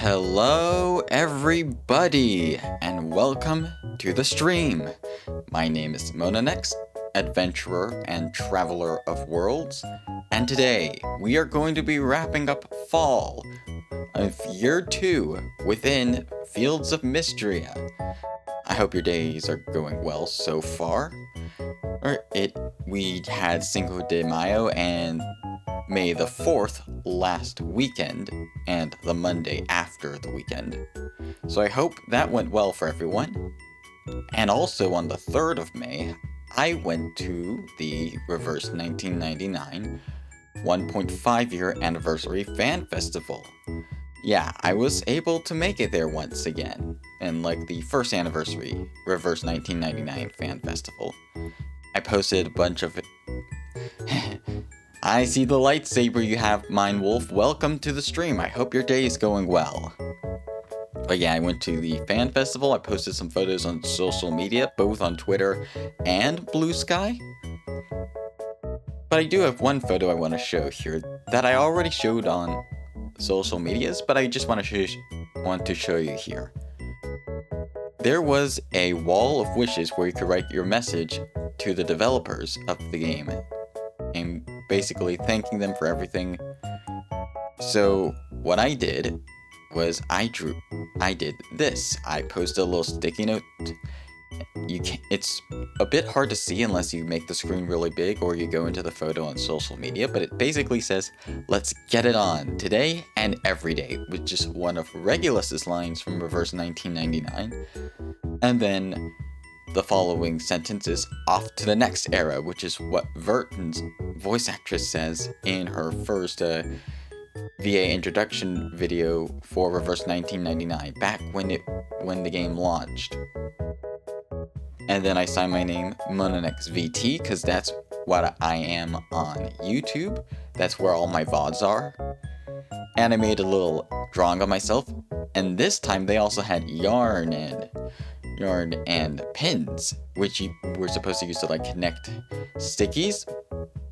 Hello everybody, and welcome to the stream. My name is Monanex, adventurer and traveler of worlds, and today we are going to be wrapping up fall of year 2 within Fields of Mistria. I hope your days are going well so far. We had Cinco de Mayo and May the 4th last weekend, and the Monday after the weekend. So I hope that went well for everyone. And also on the 3rd of May, I went to the Reverse 1999 1.5 year anniversary fan festival. Yeah, I was able to make it there once again, and like the first anniversary Reverse 1999 fan festival. I posted a bunch of I see the lightsaber you have, Mine Wolf. Welcome to the stream. I hope your day is going well. But yeah, I went to the fan festival. I posted some photos on social media, both on Twitter and Blue Sky. But I do have one photo I want to show here that I already showed on social medias, but I just want to show you here. There was a wall of wishes where you could write your message to the developers of the game and basically thanking them for everything. So what I did was I did this. I posted a little sticky note. It's a bit hard to see unless you make the screen really big or you go into the photo on social media, but it basically says, "Let's get it on today and every day," which is one of Regulus's lines from Reverse 1999. And then the following sentence is "off to the next era," which is what Verton's voice actress says in her first VA introduction video for Reverse 1999, back when the game launched. And then I signed my name Monanex VT, because that's what I am on YouTube. That's where all my VODs are. And I made a little drawing of myself, and this time they also had yarn and pins, which you were supposed to use to like connect stickies,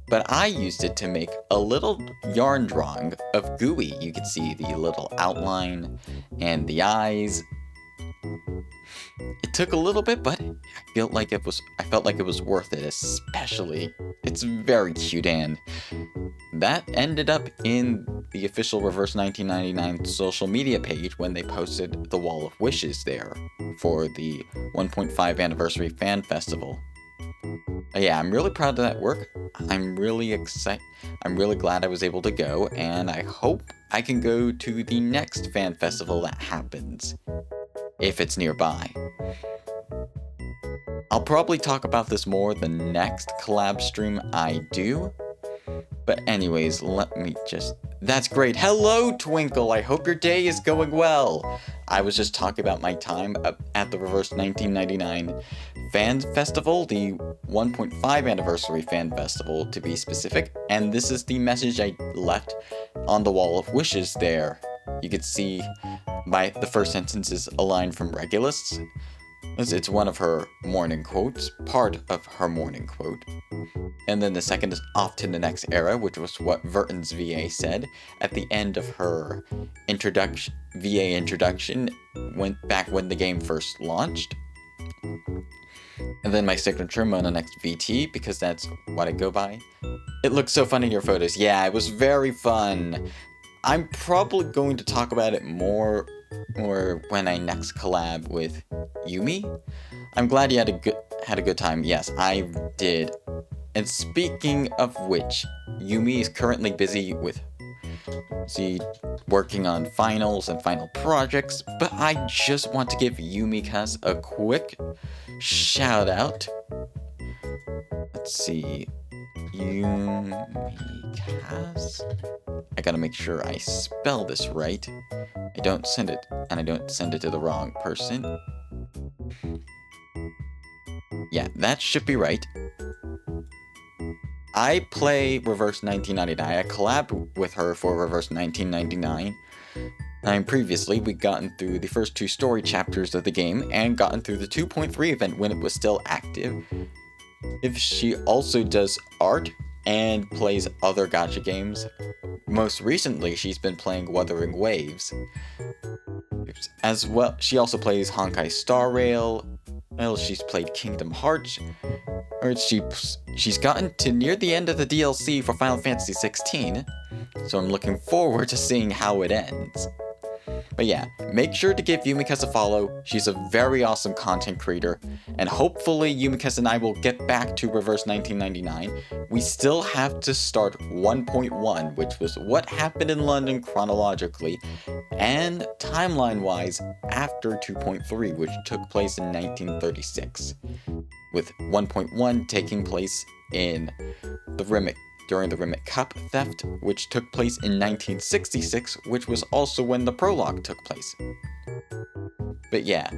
but I used it to make a little yarn drawing of Gooey. You could see the little outline and the eyes. It took a little bit, but I felt like it was worth it, especially it's very cute, and that ended up in the official Reverse 1999 social media page when they posted the Wall of Wishes there for the 1.5 anniversary fan festival. Yeah, I'm really proud of that work. I'm really excited. I'm really glad I was able to go, and I hope I can go to the next fan festival that happens, if it's nearby. I'll probably talk about this more the next collab stream I do. But anyways, that's great. Hello, Twinkle! I hope your day is going well! I was just talking about my time at the Reverse 1999 Fan Festival, the 1.5 anniversary Fan Festival to be specific, and this is the message I left on the Wall of Wishes there. You can see the first sentence is a line from Regulus. It's one of her morning quotes, part of her morning quote. And then the second is "off to the next era," which was what Verton's VA said at the end of her VA introduction back when the game first launched. And then my signature, Monanex VT, because that's what I go by. It looks so fun in your photos. Yeah, it was very fun. I'm probably going to talk about it more or when I next collab with Yumi. I'm glad you had a good time. Yes, I did. And speaking of which, Yumi is currently busy working on finals and final projects, but I just want to give Yumi-Kaz a quick shout out. Let's see. Yumi-Kaz. I gotta make sure I spell this right. I don't send it to the wrong person. Yeah, that should be right. I play Reverse 1999. I collabed with her for Reverse 1999. And previously, we'd gotten through the first 2 story chapters of the game and gotten through the 2.3 event when it was still active. If she also does art and plays other gacha games, most recently, she's been playing Wuthering Waves. As well, she also plays Honkai Star Rail. Well, she's played Kingdom Hearts. Or she's gotten to near the end of the DLC for Final Fantasy 16. So I'm looking forward to seeing how it ends. But yeah, make sure to give Yumikes a follow. She's a very awesome content creator, and hopefully Yumikes and I will get back to Reverse 1999. We still have to start 1.1, which was what happened in London chronologically, and timeline-wise after 2.3, which took place in 1936, with 1.1 taking place in the during the Rimmet Cup theft, which took place in 1966, which was also when the prologue took place. But yeah,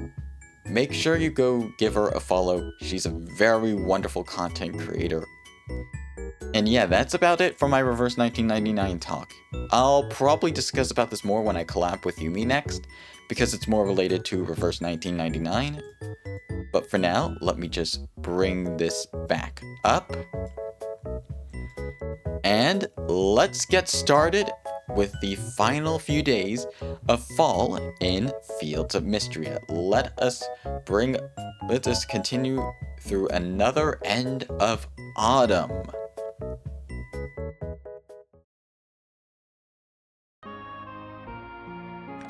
make sure you go give her a follow. She's a very wonderful content creator. And yeah, that's about it for my Reverse 1999 talk. I'll probably discuss about this more when I collab with Yumi next, because it's more related to Reverse 1999. But for now, let me just bring this back up. And let's get started with the final few days of fall in Fields of Mistria. Let us continue through another end of autumn.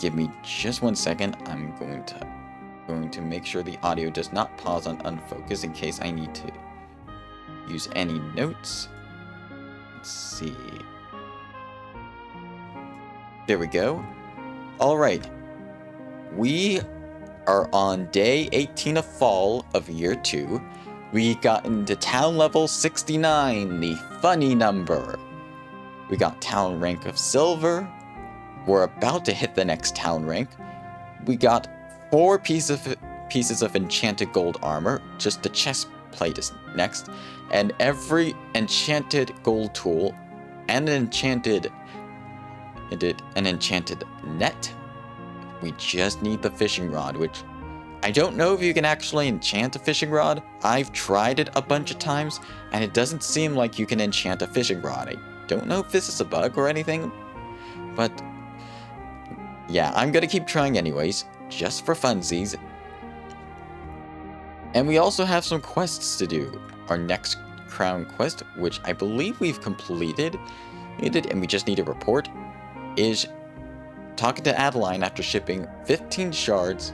Give me just 1 second. I'm going to make sure the audio does not pause on unfocus in case I need to use any notes. Let's see. There we go. Alright. We are on day 18 of fall of year 2. We got into town level 69, the funny number. We got town rank of silver. We're about to hit the next town rank. We got 4 pieces of enchanted gold armor. Just the chest plate is next, and every enchanted gold tool and an enchanted net. We just need the fishing rod, which I don't know if you can actually enchant a fishing rod. I've tried it a bunch of times and it doesn't seem like you can enchant a fishing rod. I don't know if this is a bug or anything, but yeah, I'm gonna keep trying anyways, just for funsies. And we also have some quests to do. Our next crown quest, which I believe we've completed, and we just need a report, is talking to Adeline after shipping 15 shards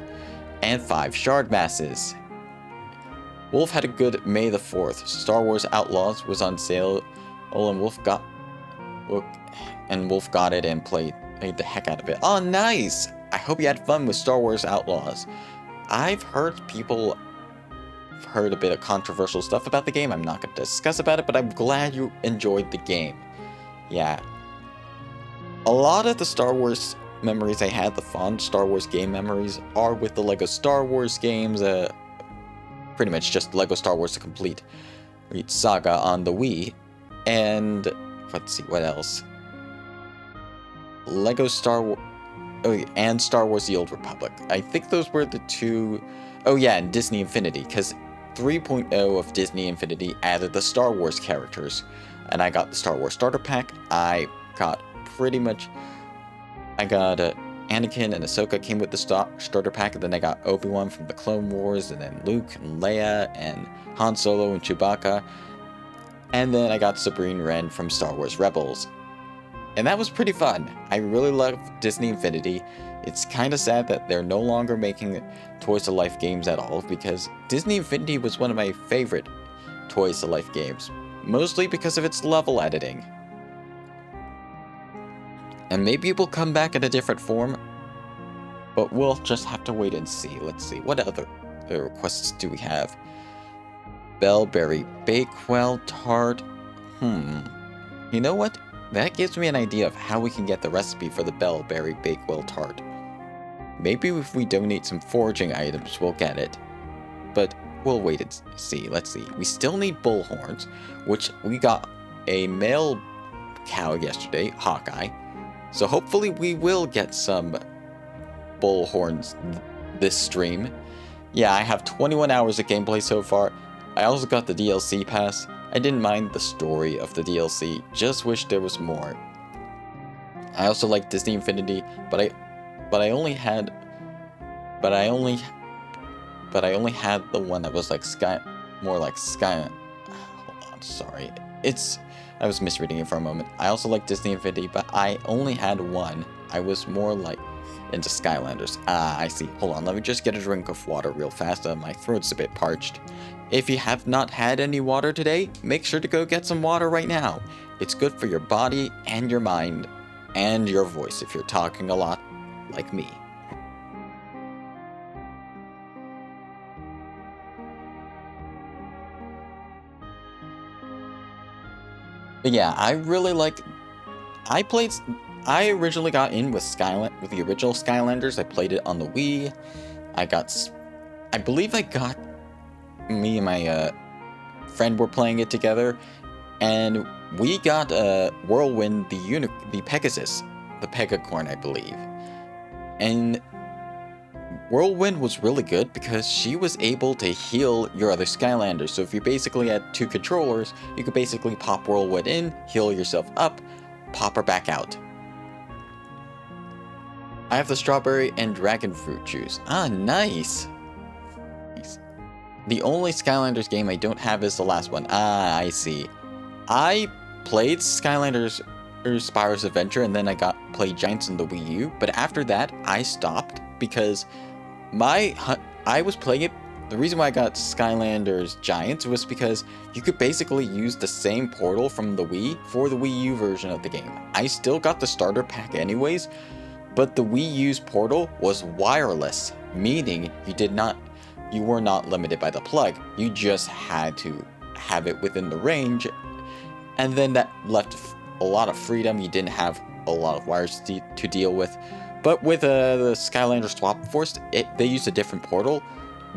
and 5 shard masses. Wolf had a good May the 4th. Star Wars Outlaws was on sale, and Wolf got it and played the heck out of it. Oh, nice! I hope you had fun with Star Wars Outlaws. I've heard a bit of controversial stuff about the game. I'm not going to discuss about it, but I'm glad you enjoyed the game. Yeah. A lot of the Star Wars memories I had, the fond Star Wars game memories, are with the LEGO Star Wars games. Pretty much just LEGO Star Wars: The Complete Saga on the Wii. And let's see, what else? LEGO Star Wars... Oh, and Star Wars: The Old Republic. I think those were the two... Oh yeah, and Disney Infinity, because 3.0 of Disney Infinity added the Star Wars characters, and I got the Star Wars Starter Pack. I got Anakin and Ahsoka came with the Starter Pack, and then I got Obi-Wan from the Clone Wars, and then Luke and Leia, and Han Solo and Chewbacca, and then I got Sabrine Wren from Star Wars Rebels. And that was pretty fun. I really love Disney Infinity. It's kind of sad that they're no longer making Toys to Life games at all, because Disney Infinity was one of my favorite Toys to Life games, mostly because of its level editing. And maybe it will come back in a different form, but we'll just have to wait and see. Let's see, what other requests do we have? Bellberry Bakewell Tart. You know what? That gives me an idea of how we can get the recipe for the Bellberry Bakewell Tart. Maybe if we donate some foraging items, we'll get it. But we'll wait and see. Let's see. We still need bull horns, which we got a male cow yesterday, Hawkeye. So hopefully we will get some bull horns this stream. Yeah, I have 21 hours of gameplay so far. I also got the DLC pass. I didn't mind the story of the DLC, just wish there was more. I also like Disney Infinity, but I only had the one that was like more like Sky. Hold on, sorry. I was misreading it for a moment. I also like Disney Infinity, but I only had one. I was more like into Skylanders. Ah, I see. Hold on, let me just get a drink of water real fast. My throat's a bit parched. If you have not had any water today, make sure to go get some water right now. It's good for your body and your mind and your voice if you're talking a lot like me. But yeah, I originally got in with the original Skylanders. I played it on the Wii. I believe me and my friend were playing it together, and we got Whirlwind, the Pegasus, the Pegacorn, I believe. And Whirlwind was really good because she was able to heal your other Skylanders. So if you basically had two controllers, you could basically pop Whirlwind in, heal yourself up, pop her back out. I have the strawberry and dragon fruit juice. Ah, nice. The only Skylanders game I don't have is the last one. Ah, I see. I played Skylanders Spyro's Adventure, and then I played Giants on the Wii U, but after that, I stopped because I was playing it. The reason why I got Skylanders Giants was because you could basically use the same portal from the Wii for the Wii U version of the game. I still got the starter pack anyways, but the Wii U's portal was wireless, meaning you were not limited by the plug. You just had to have it within the range, and then that left a lot of freedom. You didn't have a lot of wires to deal with. But with the Skylander Swap Force, they used a different portal,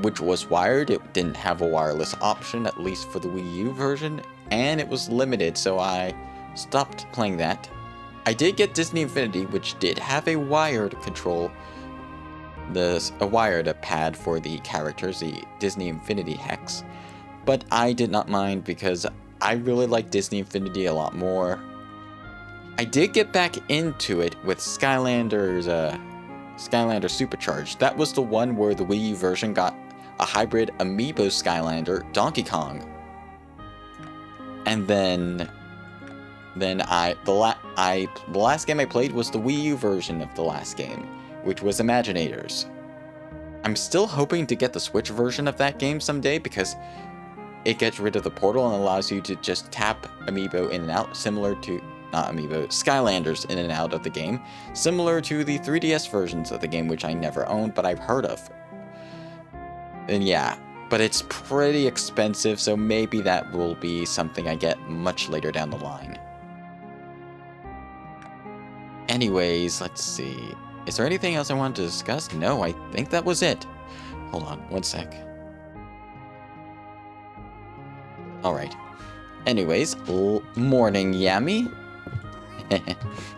which was wired. It didn't have a wireless option, at least for the Wii U version, and it was limited, so I stopped playing that. I did get Disney Infinity, which did have a wired control, a wired pad for the characters, the Disney Infinity Hex, but I did not mind because I really like Disney Infinity a lot more. I did get back into it with Skylanders Supercharged. That was the one where the Wii U version got a hybrid amiibo Skylander, Donkey Kong. And then the last game I played was the Wii U version of the last game, which was Imaginators. I'm still hoping to get the Switch version of that game someday because it gets rid of the portal and allows you to just tap amiibo in and out, Skylanders in and out of the game, similar to the 3DS versions of the game, which I never owned, but I've heard of. And yeah, but it's pretty expensive, so maybe that will be something I get much later down the line. Anyways, let's see. Is there anything else I wanted to discuss? No, I think that was it. Hold on, one sec. Alright. Anyways, morning, Yami.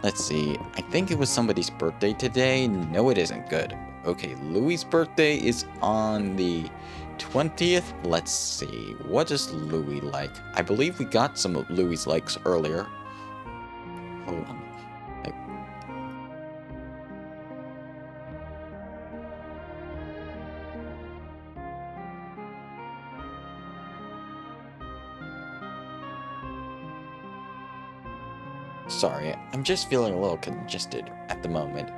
Let's see. I think it was somebody's birthday today. No, it isn't. Good. Okay, Louie's birthday is on the 20th. Let's see. What does Louie like? I believe we got some of Louie's likes earlier. Hold on. Sorry, I'm just feeling a little congested at the moment.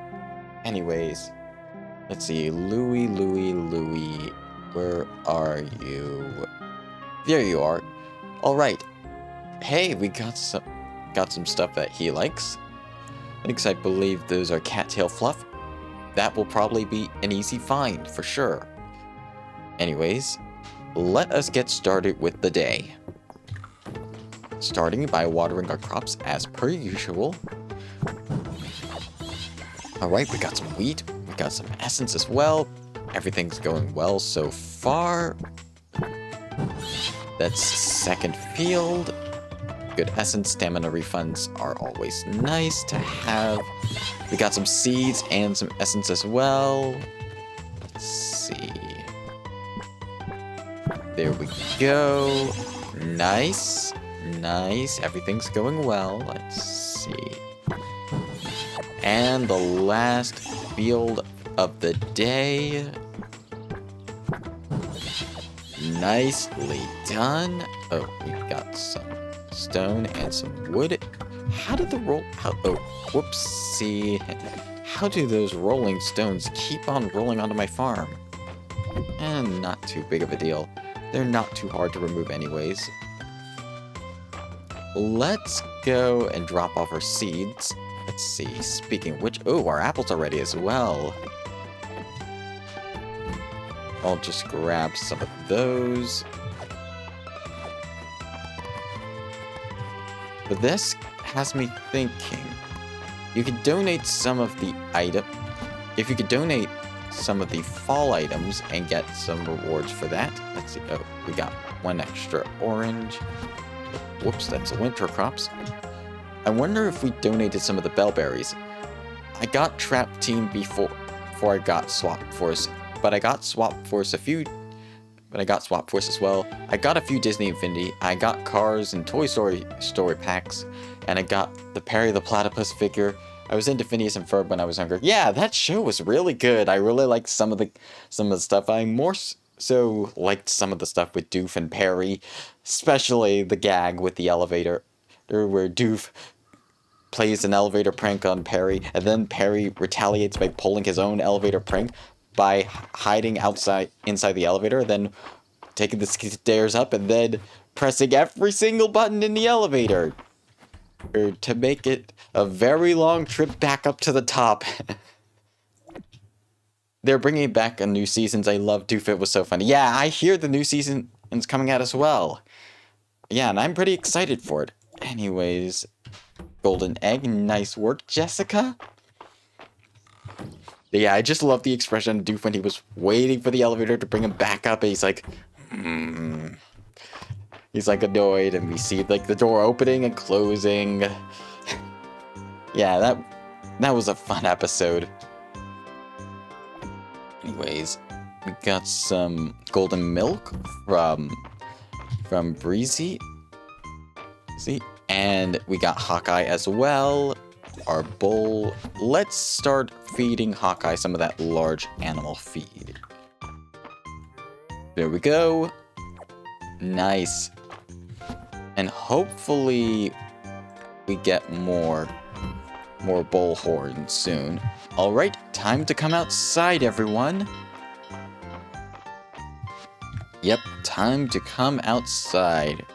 Anyways, let's see. Louie, where are you? There you are. Alright. Hey, we got some stuff that he likes. I believe those are cattail fluff. That will probably be an easy find, for sure. Anyways, let us get started with the day. Starting by watering our crops as per usual. Alright, we got some wheat, we got some essence as well. Everything's going well so far. That's second field. Good essence, stamina refunds are always nice to have. We got some seeds and some essence as well. Let's see. There we go. Nice. Nice, everything's going well. Let's see. And the last field of the day. Nicely done. Oh, we've got some stone and some wood. How did the oh, whoopsie. How do those rolling stones keep on rolling onto my farm? And not too big of a deal. They're not too hard to remove anyways. Let's go and drop off our seeds. Let's see, speaking of which, oh, our apples are ready as well. I'll just grab some of those. But this has me thinking, you could donate some of the item. If you could donate some of the fall items and get some rewards for that. Let's see, oh, we got one extra orange. Whoops, that's a winter crops. I wonder if we donated some of the bellberries. I got Trap Team before I got Swap Force, but I got Swap Force as well. I got a few Disney Infinity. I got Cars and Toy Story packs, and I got the Perry the Platypus figure. I was into Phineas and Ferb when I was younger. Yeah, that show was really good. I really liked some of the stuff. I more so liked some of the stuff with Doof and Perry, especially the gag with the elevator, where Doof plays an elevator prank on Perry, and then Perry retaliates by pulling his own elevator prank by hiding inside the elevator, then taking the stairs up, and then pressing every single button in the elevator to make it a very long trip back up to the top. They're bringing back a new seasons. I love Doof. It was so funny. Yeah, I hear the new season is coming out as well. Yeah, and I'm pretty excited for it. Anyways, golden egg. Nice work, Jessica. Yeah, I just love the expression of Doof when he was waiting for the elevator to bring him back up, and he's like, He's like annoyed, and we see like the door opening and closing. Yeah, that was a fun episode. Anyways, we got some golden milk from Breezy. See? And we got Hawkeye as well. Our bowl. Let's start feeding Hawkeye some of that large animal feed. There we go. Nice. And hopefully we get more bull horns soon. Alright, time to come outside, everyone. Yep, time to come outside.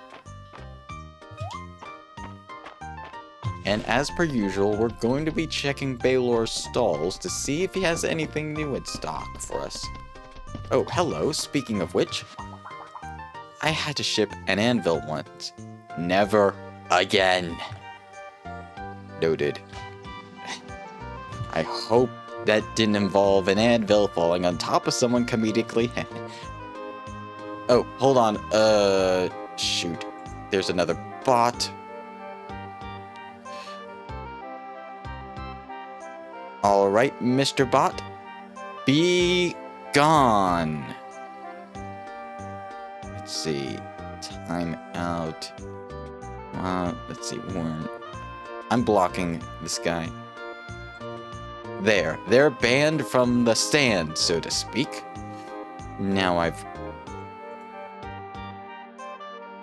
And as per usual, we're going to be checking Baylor's stalls to see if he has anything new in stock for us. Oh, hello, speaking of which, I had to ship an anvil once. Never again. Noted. I hope that didn't involve an anvil falling on top of someone comedically. Oh, hold on. Shoot. There's another bot. Alright, Mr. Bot. Be gone. Let's see. Time out. Let's see. I'm blocking this guy. There. They're banned from the stand, so to speak. Now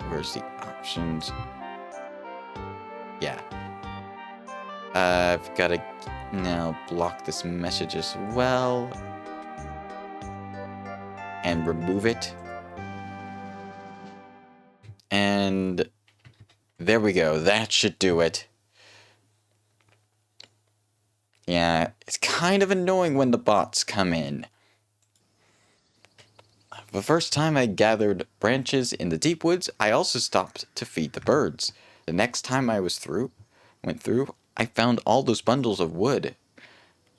where's the options? Yeah. I've got to now block this message as well. And remove it. And there we go. That should do it. Yeah, it's kind of annoying when the bots come in. The first time I gathered branches in the deep woods, I also stopped to feed the birds. The next time I went through, I found all those bundles of wood.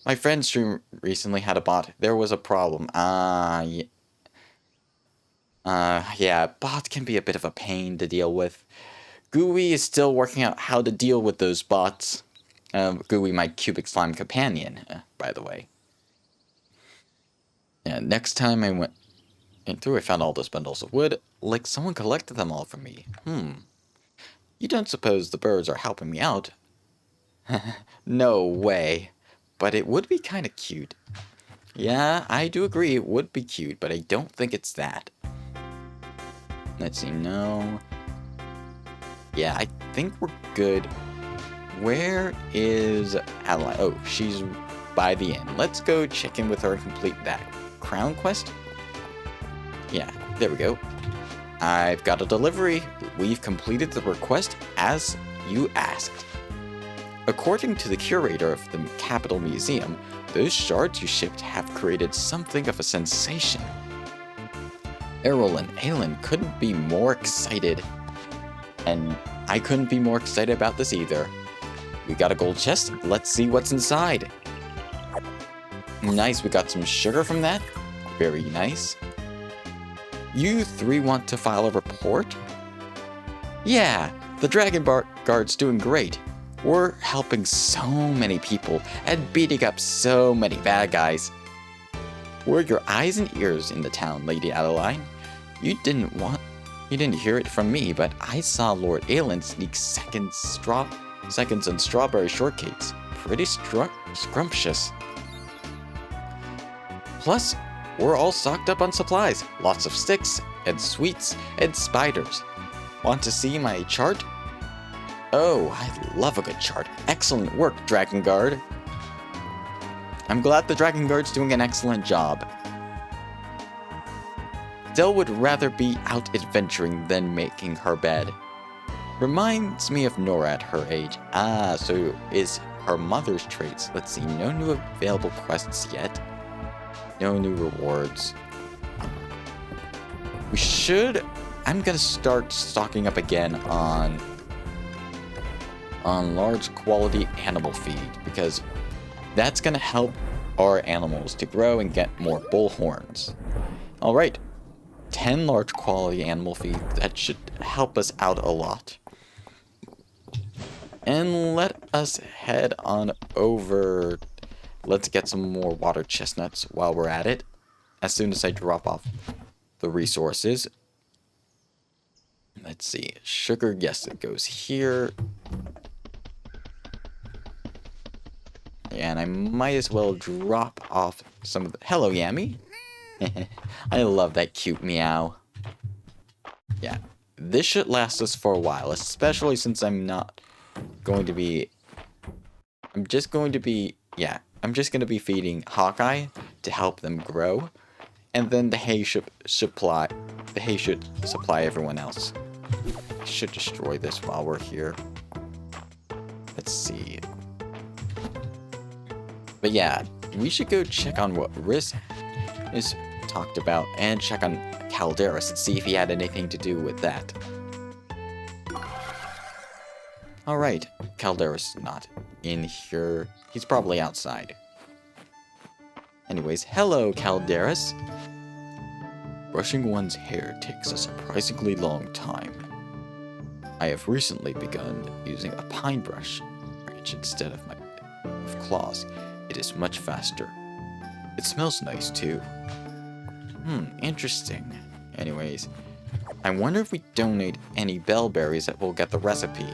My friend's stream recently had a bot. There was a problem. Yeah, bots can be a bit of a pain to deal with. Gooey is still working out how to deal with those bots. Gooey, my cubic slime companion, by the way. Yeah, next time I went through, I found all those bundles of wood, like someone collected them all for me. You don't suppose the birds are helping me out? No way. but it would be kind of cute. Yeah, I do agree it would be cute, but I don't think it's that. Let's see, no. Yeah, I think we're good. Where is Adeline? Oh, she's by the inn. Let's go check in with her and complete that crown quest. Yeah, there we go. I've got a delivery. We've completed the request as you asked. According to the curator of the Capitol Museum, those shards you shipped have created something of a sensation. Errol and Aelin couldn't be more excited, and I couldn't be more excited about this either. We got a gold chest. Let's see what's inside. Nice, we got some sugar from that. Very nice. You three want to file a report? Yeah, the Dragon Guard's doing great. We're helping so many people and beating up so many bad guys. We're your eyes and ears in the town, Lady Adeline. You didn't hear it from me, but I saw Lord Aelin sneak seconds on strawberry shortcakes. Pretty scrumptious. Plus, we're all stocked up on supplies. Lots of sticks, and sweets, and spiders. Want to see my chart? Oh, I love a good chart. Excellent work, Dragon Guard. I'm glad the Dragon Guard's doing an excellent job. Dell would rather be out adventuring than making her bed. Reminds me of Nora at her age. Ah, so is her mother's traits. Let's see, no new available quests yet. No new rewards. I'm gonna start stocking up again on large quality animal feed, because that's gonna help our animals to grow and get more bull horns. Alright, 10 large quality animal feed, that should help us out a lot. And let us head on over. Let's get some more water chestnuts while we're at it. As soon as I drop off the resources. Let's see. Sugar, yes, it goes here. And I might as well drop off some of the... Hello, Yummy. I love that cute meow. Yeah. This should last us for a while, especially since I'm just going to be feeding Hawkeye to help them grow, and then the hay should supply everyone else. I should destroy this while we're here. Let's see. But yeah, we should go check on what Riz is talked about and check on Calderas and see if he had anything to do with that. Alright, Calderas is not in here. He's probably outside. Anyways, hello, Calderas. Brushing one's hair takes a surprisingly long time. I have recently begun using a pine brush branch instead of claws. It is much faster. It smells nice too. Interesting. Anyways, I wonder if we donate any bellberries that we'll get the recipe.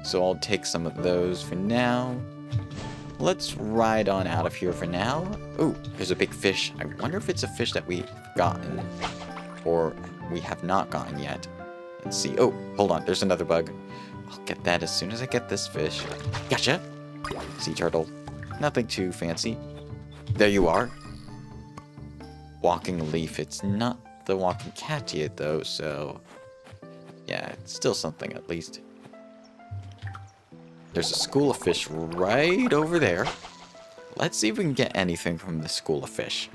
So I'll take some of those for now. Let's ride on out of here for now. Oh, there's a big fish. I wonder if it's a fish that we've gotten or we have not gotten yet. Let's see. Oh, hold on. There's another bug. I'll get that as soon as I get this fish. Gotcha. Sea turtle. Nothing too fancy. There you are. Walking leaf. It's not the walking cat yet, though, so... yeah, it's still something at least. There's a school of fish right over there. Let's see if we can get anything from the school of fish.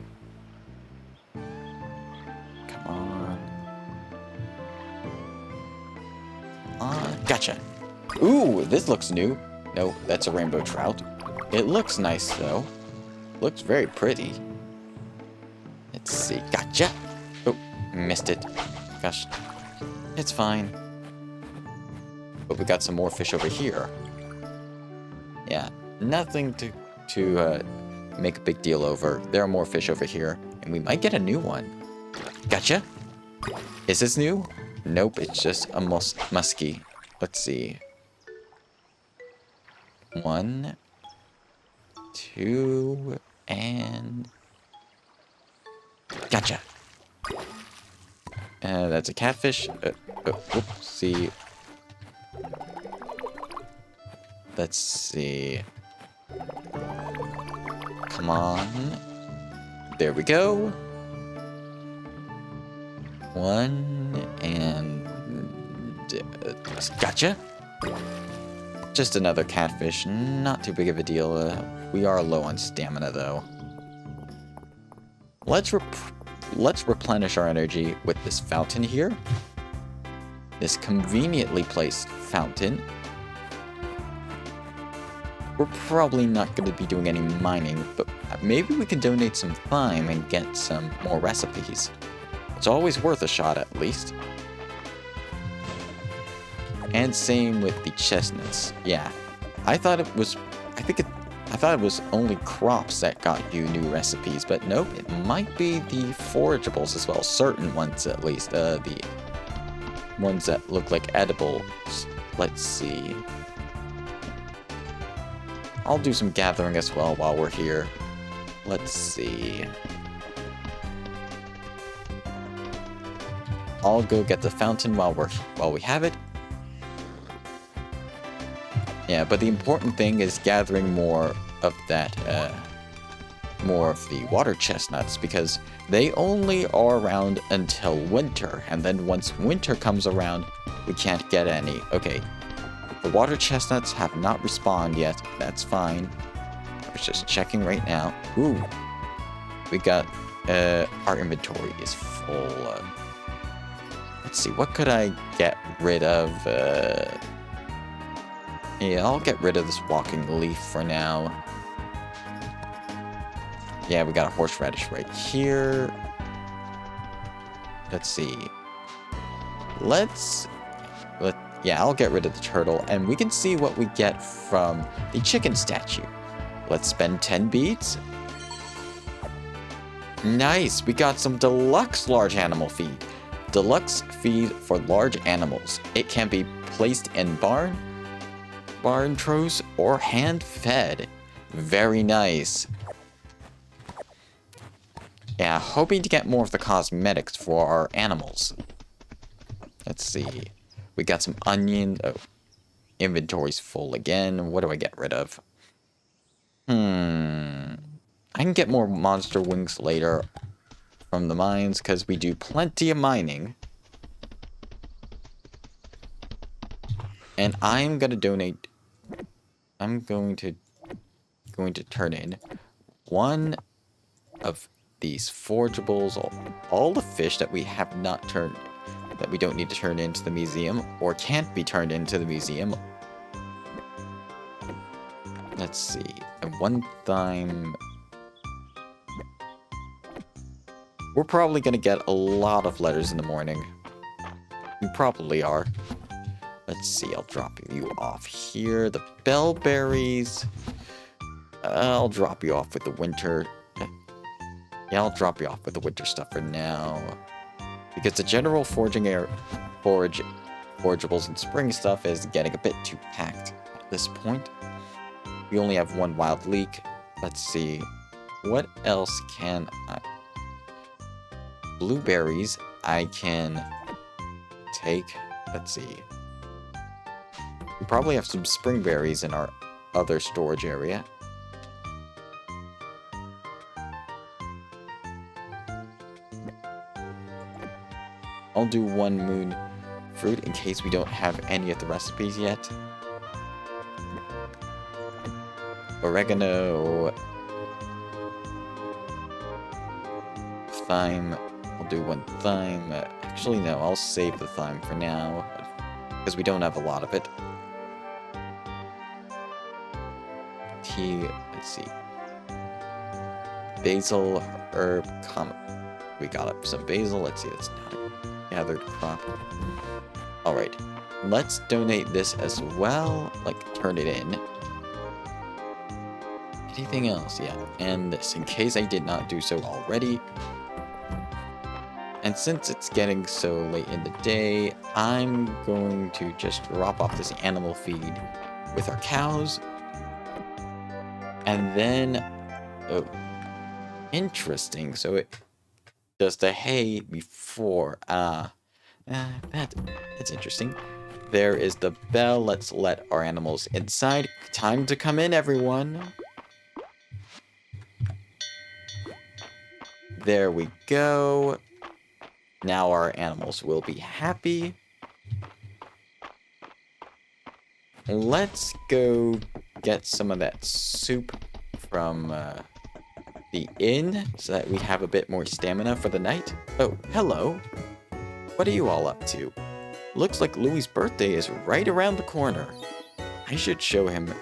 Come on. Gotcha. Ooh, this looks new. No, that's a rainbow trout. It looks nice, though. Looks very pretty. Let's see. Gotcha. Oh, missed it. Gosh. It's fine. But we got some more fish over here. Yeah, nothing to make a big deal over. There are more fish over here, and we might get a new one. Gotcha. Is this new? Nope, it's just a muskie. Let's see. 1, 2, and... Gotcha! That's a catfish. Oopsie. Let's see. Come on. There we go. 1, and... Gotcha! Just another catfish. Not too big of a deal. We are low on stamina, though. Let's replenish our energy with this fountain here. This conveniently placed fountain. We're probably not going to be doing any mining, but maybe we can donate some thyme and get some more recipes. It's always worth a shot, at least. And same with the chestnuts. Yeah, I thought it was only crops that got you new recipes, but nope, it might be the forageables as well. Certain ones, at least. The ones that look like edibles. Let's see. I'll do some gathering as well while we're here. Let's see. I'll go get the fountain while we have it. Yeah, but the important thing is gathering more of that, more of the water chestnuts, because they only are around until winter, and then once winter comes around, we can't get any. Okay, the water chestnuts have not respawned yet. That's fine. I was just checking right now. Ooh, we got, our inventory is full. Let's see, what could I get rid of? Yeah, I'll get rid of this walking leaf for now. Yeah, we got a horseradish right here. Let's see. Yeah, I'll get rid of the turtle, and we can see what we get from the chicken statue. Let's spend 10 beads. Nice, we got some deluxe large animal feed. Deluxe feed for large animals. It can be placed in barn troughs, or hand-fed. Very nice. Yeah, hoping to get more of the cosmetics for our animals. Let's see. We got some onions. Oh, inventory's full again. What do I get rid of? I can get more monster wings later from the mines, because we do plenty of mining. And I'm going to turn in one of these forageables, all the fish that we have not turned, that we don't need to turn into the museum, or can't be turned into the museum. Let's see, and one thyme. We're probably going to get a lot of letters in the morning. We probably are. Let's see, I'll drop you off here. The bellberries. I'll drop you off with the winter. Yeah, I'll drop you off with the winter stuff for now. Because the general forageables and spring stuff is getting a bit too packed at this point. We only have one wild leek. Let's see. What else can I... Blueberries I can take. Let's see. We probably have some spring berries in our other storage area. I'll do one moon fruit in case we don't have any of the recipes yet. Oregano. Thyme. I'll do one thyme. Actually, no, I'll save the thyme for now, because we don't have a lot of it. Tea, let's see. Basil, herb, we got up some basil. Let's see, that's not a gathered crop. Alright, let's donate this as well. Like, turn it in. Anything else? Yeah, and this, in case I did not do so already. And since it's getting so late in the day, I'm going to just drop off this animal feed with our cows. And then, oh, interesting. So it does the hay before. That's interesting. There is the bell. Let's let our animals inside. Time to come in, everyone. There we go. Now our animals will be happy. Let's go get some of that soup from the inn so that we have a bit more stamina for the night. Oh, hello. What are you all up to? Looks like Louie's birthday is right around the corner. I should show him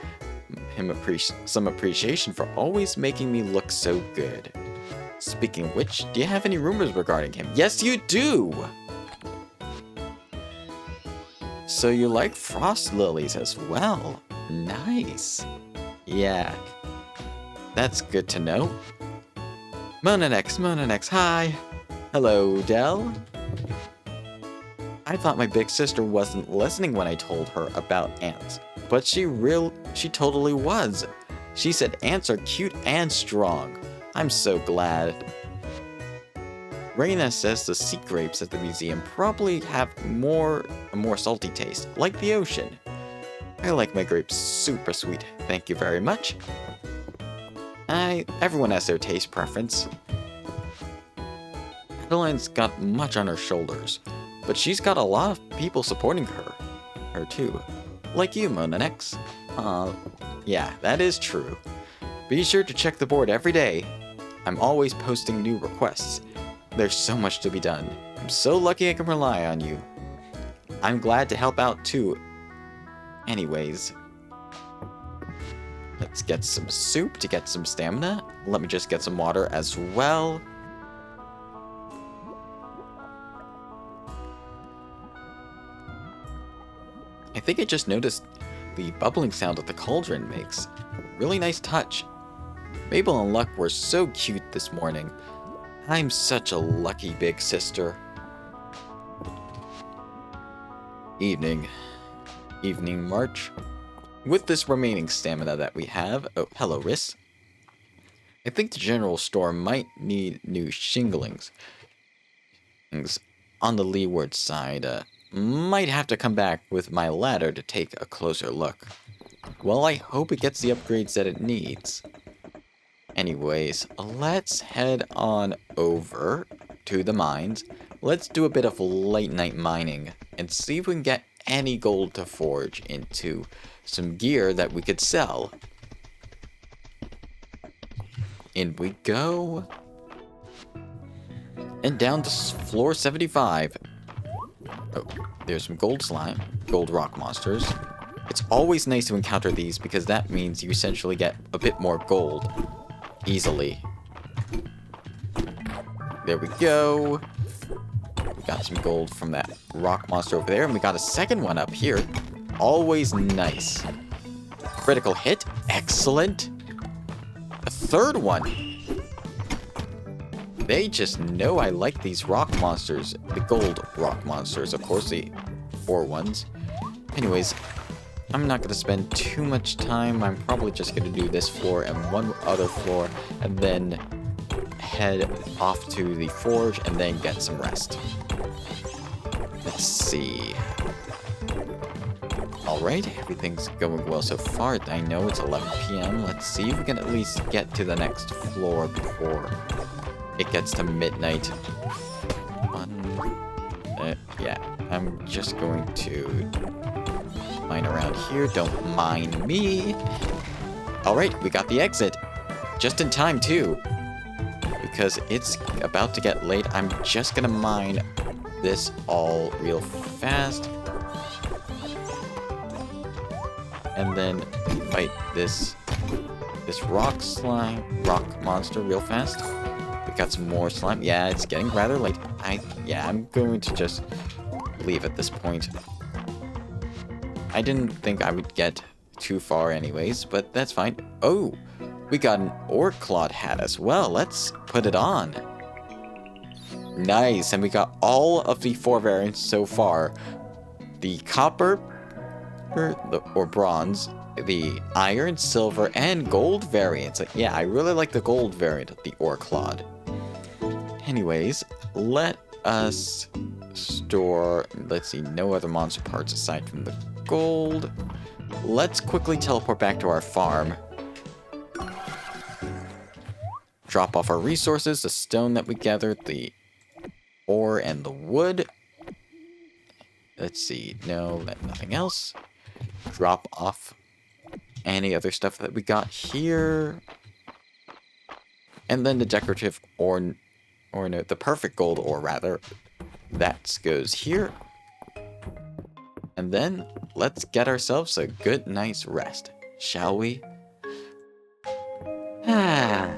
some appreciation for always making me look so good. Speaking of which, do you have any rumors regarding him? Yes, you do! So you like frost lilies as well. Nice. Yeah. That's good to know. Monanex, hi. Hello, Dell. I thought my big sister wasn't listening when I told her about ants, but she totally was. She said ants are cute and strong. I'm so glad. Reina says the sea grapes at the museum probably have a more salty taste, like the ocean. I like my grapes super sweet, thank you very much. Everyone has their taste preference. Adeline's got much on her shoulders, but she's got a lot of people supporting her too. Like you, Monanex. Yeah, that is true. Be sure to check the board every day. I'm always posting new requests. There's so much to be done. I'm so lucky I can rely on you. I'm glad to help out too. Anyways, let's get some soup to get some stamina. Let me just get some water as well. I think I just noticed the bubbling sound that the cauldron makes. Really nice touch. Mabel and Luck were so cute this morning. I'm such a lucky big sister. Evening march. With this remaining stamina that we have... Oh, hello, Riss. I think the general store might need new shinglings. On the leeward side, might have to come back with my ladder to take a closer look. Well, I hope it gets the upgrades that it needs. Anyways, let's head on over to the mines. Let's do a bit of late night mining and see if we can get any gold to forge into some gear that we could sell. In we go. And down to floor 75. Oh, there's some gold slime, gold rock monsters. It's always nice to encounter these because that means you essentially get a bit more gold easily. There we go. We got some gold from that rock monster over there, and we got a second one up here. Always nice. Critical hit. Excellent. A third one. They just know I like these rock monsters. The gold rock monsters, of course, the 4 ones. Anyways, I'm not going to spend too much time. I'm probably just going to do this floor and one other floor, and then head off to the forge and then get some rest. Let's see. Alright, everything's going well so far. I know it's 11 p.m. Let's see if we can at least get to the next floor before it gets to midnight. Yeah, I'm just going to mine around here. Don't mind me. Alright, we got the exit. Just in time, too. Because it's about to get late. I'm just gonna mine this all real fast. And then fight this rock monster real fast. We got some more slime. Yeah, it's getting rather late. I'm going to just leave at this point. I didn't think I would get too far anyways, but that's fine. Oh, we got an orc clawed hat as well. Let's put it on. Nice, and we got all of the 4 variants so far. The copper, or bronze, the iron, silver, and gold variants. Yeah, I really like the gold variant of the ore clod. Anyways, let us store, let's see, no other monster parts aside from the gold. Let's quickly teleport back to our farm. Drop off our resources, the stone that we gathered, the ore, and the wood. Let's see, no, nothing else. Drop off any other stuff that we got here. And then the decorative ore, or no, the perfect gold ore rather. That goes here. And then let's get ourselves a good nice rest, shall we? Ah.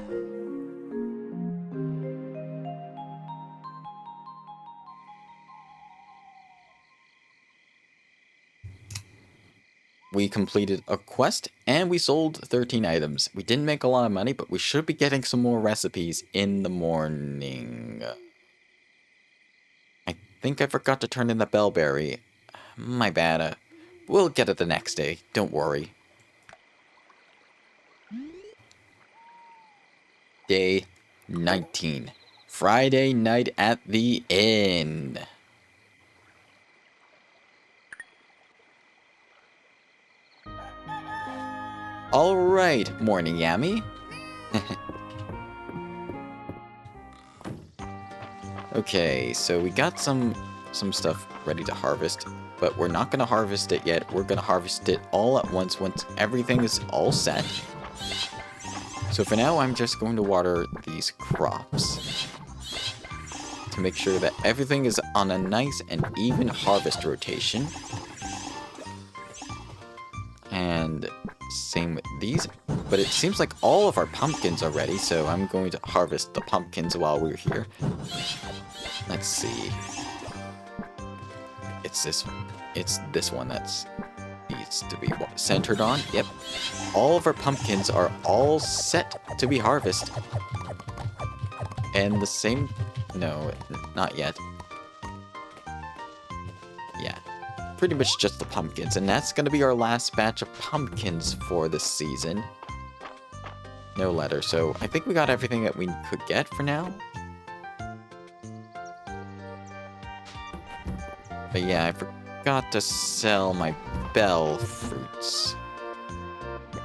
We completed a quest and we sold 13 items. We didn't make a lot of money, but we should be getting some more recipes in the morning. I think I forgot to turn in the bellberry. My bad. We'll get it the next day. Don't worry. Day 19. Friday night at the inn. Alright, morning Yami. Okay, so we got some stuff ready to harvest, but we're not going to harvest it yet. We're going to harvest it all at once everything is all set. So for now, I'm just going to water these crops to make sure that everything is on a nice and even harvest rotation. And same with these, but it seems like all of our pumpkins are ready, so I'm going to harvest the pumpkins while we're here. Let's see. It's this one that's needs to be centered on. Yep. All of our pumpkins are all set to be harvested. And the same... No, not yet. Yeah. Pretty much just the pumpkins. And that's going to be our last batch of pumpkins for this season. No letter. So I think we got everything that we could get for now. But yeah, I forgot to sell my bell fruits.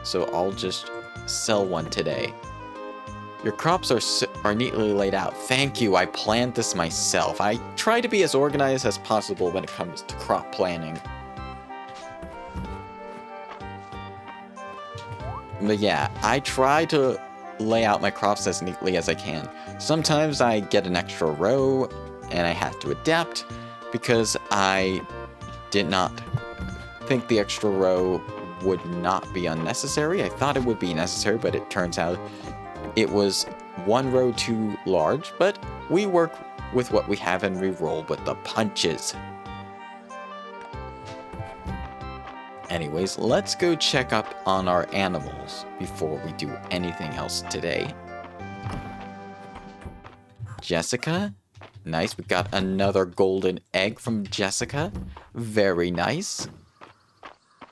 So I'll just sell one today. Your crops are neatly laid out. Thank you, I planned this myself. I try to be as organized as possible when it comes to crop planning. But yeah, I try to lay out my crops as neatly as I can. Sometimes I get an extra row and I have to adapt because I did not think the extra row would not be unnecessary. I thought it would be necessary, but it turns out it was one row too large, but we work with what we have and we roll with the punches. Anyways, let's go check up on our animals before we do anything else today. Jessica? Nice, we got another golden egg from Jessica. Very nice.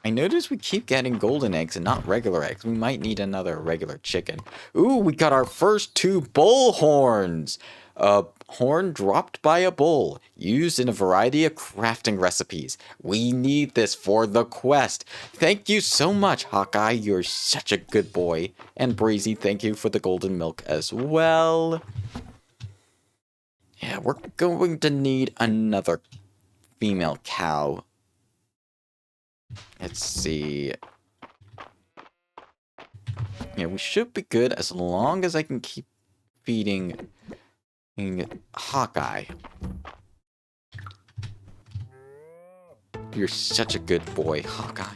I noticed we keep getting golden eggs and not regular eggs. We might need another regular chicken. Ooh, we got our first 2 bull horns. A horn dropped by a bull, used in a variety of crafting recipes. We need this for the quest. Thank you so much, Hawkeye. You're such a good boy. And Breezy, thank you for the golden milk as well. Yeah, we're going to need another female cow. Let's see. Yeah, we should be good as long as I can keep feeding Hawkeye. You're such a good boy, Hawkeye.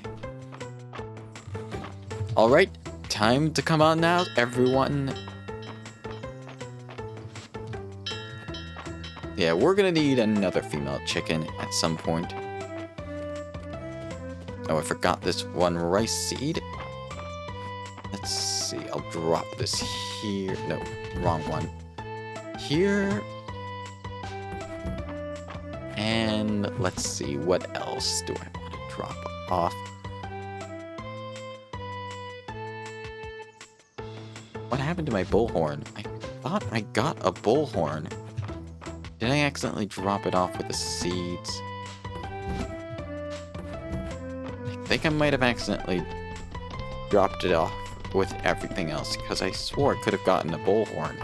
Alright, time to come on now, everyone. Yeah, we're gonna need another female chicken at some point. Oh, I forgot this one rice seed. Let's see, I'll drop this here. No, wrong one. Here. And let's see, what else do I want to drop? off. What happened to my bullhorn? I thought I got a bullhorn. Did I accidentally drop it off with the seeds? I think I might have accidentally dropped it off with everything else, because I swore I could have gotten a bullhorn.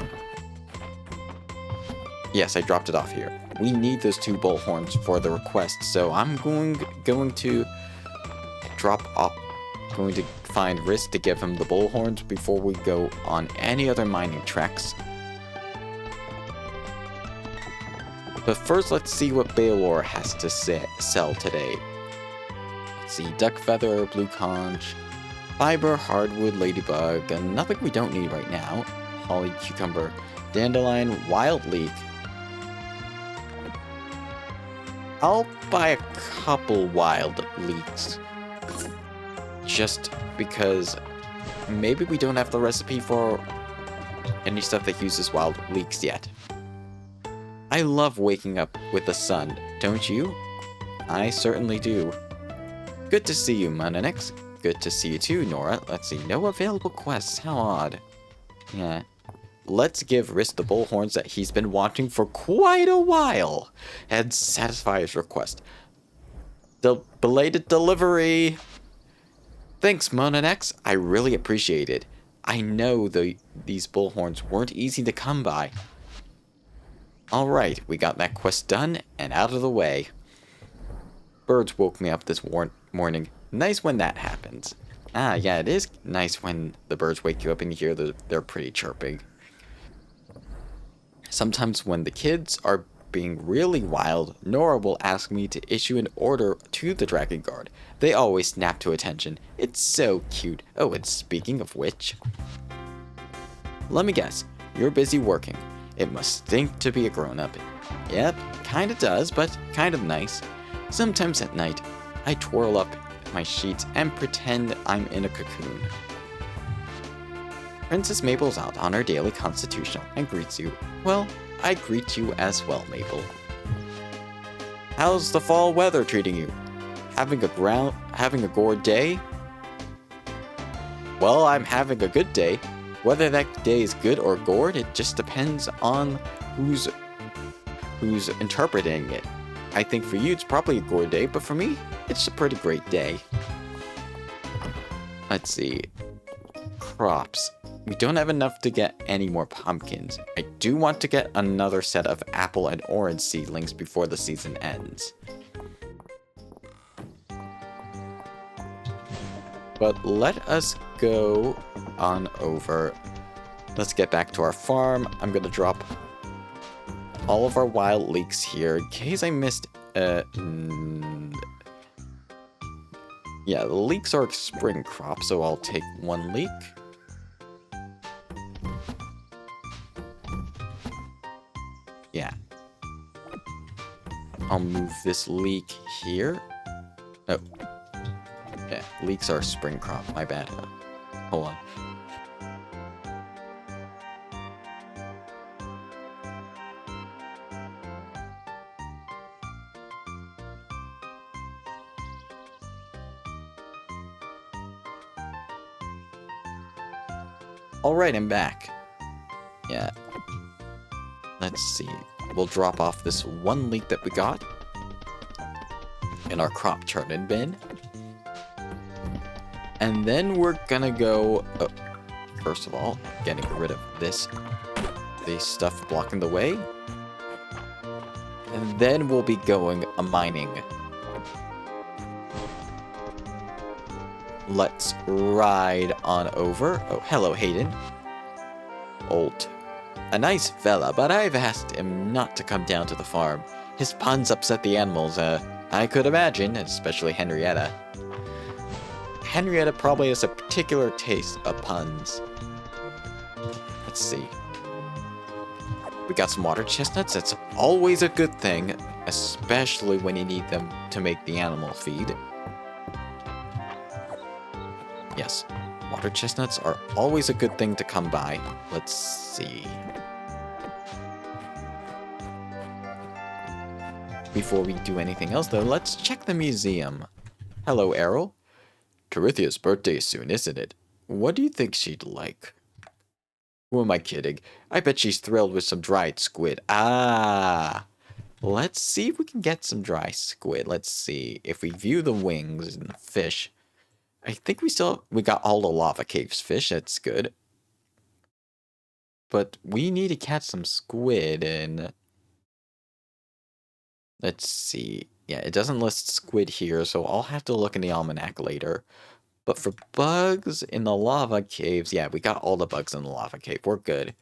Yes, I dropped it off here. We need those 2 bullhorns for the request, so I'm going to drop off. Going to find Risk to give him the bullhorns before we go on any other mining treks. But first, let's see what Baylor has to sell today. Let's see, duck feather, blue conch, fiber, hardwood, ladybug, and nothing we don't need right now. Holly, cucumber, dandelion, wild leek. I'll buy a couple wild leeks. Just because maybe we don't have the recipe for any stuff that uses wild leeks yet. I love waking up with the sun, don't you? I certainly do. Good to see you, Munanix. Good to see you too, Nora. Let's see, no available quests, how odd. Yeah. Let's give Risk the bullhorns that he's been wanting for quite a while and satisfy his request. The belated delivery! Thanks, Monanex. I really appreciate it. I know these bullhorns weren't easy to come by. Alright, we got that quest done and out of the way. Birds woke me up this morning. Nice when that happens. Ah, yeah, it is nice when the birds wake you up and you hear they're pretty chirping. Sometimes when the kids are being really wild, Nora will ask me to issue an order to the Dragon Guard. They always snap to attention. It's so cute. Oh, and speaking of which, let me guess, you're busy working. It must stink to be a grown-up. Yep, kinda does, but kind of nice. Sometimes at night, I twirl up my sheets and pretend I'm in a cocoon. Princess Mabel's out on her daily constitutional and greets you. Well, I greet you as well, Mabel. How's the fall weather treating you? Having a gourd day? Well, I'm having a good day. Whether that day is good or gourd, it just depends on who's interpreting it. I think for you it's probably a gourd day, but for me, it's a pretty great day. Let's see. Crops. We don't have enough to get any more pumpkins. I do want to get another set of apple and orange seedlings before the season ends. But let us go on over. Let's get back to our farm. I'm going to drop all of our wild leeks here in case I missed... Yeah, the leeks are a spring crop, so I'll take 1 leek. Yeah. I'll move this leek here. Oh. Yeah, leeks are a spring crop. My bad. Hold on. Alright, I'm back. Yeah. Let's see. We'll drop off this 1 leek that we got in our crop charted bin. And then we're gonna go... Oh, first of all, getting rid of this stuff blocking the way. And then we'll be going mining. Let's ride on over. Oh, hello, Hayden. Old. A nice fella, but I've asked him not to come down to the farm. His puns upset the animals, I could imagine, especially Henrietta. Henrietta probably has a particular taste of puns. Let's see. We got some water chestnuts. That's always a good thing, especially when you need them to make the animal feed. Yes, water chestnuts are always a good thing to come by. Let's see. Before we do anything else, though, let's check the museum. Hello, Errol. Carithia's birthday is soon, isn't it? What do you think she'd like? Who am I kidding? I bet she's thrilled with some dried squid. Ah! Let's see if we can get some dry squid. Let's see. If we view the wings and the fish, I think we got all the lava caves fish. That's good. But we need to catch some squid and let's see. Yeah, it doesn't list squid here, so I'll have to look in the almanac later. But for bugs in the lava caves, yeah, we got all the bugs in the lava cave. We're good.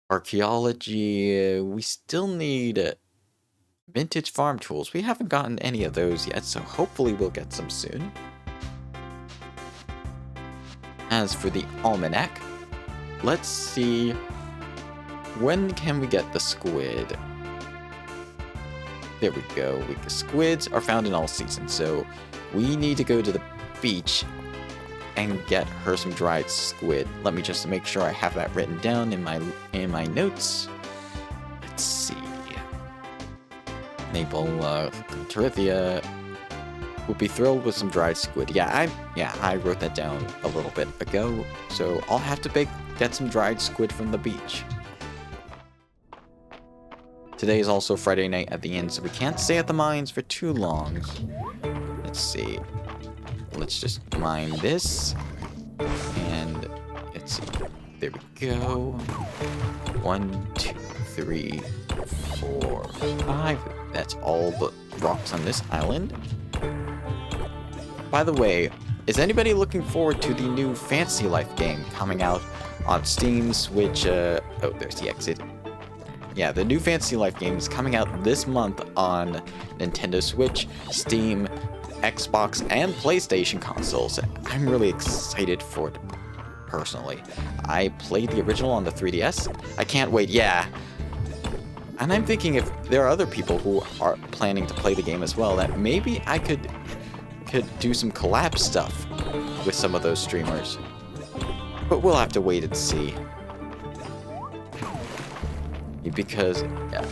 Archaeology, we still need vintage farm tools. We haven't gotten any of those yet, so hopefully we'll get some soon. As for the almanac, let's see. When can we get the squid? There we go. Squids are found in all seasons, so we need to go to the beach and get her some dried squid. Let me just make sure I have that written down in my notes. Let's see. Carithia would be thrilled with some dried squid. Yeah, I wrote that down a little bit ago, so I'll have to get some dried squid from the beach. Today is also Friday night at the inn, so we can't stay at the mines for too long. Let's see. Let's just mine this. And let's see. There we go. 1, 2, 3, 4, 5. That's all the rocks on this island. By the way, is anybody looking forward to the new Fantasy Life game coming out on Steam, Switch, oh, there's the exit. Yeah, the new Fantasy Life game is coming out this month on Nintendo Switch, Steam, Xbox, and PlayStation consoles. I'm really excited for it, personally. I played the original on the 3DS. I can't wait, yeah. And I'm thinking if there are other people who are planning to play the game as well, that maybe I could do some collab stuff with some of those streamers. But we'll have to wait and see. Because yeah,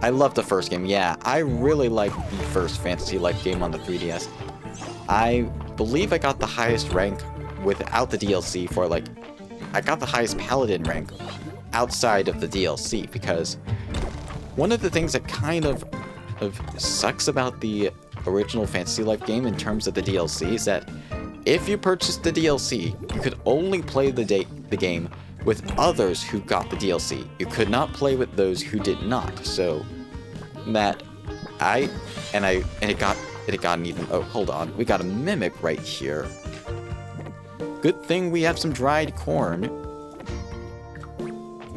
I love the first game. Yeah, I really like the first Fantasy Life game on the 3DS. I believe I got the highest rank without the DLC for I got the highest Paladin rank outside of the DLC, because one of the things that kind of sucks about the original Fantasy Life game in terms of the DLC is that if you purchased the DLC, you could only play the game with others who got the DLC. You could not play with those who did not. So that it got an even, oh, hold on. We got a mimic right here. Good thing we have some dried corn.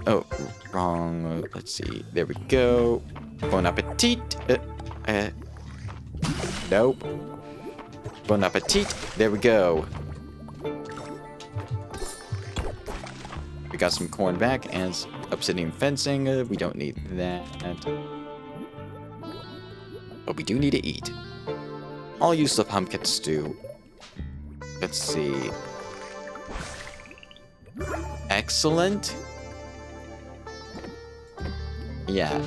Oh, wrong. Let's see. There we go. Bon appetit. Nope. Bon appetit. There we go. We got some corn back and obsidian fencing. We don't need that. But we do need to eat. I'll use the pumpkin stew. Let's see. Excellent. Yeah.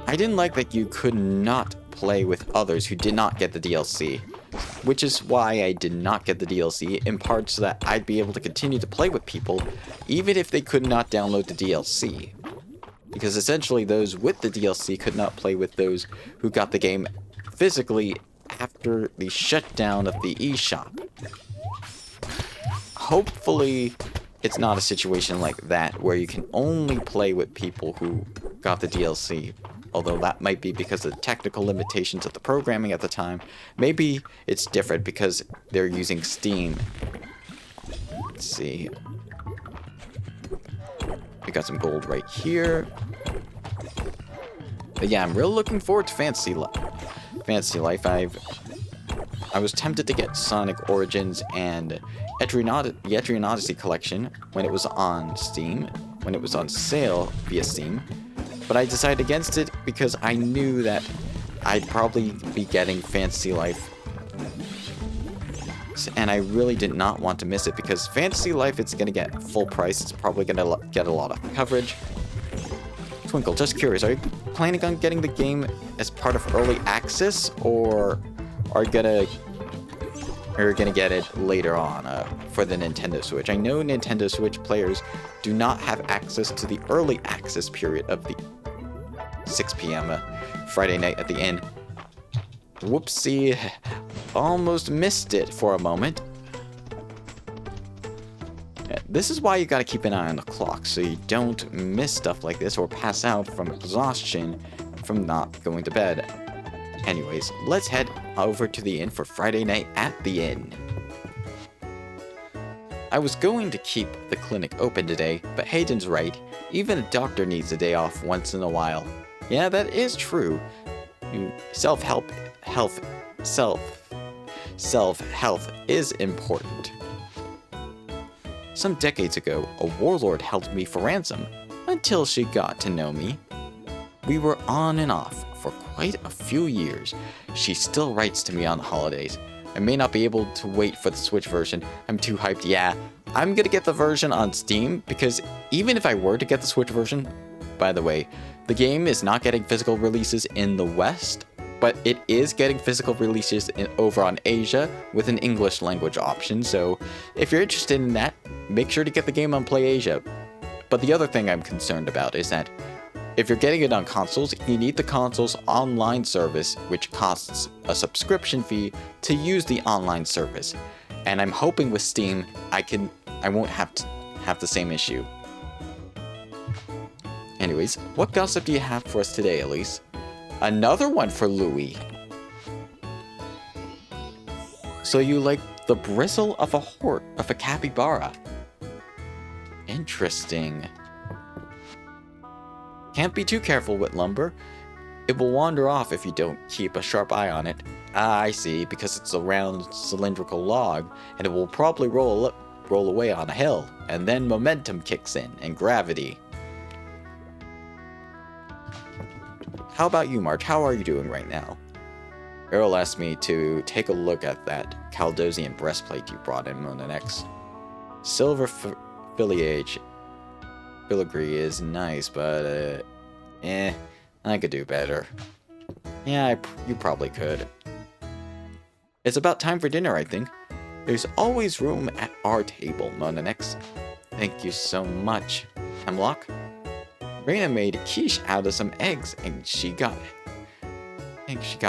I didn't like that you could not play with others who did not get the DLC. Which is why I did not get the DLC, in part so that I'd be able to continue to play with people, even if they could not download the DLC. Because essentially those with the DLC could not play with those who got the game physically after the shutdown of the eShop. Hopefully it's not a situation like that, where you can only play with people who got the DLC. Although that might be because of the technical limitations of the programming at the time. Maybe it's different because they're using Steam. Let's see. We got some gold right here. But yeah, I'm really looking forward to Fantasy Life. I was tempted to get Sonic Origins and the Etrian Odyssey collection when it was on Steam, when it was on sale via Steam. But I decided against it because I knew that I'd probably be getting Fantasy Life. And I really did not want to miss it because Fantasy Life, it's going to get full price. It's probably going to get a lot of coverage. Twinkle, just curious, are you planning on getting the game as part of early access, or are you going to We're gonna get it later on for the Nintendo Switch. I know Nintendo Switch players do not have access to the early access period of the 6 p.m. Friday night at the inn. Whoopsie, almost missed it for a moment. This is why you gotta keep an eye on the clock, so you don't miss stuff like this or pass out from exhaustion from not going to bed. Anyways, let's head over to the inn for Friday night at the inn. I was going to keep the clinic open today, but Hayden's right. Even a doctor needs a day off once in a while. Yeah, that is true. Self-help is important. Some decades ago, a warlord held me for ransom until she got to know me. We were on and off for quite a few years. She still writes to me on the holidays. I may not be able to wait for the Switch version. I'm too hyped. Yeah, I'm gonna get the version on Steam because even if I were to get the Switch version, by the way, the game is not getting physical releases in the West, but it is getting physical releases over on Asia with an English language option. So if you're interested in that, make sure to get the game on PlayAsia. But the other thing I'm concerned about is that if you're getting it on consoles, you need the console's online service, which costs a subscription fee to use the online service. And I'm hoping with Steam, I won't have to have the same issue. Anyways, what gossip do you have for us today, Elise? Another one for Louie. So you like the bristle of a capybara. Interesting. Can't be too careful with lumber. It will wander off if you don't keep a sharp eye on it. Ah, I see, because it's a round cylindrical log, and it will probably roll away on a hill, and then momentum kicks in, and gravity. How about you, March? How are you doing right now? Errol asked me to take a look at that Caldosian breastplate you brought in on the next. Silver filigree is nice, but I could do better. Yeah, you probably could. It's about time for dinner, I think. There's always room at our table, Monanex. Thank you so much. Hemlock? Raina made quiche out of some eggs, and she got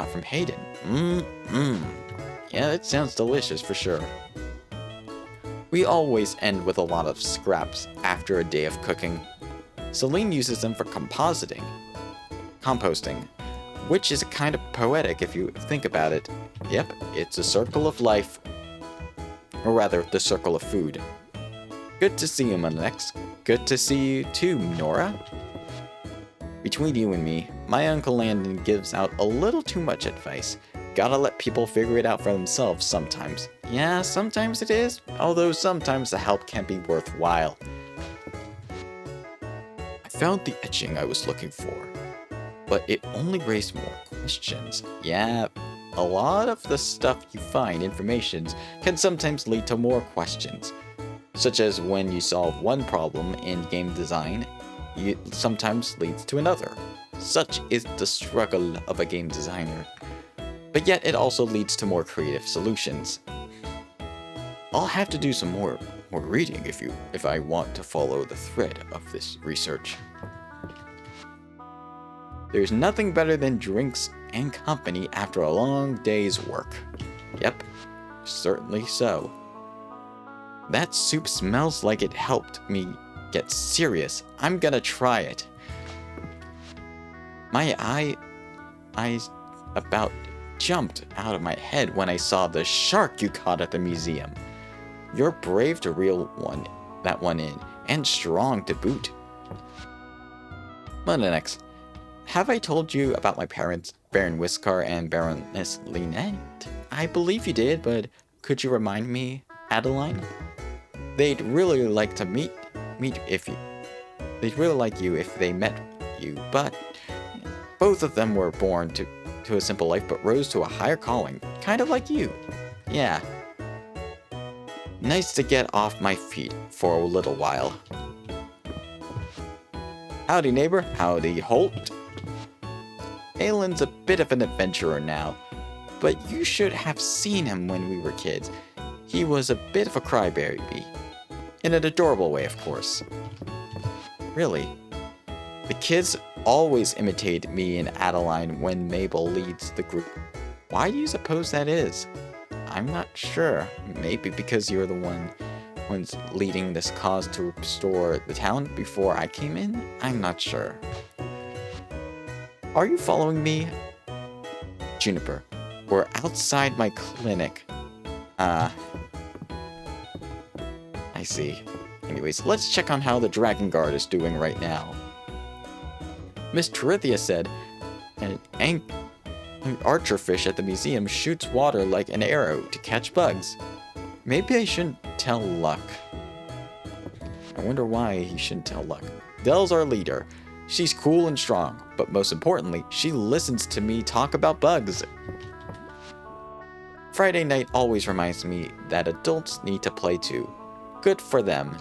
from Hayden. Yeah, it sounds delicious for sure. We always end with a lot of scraps after a day of cooking. Celine uses them for composting, which is kind of poetic if you think about it. Yep, it's a circle of life. Or rather, the circle of food. Good to see you, Monanex. Good to see you too, Nora. Between you and me, my Uncle Landon gives out a little too much advice. Gotta let people figure it out for themselves sometimes. Yeah, sometimes it is, although sometimes the help can be worthwhile. I found the etching I was looking for, but it only raised more questions. Yeah, a lot of the stuff you find informations can sometimes lead to more questions, such as when you solve one problem in game design, it sometimes leads to another. Such is the struggle of a game designer. But yet it also leads to more creative solutions. I'll have to do some more reading if I want to follow the thread of this research. There's nothing better than drinks and company after a long day's work. Yep, certainly so. That soup smells like it helped me get serious. I'm gonna try it. My eyes about jumped out of my head when I saw the shark you caught at the museum. You're brave to reel that one in, and strong to boot. Monanex, have I told you about my parents, Baron Whiskar and Baroness Lynette? I believe you did, but could you remind me, Adeline? They'd really like to meet They'd really like you if they met you, but both of them were born to a simple life but rose to a higher calling, kind of like you. Yeah. Nice to get off my feet for a little while. Howdy, neighbor. Howdy, Holt. Aylin's a bit of an adventurer now, but you should have seen him when we were kids. He was a bit of a crybaby. In an adorable way, of course. Really. The kids always imitate me and Adeline when Mabel leads the group. Why do you suppose that is? I'm not sure. Maybe because you're the one's leading this cause to restore the town before I came in? I'm not sure. Are you following me? Juniper, we're outside my clinic. I see. Anyways, let's check on how the Dragon Guard is doing right now. Miss Terithia said an archerfish at the museum shoots water like an arrow to catch bugs. Maybe I shouldn't tell Luck. I wonder why he shouldn't tell Luck. Dell's our leader. She's cool and strong, but most importantly, she listens to me talk about bugs. Friday night always reminds me that adults need to play too. Good for them.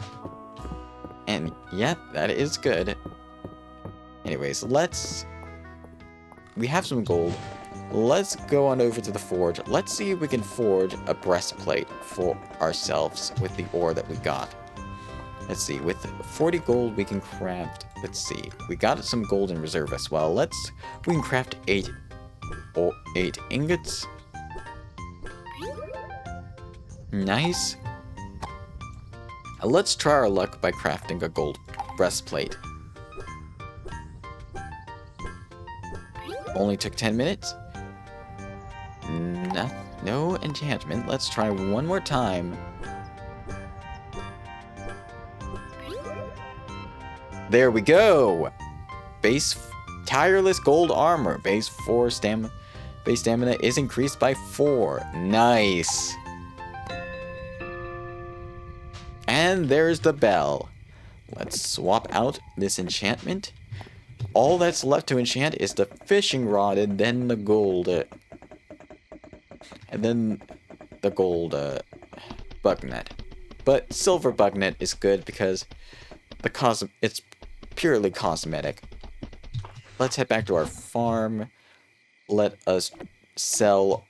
And yeah, that is good. Anyways, we have some gold. Let's go on over to the forge. Let's see if we can forge a breastplate for ourselves with the ore that we got. Let's see, with 40 gold we can craft, let's see, we got some gold in reserve as well. We can craft 8 ingots. Nice. Let's try our luck by crafting a gold breastplate. Only took 10 minutes. No enchantment. Let's try one more time. There we go. Base tireless gold armor. Base stamina is increased by 4. Nice. And there's the bell. Let's swap out this enchantment. All that's left to enchant is the fishing rod and then the gold. Bug net. But silver bug net is good because it's purely cosmetic. Let's head back to our farm. Let us sell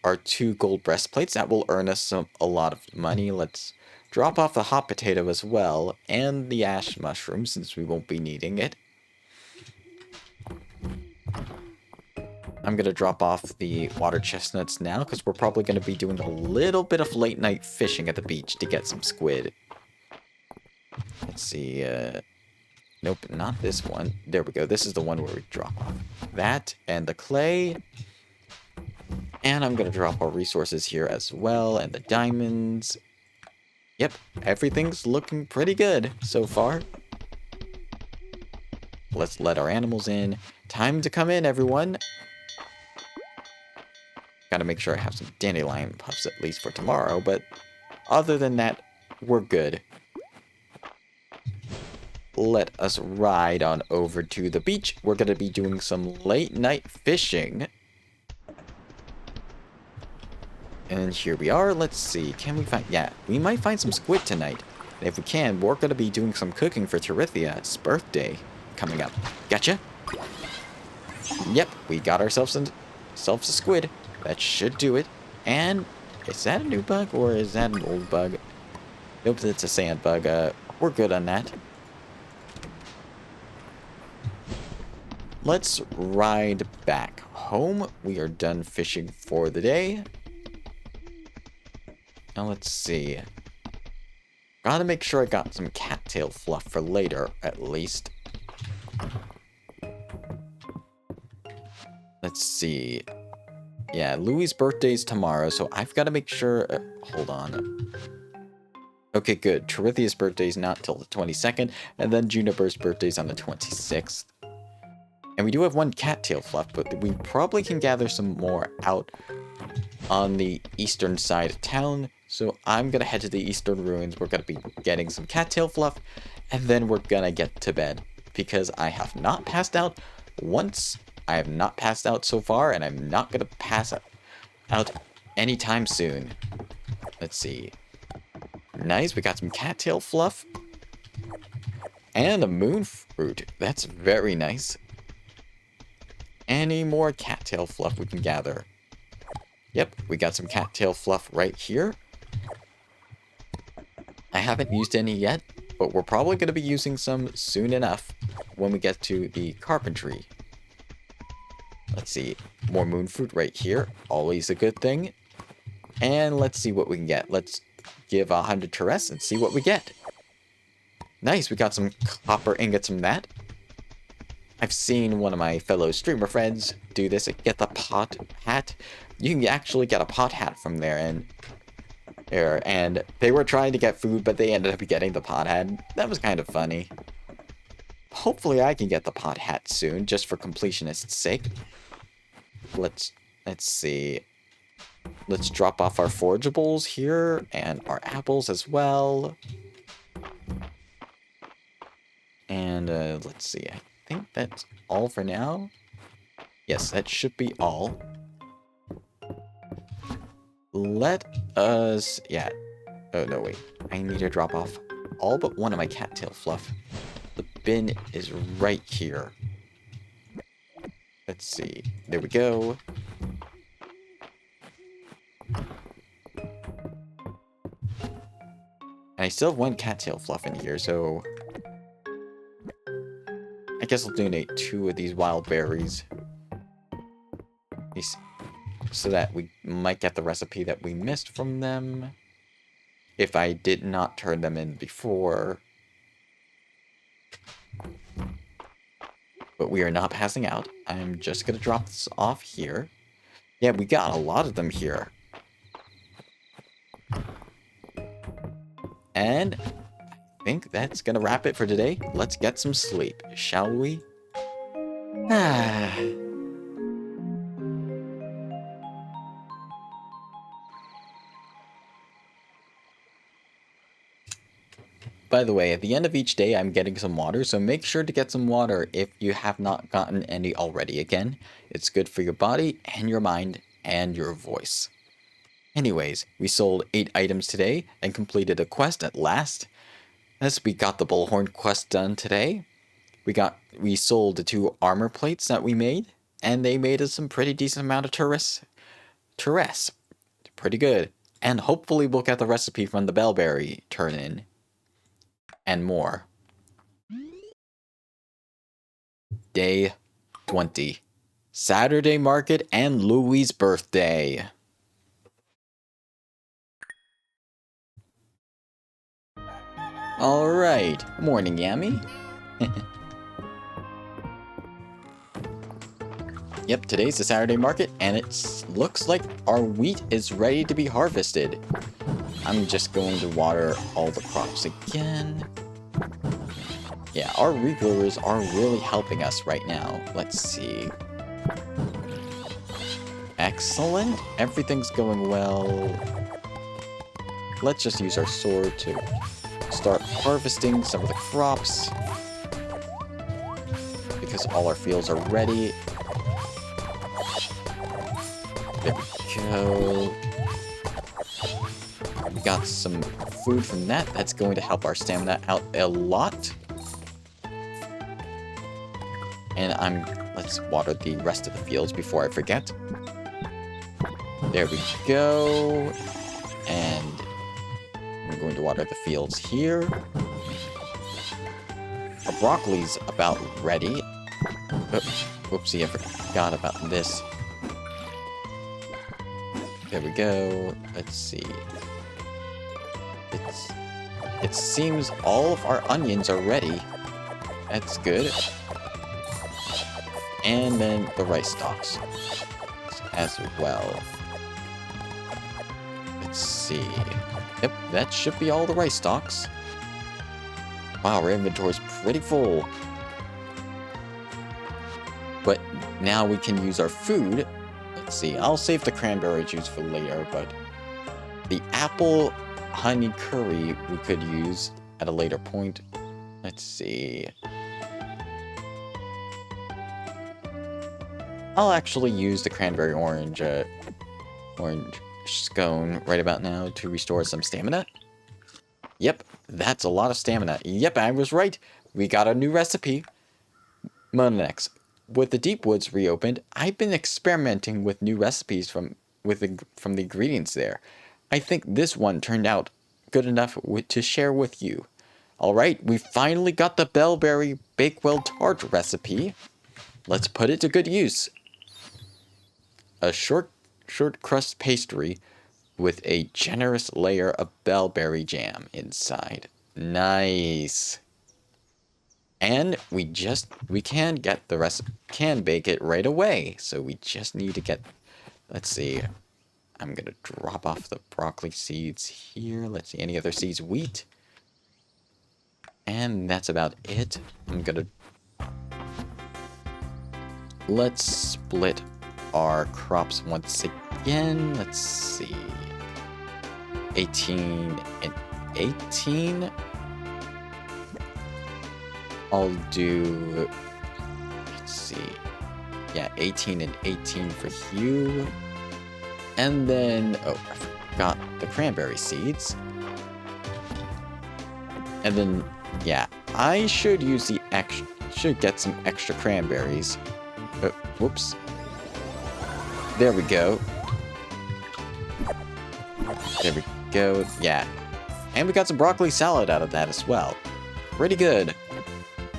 our 2 gold breastplates. That will earn us a lot of money. Let's drop off the hot potato as well, and the ash mushroom, since we won't be needing it. I'm going to drop off the water chestnuts now, because we're probably going to be doing a little bit of late night fishing at the beach to get some squid. Let's see, nope, not this one. There we go, this is the one where we drop off that, and the clay. And I'm going to drop our resources here as well, and the diamonds. Yep, everything's looking pretty good so far. Let's let our animals in. Time to come in, everyone. Gotta make sure I have some dandelion puffs at least for tomorrow, but other than that, we're good. Let us ride on over to the beach. We're gonna be doing some late night fishing. And here we are. Let's see. Can we find... Yeah, we might find some squid tonight. And if we can, we're going to be doing some cooking for Terithia's birthday coming up. Gotcha? Yep, we got ourselves a squid. That should do it. And is that a new bug or is that an old bug? Nope, it's a sand bug. We're good on that. Let's ride back home. We are done fishing for the day. Now let's see. Gotta make sure I got some cattail fluff for later, at least. Let's see. Yeah, Louie's birthday's tomorrow, so I've got to make sure... hold on. Okay, good. Terithia's birthday's not till the 22nd, and then Juniper's birthday's on the 26th. And we do have 1 cattail fluff, but we probably can gather some more out on the eastern side of town. So I'm going to head to the eastern ruins. We're going to be getting some cattail fluff, and then we're going to get to bed. Because I have not passed out once. I have not passed out so far, and I'm not going to pass out anytime soon. Let's see. Nice, we got some cattail fluff. And a moon fruit. That's very nice. Any more cattail fluff we can gather. Yep, we got some cattail fluff right here. I haven't used any yet, but we're probably going to be using some soon enough when we get to the carpentry. Let's see, more moon fruit right here, always a good thing. And let's see what we can get. Let's give 100 terrestrials and see what we get. Nice, we got some copper ingots from that. I've seen one of my fellow streamer friends do this, get the pot hat. You can actually get a pot hat from there, and they were trying to get food, but they ended up getting the pot hat. That was kind of funny. Hopefully I can get the pot hat soon, just for completionist's sake. Let's see. Let's drop off our forageables here, and our apples as well. And let's see, I think that's all for now. Yes, that should be all. Let us, yeah. Oh, no, wait. I need to drop off all but one of my cattail fluff. The bin is right here. Let's see. There we go. And I still have one cattail fluff in here, so I guess I'll donate 2 of these wild berries. So that we might get the recipe that we missed from them. If I did not turn them in before. But we are not passing out. I'm just going to drop this off here. Yeah, we got a lot of them here. And I think that's going to wrap it for today. Let's get some sleep, shall we? Ah. By the way, at the end of each day, I'm getting some water, so make sure to get some water if you have not gotten any already. Again, it's good for your body and your mind and your voice. Anyways, we sold 8 items today and completed a quest at last. As we got the bullhorn quest done today, we sold the 2 armor plates that we made, and they made us some pretty decent amount of terrestrials. Pretty good. And hopefully we'll get the recipe from the bellberry turn-in. And more. Day 20. Saturday market and Louie's birthday. Alright. Morning, Yami. Yep, today's the Saturday market, and it looks like our wheat is ready to be harvested. I'm just going to water all the crops again. Yeah, our regrowers are really helping us right now. Let's see. Excellent. Everything's going well. Let's just use our sword to start harvesting some of the crops. Because all our fields are ready. There we go. We got some food from that. That's going to help our stamina out a lot. And let's water the rest of the fields before I forget. There we go. And I'm going to water the fields here. Our broccoli's about ready. Oh, whoopsie, I forgot about this. There we go. Let's see. It seems all of our onions are ready. That's good. And then the rice stalks as well. Let's see. Yep, that should be all the rice stalks. Wow, our inventory's pretty full. But now we can use our food. Let's see, I'll save the cranberry juice for later, but the apple honey curry we could use at a later point. Let's see. I'll actually use the cranberry orange scone right about now to restore some stamina. Yep, that's a lot of stamina. Yep, I was right. We got a new recipe. Monex. With the Deep Woods reopened, I've been experimenting with new recipes from from the ingredients there. I think this one turned out good enough to share with you. Alright, we finally got the Bellberry Bakewell Tart recipe. Let's put it to good use. A short crust pastry with a generous layer of bellberry jam inside. Nice. And we can get the rest, can bake it right away. So we just need to get, let's see. I'm going to drop off the broccoli seeds here. Let's see, any other seeds? Wheat. And that's about it. Let's split our crops once again. Let's see. 18 and 18. I'll do, let's see. Yeah, 18 and 18 for you. And then, oh, I forgot the cranberry seeds. And then, yeah, I should use the should get some extra cranberries. Whoops. There we go. There we go. Yeah. And we got some broccoli salad out of that as well. Pretty good.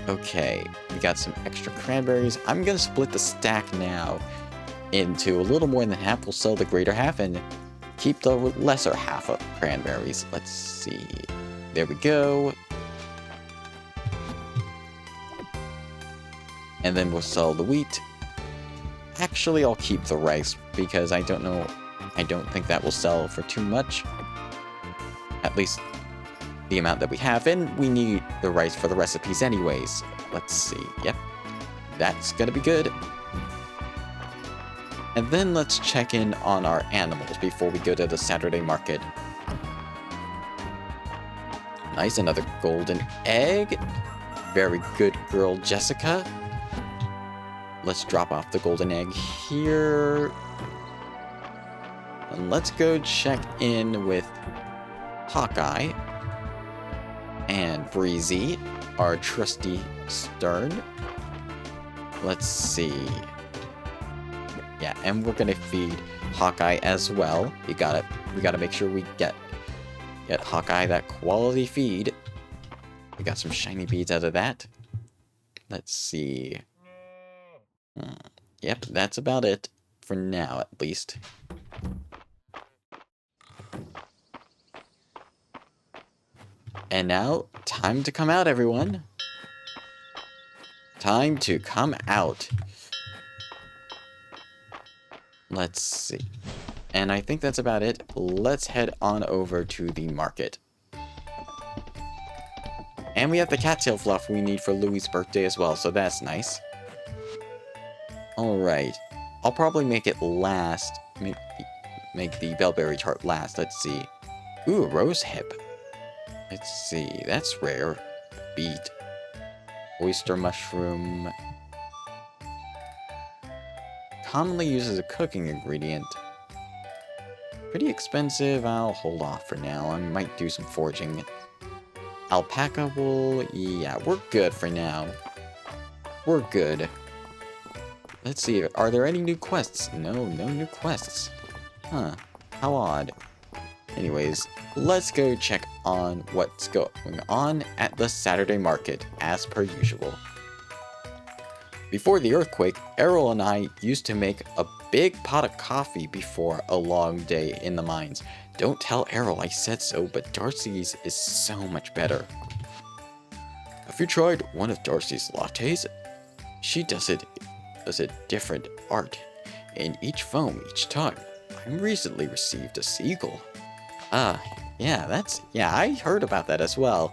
Okay, we got some extra cranberries. I'm gonna split the stack now into a little more than half. We'll sell the greater half and keep the lesser half of cranberries. Let's see. There we go. And then we'll sell the wheat. Actually, I'll keep the rice because I don't think that will sell for too much. At least the amount that we have, and we need the rice for the recipes anyways. Let's see. Yep. That's gonna be good. And then let's check in on our animals before we go to the Saturday market. Nice, another golden egg. Very good girl, Jessica. Let's drop off the golden egg here. And let's go check in with Hawkeye and Breezy, our trusty Stern. Let's see. Yeah, and we're gonna feed Hawkeye as well. We gotta make sure we get Hawkeye that quality feed. We got some shiny beads out of that. Let's see. Yep, that's about it for now, at least. And now, time to come out, everyone. Time to come out. Let's see. And I think that's about it. Let's head on over to the market. And we have the cattail fluff we need for Louie's birthday as well, so that's nice. Alright. I'll probably make it last. Make the bellberry tart last. Let's see. Ooh, rose hip. Let's see. That's rare. Beet. Oyster mushroom. Commonly used as a cooking ingredient. Pretty expensive. I'll hold off for now. I might do some foraging. Alpaca wool. Yeah, we're good for now. We're good. Let's see, are there any new quests? No new quests. Huh, how odd. Anyways, let's go check on what's going on at the Saturday market, as per usual. Before the earthquake, Errol and I used to make a big pot of coffee before a long day in the mines. Don't tell Errol I said so, but Darcy's is so much better. Have you tried one of Darcy's lattes? She does a different art in each foam each time. I recently received a seagull. Yeah, I heard about that as well.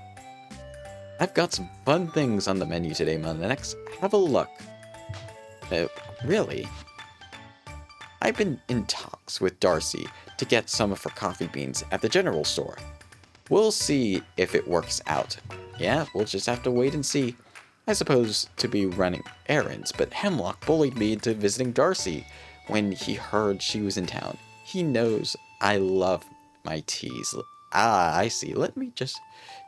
I've got some fun things on the menu today, Monex. Have a look. Really? I've been in talks with Darcy to get some of her coffee beans at the general store. We'll see if it works out. Yeah, we'll just have to wait and see. I suppose to be running errands, but Hemlock bullied me into visiting Darcy when he heard she was in town. He knows I love my teas. Ah, I see. Let me just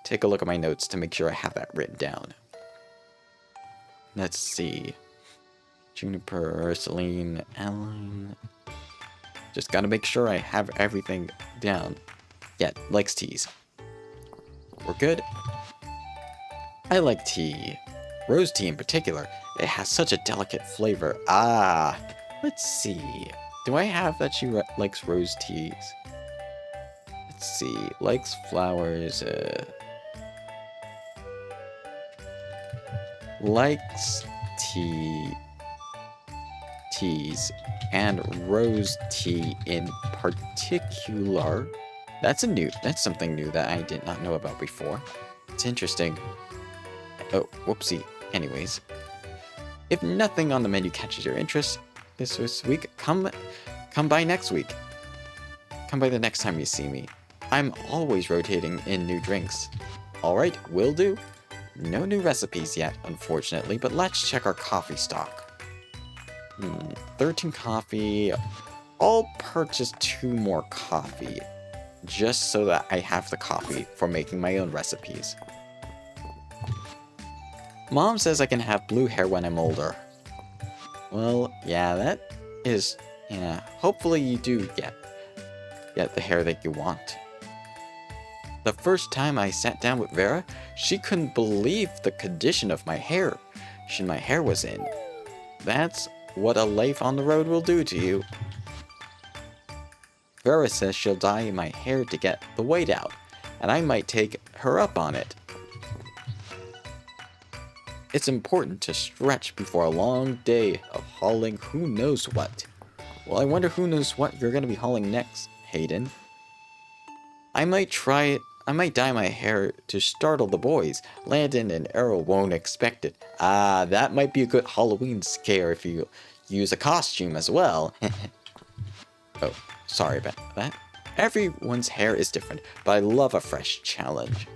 take a look at my notes to make sure I have that written down. Let's see. Juniper, Ursuline, Ellen. Just gotta make sure I have everything down. Yeah, likes teas. We're good. I like tea. Rose tea in particular. It has such a delicate flavor. Ah, let's see. Do I have that she likes rose teas? Let's see. Likes flowers. Likes teas and rose tea in particular. That's something new that I did not know about before. It's interesting. Oh, whoopsie. Anyways, if nothing on the menu catches your interest this week, come by next week. Come by the next time you see me. I'm always rotating in new drinks. Alright, will do. No new recipes yet, unfortunately, but let's check our coffee stock. 13 coffee. I'll purchase 2 more coffee, just so that I have the coffee for making my own recipes. Mom says I can have blue hair when I'm older. Well, yeah, that is... Yeah, hopefully you do get the hair that you want. The first time I sat down with Vera, she couldn't believe the condition of my hair was in. That's what a life on the road will do to you. Vera says she'll dye my hair to get the white out, and I might take her up on it. It's important to stretch before a long day of hauling who knows what. Well, I wonder who knows what you're going to be hauling next, Hayden. I might dye my hair to startle the boys. Landon and Errol won't expect it. Ah, that might be a good Halloween scare if you use a costume as well. Oh, sorry about that. Everyone's hair is different, but I love a fresh challenge.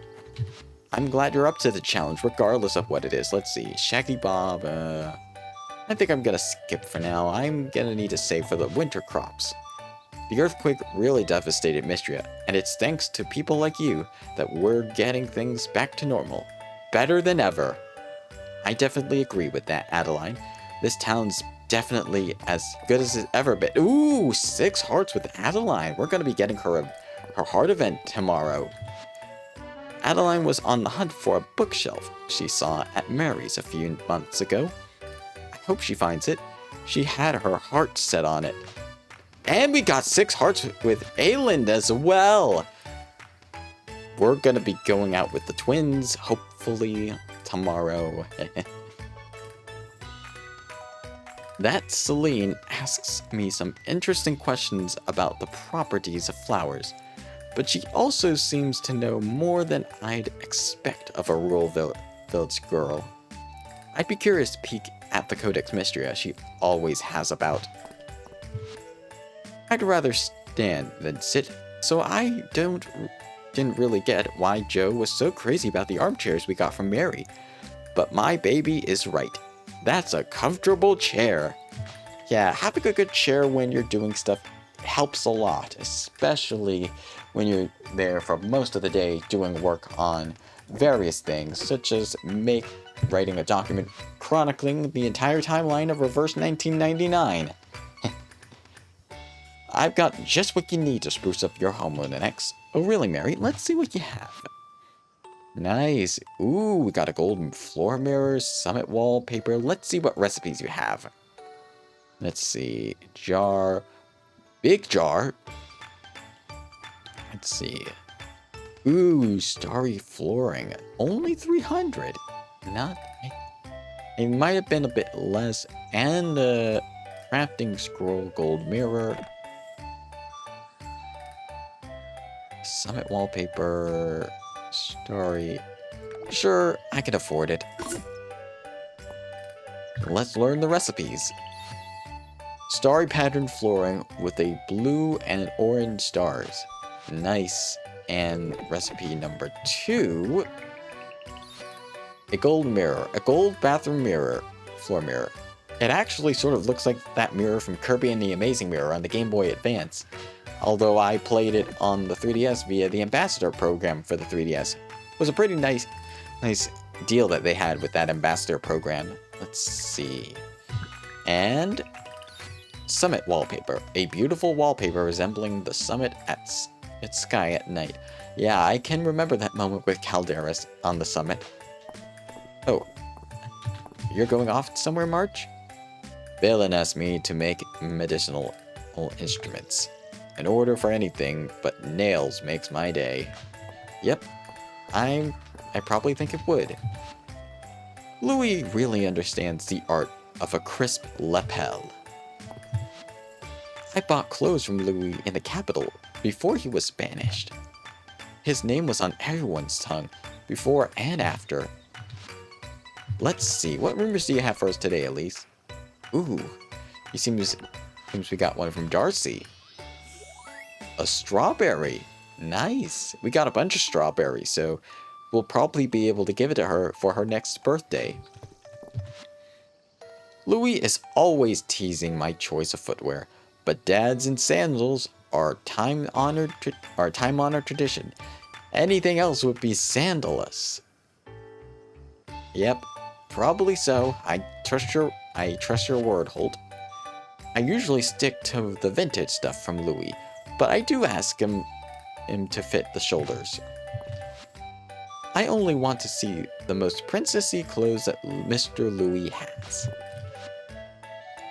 I'm glad you're up to the challenge, regardless of what it is. Let's see. Shaggy Bob, I think I'm gonna skip for now. I'm gonna need to save for the winter crops. The earthquake really devastated Mistria, and it's thanks to people like you that we're getting things back to normal. Better than ever. I definitely agree with that, Adeline. This town's definitely as good as it's ever been. Ooh, 6 hearts with Adeline. We're gonna be getting her heart event tomorrow. Adeline was on the hunt for a bookshelf she saw at Mary's a few months ago. I hope she finds it. She had her heart set on it. And we got 6 hearts with Ayland as well. We're gonna be going out with the twins, hopefully tomorrow. That Celine asks me some interesting questions about the properties of flowers. But she also seems to know more than I'd expect of a rural village girl. I'd be curious to peek at the Codex Mystria she always has about. I'd rather stand than sit, so I didn't really get why Joe was so crazy about the armchairs we got from Mary. But my baby is right. That's a comfortable chair. Yeah, having a good chair when you're doing stuff helps a lot, especially when you're there for most of the day doing work on various things, such as writing a document chronicling the entire timeline of Reverse 1999. I've got just what you need to spruce up your home, Linux. Oh really, Mary? Let's see what you have. Nice. Ooh, we got a golden floor mirror, summit wallpaper. Let's see what recipes you have. Let's see. Jar. Big jar. Let's see. Ooh, starry flooring. Only 300. Not... It might have been a bit less. And a crafting scroll gold mirror. Summit wallpaper. Starry. Sure, I can afford it. Let's learn the recipes. Starry patterned flooring with a blue and orange stars. Nice. And recipe number 2. A gold mirror. A gold bathroom mirror. Floor mirror. It actually sort of looks like that mirror from Kirby and the Amazing Mirror on the Game Boy Advance. Although I played it on the 3DS via the Ambassador program for the 3DS. It was a pretty nice deal that they had with that Ambassador program. Let's see. And Summit wallpaper. A beautiful wallpaper resembling the summit at its sky at night. Yeah, I can remember that moment with Calderas on the summit. Oh, you're going off somewhere, March? Balin asked me to make medicinal instruments. An order for anything but nails makes my day. Yep, I probably think it would. Louis really understands the art of a crisp lapel. I bought clothes from Louis in the capital before he was banished. His name was on everyone's tongue, before and after. Let's see, what rumors do you have for us today, Elise? Ooh, seems we got one from Darcy. A strawberry. Nice. We got a bunch of strawberries, so we'll probably be able to give it to her for her next birthday. Louis is always teasing my choice of footwear, but dads and sandals are time-honored tradition. Anything else would be sandalous. Yep, probably so. I trust your word, Holt. I usually stick to the vintage stuff from Louis, but I do ask him to fit the shoulders. I only want to see the most princessy clothes that Mr. Louis has.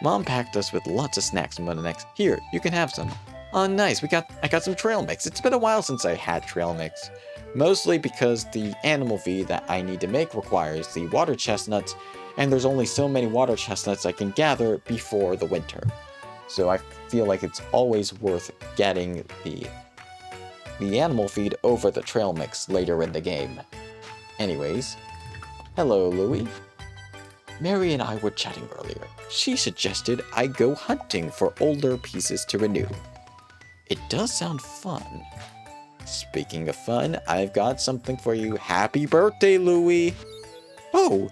Mom packed us with lots of snacks from next. Here, you can have some. Oh, nice. I got some trail mix. It's been a while since I had trail mix. Mostly because the animal feed that I need to make requires the water chestnuts, and there's only so many water chestnuts I can gather before the winter. So I feel like it's always worth getting the animal feed over the trail mix later in the game. Anyways, hello, Louis. Mary and I were chatting earlier. She suggested I go hunting for older pieces to renew. It does sound fun. Speaking of fun, I've got something for you. Happy birthday, Louis! Oh,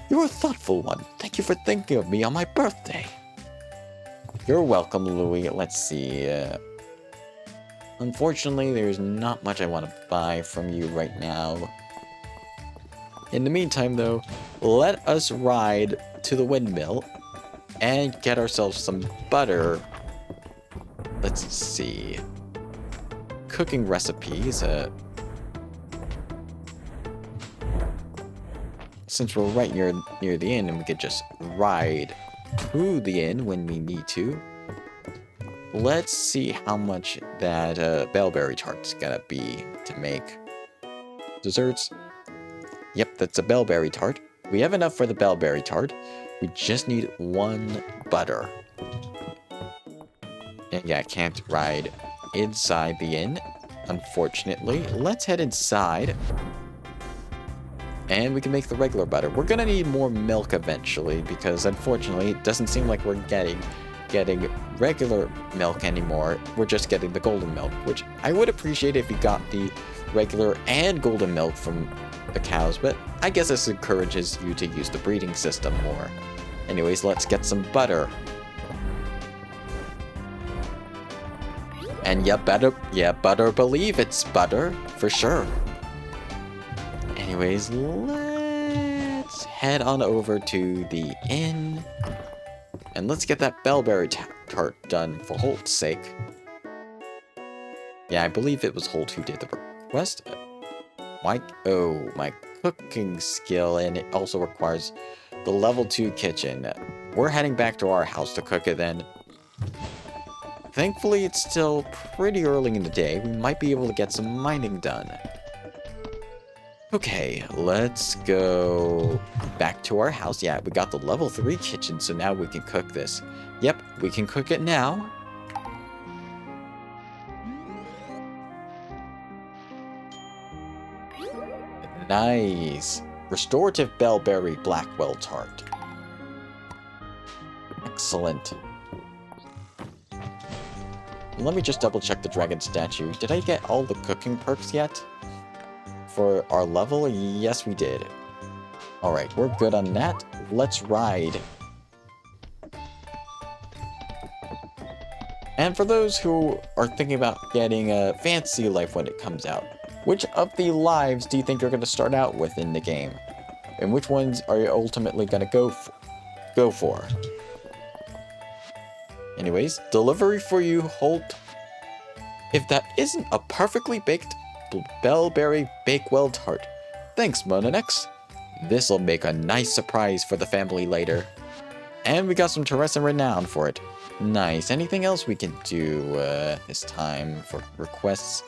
you're a thoughtful one. Thank you for thinking of me on my birthday. You're welcome, Louis. Let's see. Unfortunately, there's not much I want to buy from you right now. In the meantime, though, let us ride to the windmill and get ourselves some butter. Let's see. Cooking recipes. Since we're right near the inn, and we could just ride to the inn when we need to. Let's see how much that bellberry tart's gonna be to make. Desserts. Yep, that's a bellberry tart. We have enough for the bellberry tart. We just need one butter. And yeah, I can't ride inside the inn, unfortunately. Let's head inside. And we can make the regular butter. We're gonna need more milk eventually, because unfortunately, it doesn't seem like we're getting regular milk anymore. We're just getting the golden milk, which I would appreciate if you got the regular and golden milk from the cows, but I guess this encourages you to use the breeding system more. Anyways, let's get some butter. And yeah, better believe it's butter, for sure. Anyways, let's head on over to the inn. And let's get that bellberry tart done for Holt's sake. Yeah, I believe it was Holt who did the request. My cooking skill, and it also requires the level 2 kitchen. We're heading back to our house to cook it then. Thankfully, it's still pretty early in the day. We might be able to get some mining done. Okay, let's go back to our house. Yeah, we got the level 3 kitchen, so now we can cook this. Yep, we can cook it now. Nice. Restorative Bellberry Blackwell Tart. Excellent. Let me just double check the dragon statue. Did I get all the cooking perks yet? For our level? Yes, we did. Alright, we're good on that. Let's ride. And for those who are thinking about getting a fantasy life when it comes out, which of the lives do you think you're going to start out with in the game? And which ones are you ultimately going to go for? Anyways, delivery for you, Holt. If that isn't a perfectly baked Bellberry Bakewell tart. Thanks, Monanex. This'll make a nice surprise for the family later. And we got some Teresa Renown for it. Nice. Anything else we can do this time for requests?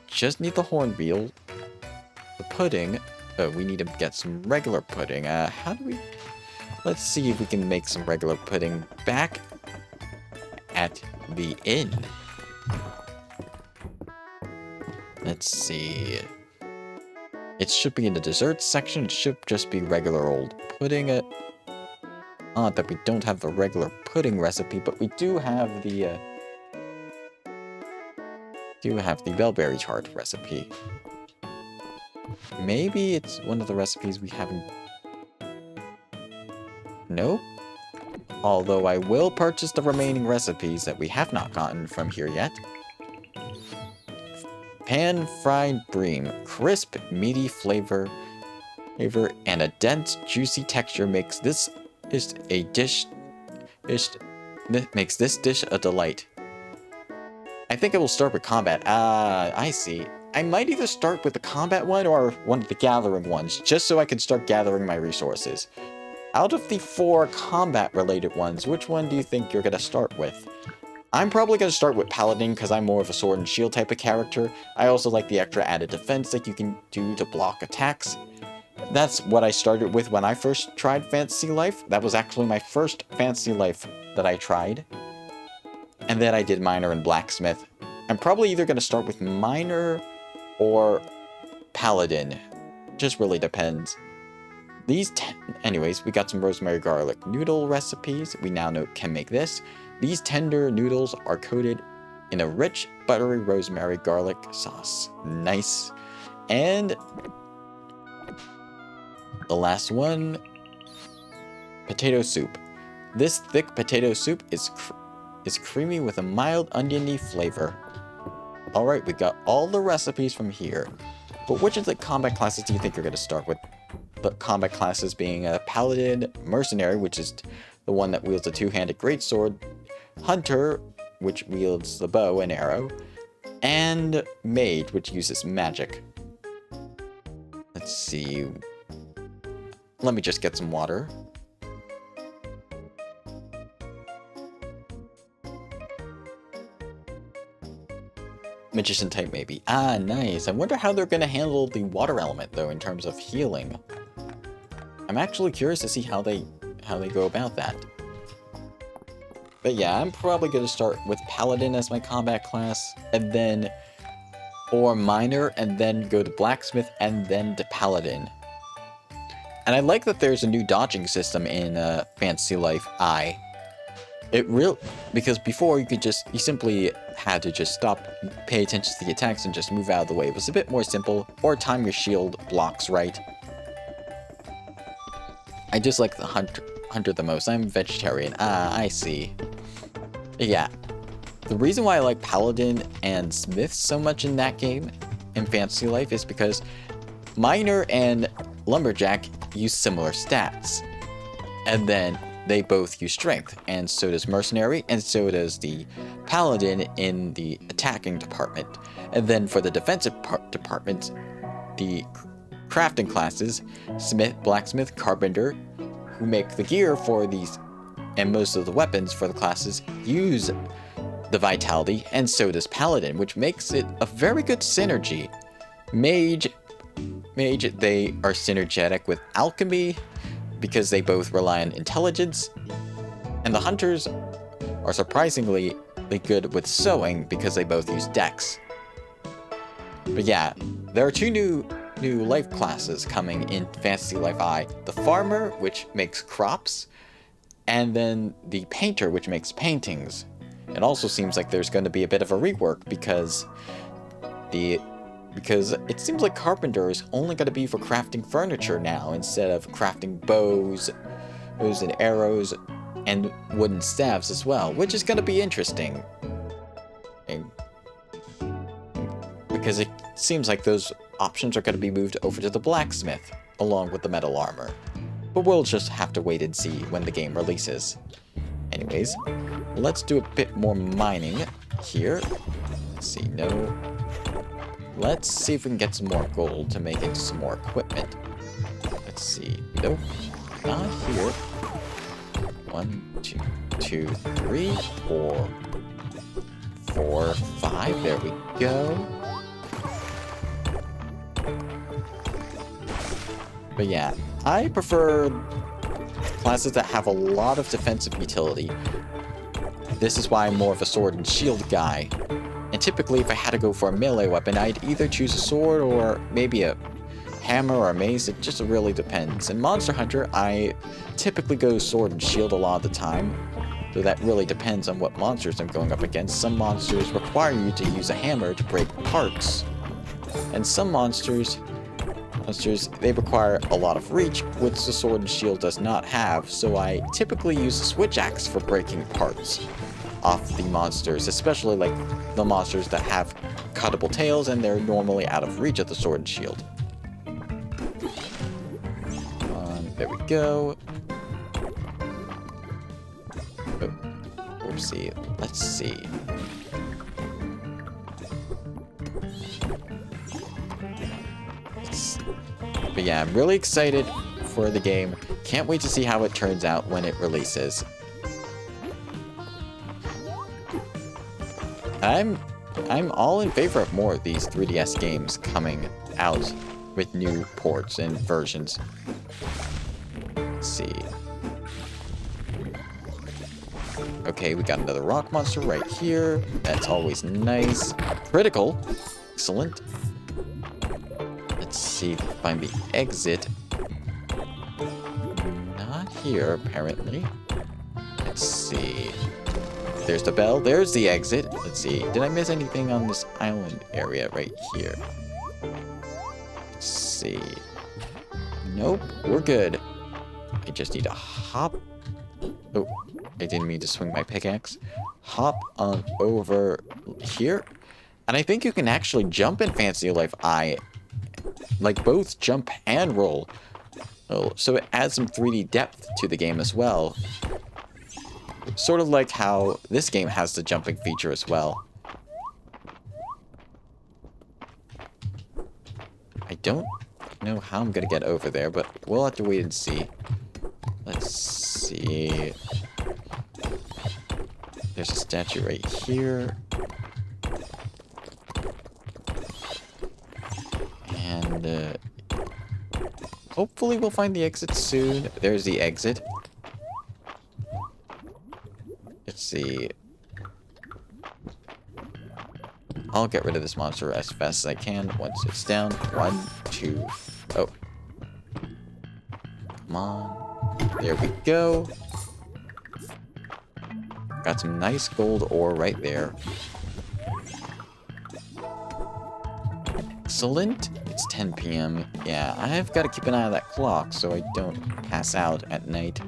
Just need the hornmeal. The pudding. We need to get some regular pudding. How do we... Let's see if we can make some regular pudding back at the inn. Let's see. It should be in the desserts section. It should just be regular old pudding. Odd that we don't have the regular pudding recipe, but we do have the Bellberry tart recipe. Maybe it's one of the recipes we haven't... Nope. Although I will purchase the remaining recipes that we have not gotten from here yet. Pan-fried bream. Crisp, meaty flavor, and a dense, juicy texture makes this dish a delight. I think I will start with combat. I see. I might either start with the combat one or one of the gathering ones, just so I can start gathering my resources. Out of the 4 combat-related ones, which one do you think you're going to start with? I'm probably going to start with Paladin because I'm more of a sword and shield type of character. I also like the extra added defense that you can do to block attacks. That's what I started with when I first tried Fantasy Life. That was actually my first Fantasy Life that I tried. And then I did Miner and Blacksmith. I'm probably either going to start with Miner or Paladin. Just really depends. Anyways, we got some rosemary garlic noodle recipes. We now can make this. These tender noodles are coated in a rich, buttery rosemary garlic sauce. Nice. And the last one, potato soup. This thick potato soup is creamy with a mild oniony flavor. Alright, we got all the recipes from here. But which of the combat classes do you think you're going to start with? The combat classes being a Paladin, Mercenary, which is the one that wields a two-handed greatsword, Hunter, which wields the bow and arrow, and Mage, which uses magic. Let's see. Let me just get some water. Magician type, maybe. Ah, nice. I wonder how they're going to handle the water element, though, in terms of healing. I'm actually curious to see how they go about that. But yeah, I'm probably going to start with Paladin as my combat class, and then... or Miner, and then go to Blacksmith, and then to Paladin. And I like that there's a new dodging system in Fantasy Life I. Because before you simply had to just stop, pay attention to the attacks, and just move out of the way. It was a bit more simple, or time your shield blocks right. I just like the hunter the most. I'm a vegetarian. Ah, I see. Yeah. The reason why I like Paladin and Smith so much in that game, in Fantasy Life, is because Miner and Lumberjack use similar stats. And then they both use strength, and so does Mercenary, and so does the Paladin in the attacking department. And then for the defensive department, the crafting classes, Smith, Blacksmith, Carpenter, who make the gear for these, and most of the weapons for the classes, use the Vitality, and so does Paladin, which makes it a very good synergy. Mage, they are synergetic with Alchemy, because they both rely on intelligence, and the Hunters are surprisingly good with sewing because they both use Dex. But yeah, there are 2 new life classes coming in Fantasy Life I. The Farmer, which makes crops, and then the Painter, which makes paintings. It also seems like there's going to be a bit of a rework because it seems like Carpenter is only going to be for crafting furniture now instead of crafting bows and arrows and wooden staves as well, which is going to be interesting. Because it seems like those options are going to be moved over to the Blacksmith along with the metal armor. But we'll just have to wait and see when the game releases. Anyways, let's do a bit more mining here. Let's see, no. Let's see if we can get some more gold to make into some more equipment. Let's see. Nope. Not here. 1, 2, 2, 3, 4, 4, 5. There we go. But yeah, I prefer classes that have a lot of defensive utility. This is why I'm more of a sword and shield guy. And typically, if I had to go for a melee weapon, I'd either choose a sword or maybe a hammer or a mace. It just really depends. In Monster Hunter, I typically go sword and shield a lot of the time. So that really depends on what monsters I'm going up against. Some monsters require you to use a hammer to break parts. And some monsters, they require a lot of reach, which the sword and shield does not have. So I typically use a switch axe for breaking parts off the monsters, especially like the monsters that have cuttable tails and they're normally out of reach of the sword and shield. There we go. Oh, oopsie. Let's see. But yeah, I'm really excited for the game. Can't wait to see how it turns out when it releases. I'm all in favor of more of these 3DS games coming out with new ports and versions. Let's see. Okay, we got another rock monster right here. That's always nice. Critical. Excellent. Let's see, find the exit. Not here, apparently. Let's see. There's the bell. There's the exit. Let's see. Did I miss anything on this island area right here? Let's see. Nope, we're good. I just need to hop. Oh, I didn't mean to swing my pickaxe. Hop on over here. And I think you can actually jump in Fantasy Life I. Like both jump and roll. Oh, so it adds some 3D depth to the game as well. Sort of like how this game has the jumping feature as well. I don't know how I'm gonna get over there, but we'll have to wait and see. Let's see. There's a statue right here. And hopefully we'll find the exit soon. There's the exit. Let's see. I'll get rid of this monster as fast as I can once it's down. 1, 2. Oh. Come on. There we go. Got some nice gold ore right there. Excellent. It's 10 p.m. Yeah, I've got to keep an eye on that clock so I don't pass out at night.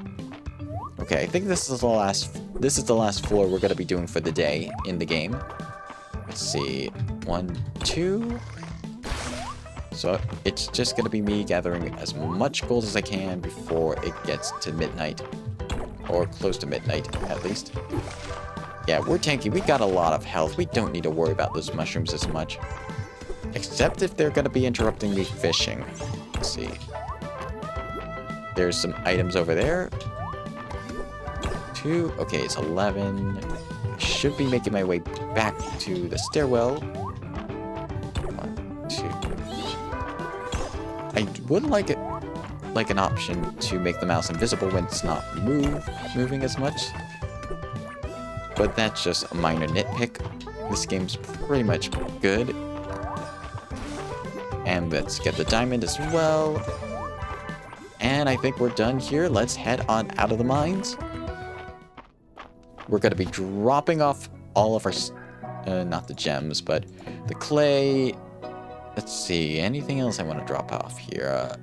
Okay, I think this is the last floor we're going to be doing for the day in the game. Let's see. 1, 2. So it's just going to be me gathering as much gold as I can before it gets to midnight. Or close to midnight, at least. Yeah, we're tanky. We got a lot of health. We don't need to worry about those mushrooms as much. Except if they're going to be interrupting me fishing. Let's see. There's some items over there. 2. Okay, it's 11. I should be making my way back to the stairwell. 1, 2. I would like it, like an option to make the mouse invisible when it's not moving as much. But that's just a minor nitpick. This game's pretty much good. And let's get the diamond as well. And I think we're done here. Let's head on out of the mines. We're going to be dropping off all of our, not the gems, but the clay. Let's see, anything else I want to drop off here?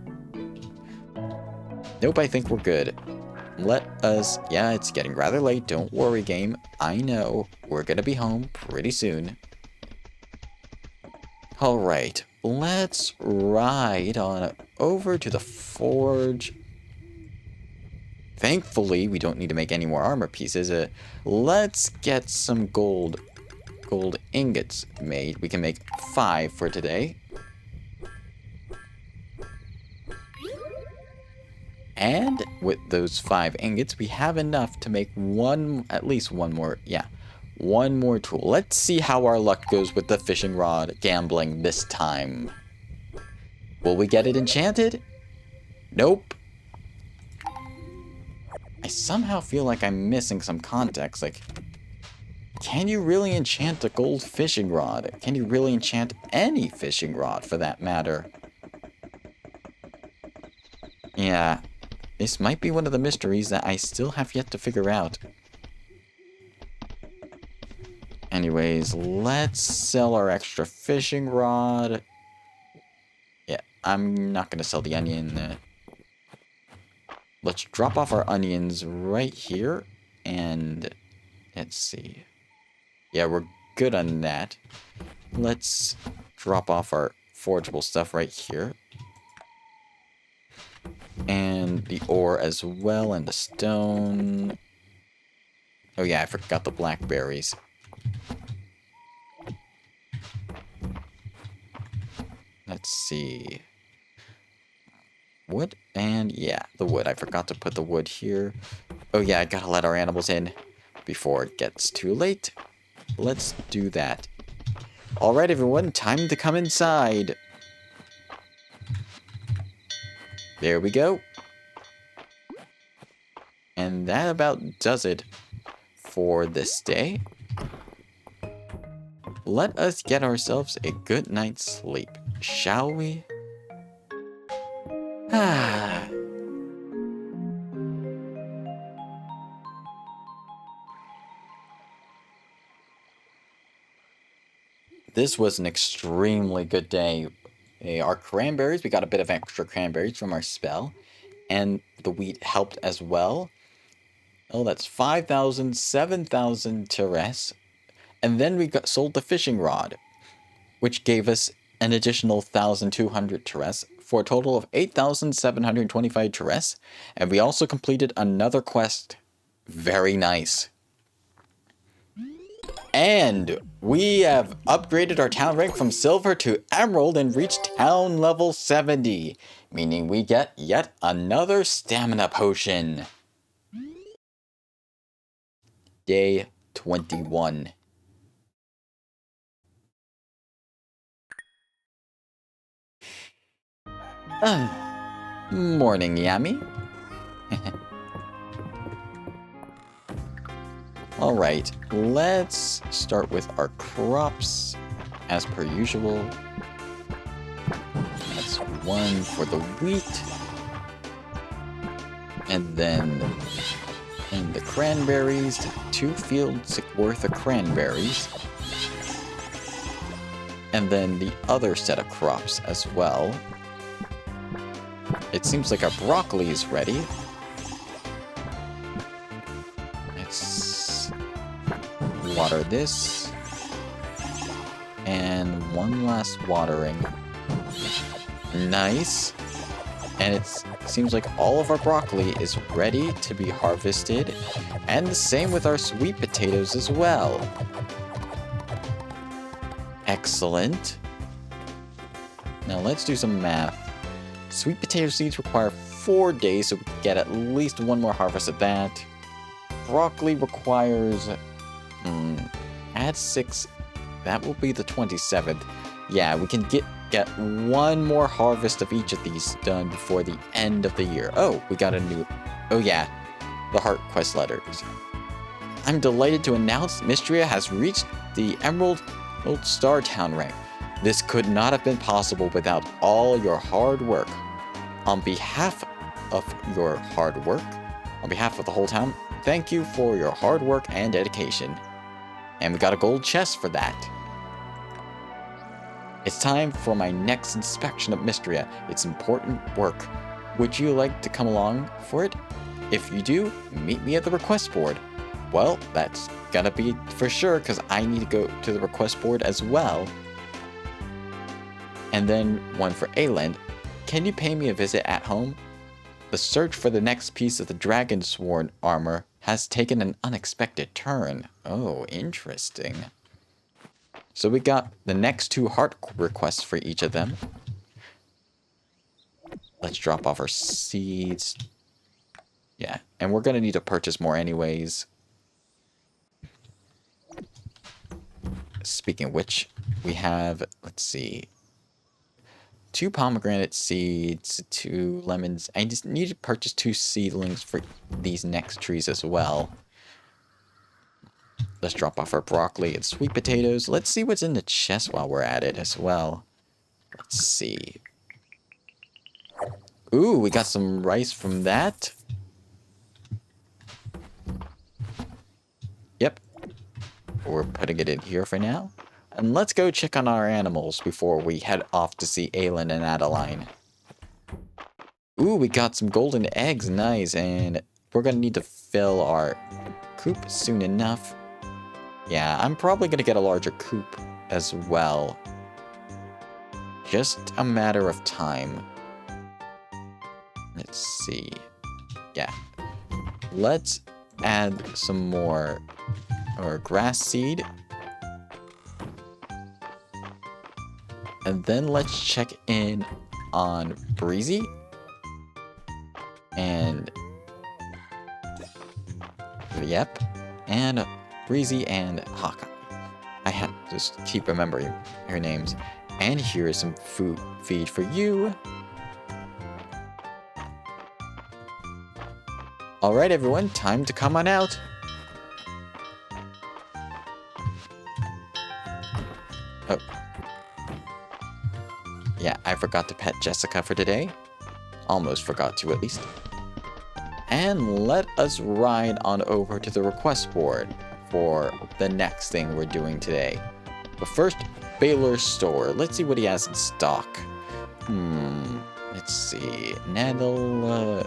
Nope, I think we're good. Let us, yeah, it's getting rather late. Don't worry, game. I know. We're going to be home pretty soon. All right, let's ride on over to the forge. Thankfully, we don't need to make any more armor pieces. Let's get some gold ingots made. We can make 5 for today. And with those 5 ingots, we have enough to make at least one more tool. Let's see how our luck goes with the fishing rod gambling this time. Will we get it enchanted? Nope. I somehow feel like I'm missing some context. Like, can you really enchant a gold fishing rod? Can you really enchant any fishing rod, for that matter? Yeah, this might be one of the mysteries that I still have yet to figure out. Anyways, let's sell our extra fishing rod. Yeah, I'm not going to sell the onion. Let's drop off our onions right here. And let's see. Yeah, we're good on that. Let's drop off our forgeable stuff right here. And the ore as well, and the stone. Oh yeah, I forgot the blackberries. Let's see. Wood, and yeah, the wood. I forgot to put the wood here. Oh yeah, I gotta let our animals in before it gets too late. Let's do that. Alright everyone, time to come inside. There we go. And that about does it for this day. Let us get ourselves a good night's sleep, shall we? Ah. This was an extremely good day. Our cranberries, we got a bit of extra cranberries from our spell, and the wheat helped as well. Oh, that's 5,000, 7,000 Teres. And then we sold the fishing rod, which gave us an additional 1,200 Teres, for a total of 8,725 Teres. And we also completed another quest. Very nice. And we have upgraded our town rank from silver to emerald and reached town level 70, meaning we get yet another stamina potion. Day 21. Morning, Yami. Alright, let's start with our crops, as per usual. That's 1 for the wheat. And then the cranberries, 2 fields worth of cranberries. And then the other set of crops as well. It seems like our broccoli is ready. Let's water this. And one last watering. Nice. And it seems like all of our broccoli is ready to be harvested. And the same with our sweet potatoes as well. Excellent. Now let's do some math. Sweet potato seeds require 4 days, so we can get at least 1 more harvest of that. Broccoli requires... add 6. That will be the 27th. Yeah, we can get 1 more harvest of each of these done before the end of the year. Oh, we got a new... Oh yeah, the heart quest letters. I'm delighted to announce Mistria has reached the Emerald Star Town rank. This could not have been possible without all your hard work. On behalf of your hard work, on behalf of the whole town, thank you for your hard work and dedication. And we got a gold chest for that. It's time for my next inspection of Mistria. It's important work. Would you like to come along for it? If you do, meet me at the request board. Well, that's gonna be for sure, because I need to go to the request board as well. And then one for Aland. Can you pay me a visit at home? The search for the next piece of the dragon sword armor has taken an unexpected turn. Oh, interesting. So we got the next 2 heart requests for each of them. Let's drop off our seeds. Yeah, and we're going to need to purchase more anyways. Speaking of which, we have, let's see, 2 pomegranate seeds, 2 lemons. I just need to purchase 2 seedlings for these next trees as well. Let's drop off our broccoli and sweet potatoes. Let's see what's in the chest while we're at it as well. Let's see. Ooh, we got some rice from that. Yep. We're putting it in here for now. And let's go check on our animals before we head off to see Aylin and Adeline. Ooh, we got some golden eggs. Nice. And we're going to need to fill our coop soon enough. Yeah, I'm probably going to get a larger coop as well. Just a matter of time. Let's see. Yeah. Let's add some more grass seed. And then let's check in on Breezy. And yep. And Breezy and Hawkeye. I have to just keep remembering her names. And here is some feed for you. Alright everyone, time to come on out. Oh. Yeah, I forgot to pet Jessica for today. Almost forgot to, at least. And let us ride on over to the request board for the next thing we're doing today. But first, Baylor's store. Let's see what he has in stock. Let's see. Nettle,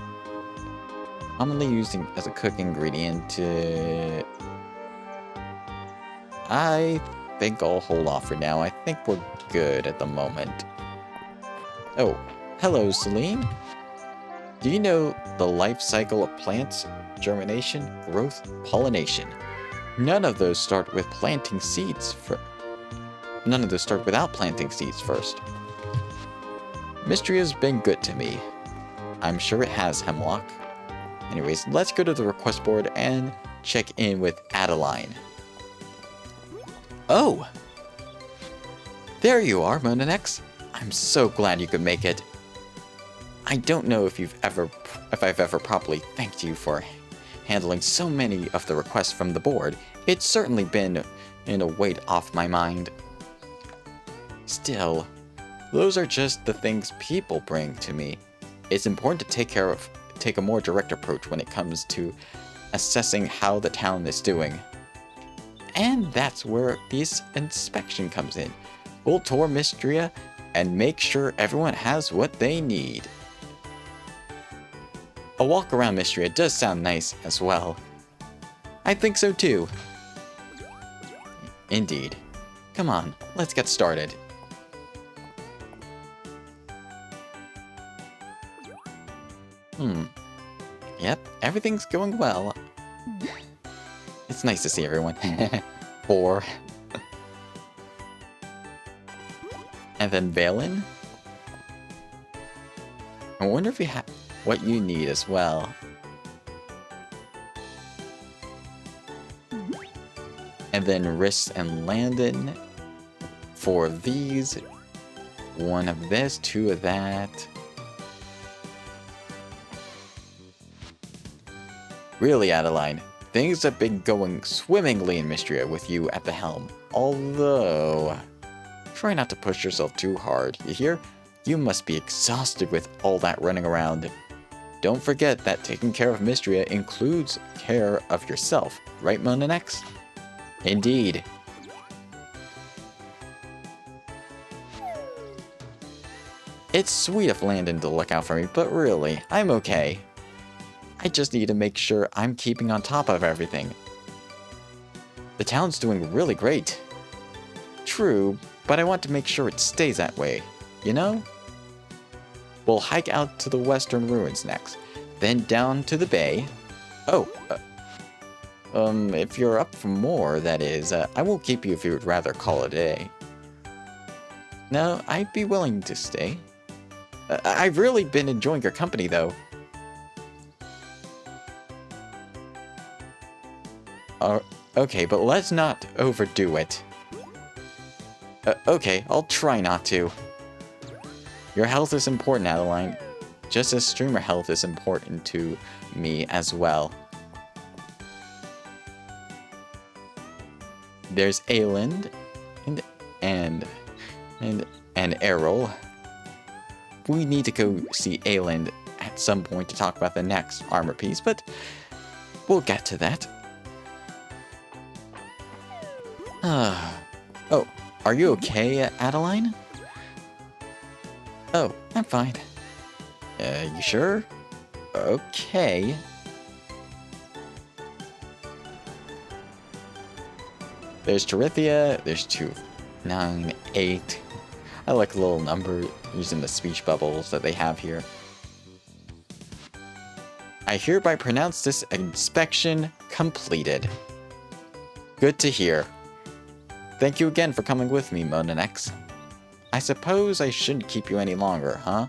commonly used as a cooking ingredient. I think I'll hold off for now. I think we're good at the moment. Oh, hello, Celine. Do you know the life cycle of plants? Germination, growth, pollination. None of those start with planting seeds None of those start without planting seeds first. Mistria's been good to me. I'm sure it has, Hemlock. Anyways, let's go to the request board and check in with Adeline. Oh! There you are, Monanex. I'm so glad you could make it. I don't know if I've ever properly thanked you for handling so many of the requests from the board. It's certainly been a weight off my mind. Still, those are just the things people bring to me. It's important to take a more direct approach when it comes to assessing how the town is doing. And that's where this inspection comes in. We'll tour Mistria and make sure everyone has what they need. A walk around Mistria does sound nice as well. I think so too. Indeed. Come on, let's get started. Yep, everything's going well. It's nice to see everyone. 4. And then Valen. I wonder if you have what you need as well. And then Riss and Landon for these. 1 of this, 2 of that. Really, Adeline, things have been going swimmingly in Mistria with you at the helm. Although, try not to push yourself too hard, you hear? You must be exhausted with all that running around. Don't forget that taking care of Mistria includes care of yourself, right, Monanex? Indeed. It's sweet of Landon to look out for me, but really, I'm okay. I just need to make sure I'm keeping on top of everything. The town's doing really great. True, but I want to make sure it stays that way, you know? We'll hike out to the western ruins next. then down to the bay. Oh, if you're up for more, that is, I won't keep you if you would rather call it a day. No, I'd be willing to stay. I've really been enjoying your company, though. Okay, but let's not overdo it. Okay, I'll try not to. Your health is important, Adeline. Just as streamer health is important to me as well. There's Ayland and Errol. We need to go see Ayland at some point to talk about the next armor piece, but we'll get to that. Oh, are you okay, Adeline? Oh, I'm fine. You sure? Okay. There's Terithia, there's 2, 9, 8. I like the little number using the speech bubbles that they have here. I hereby pronounce this inspection completed. Good to hear. Thank you again for coming with me, Monanex. I suppose I shouldn't keep you any longer, huh?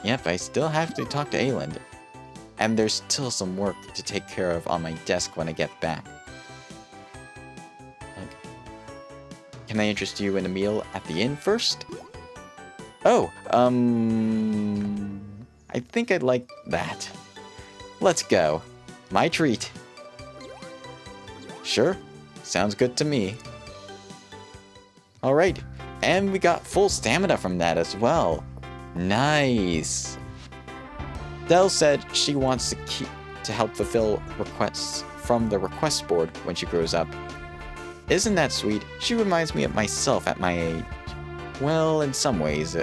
Yep, I still have to talk to Ayland. And there's still some work to take care of on my desk when I get back. Can I interest you in a meal at the inn first? Oh, I think I'd like that. Let's go. My treat. Sure, sounds good to me. Alright, and we got full stamina from that as well. Nice. Dell said she wants to help fulfill requests from the request board when she grows up. Isn't that sweet? She reminds me of myself at my age. Well, in some ways.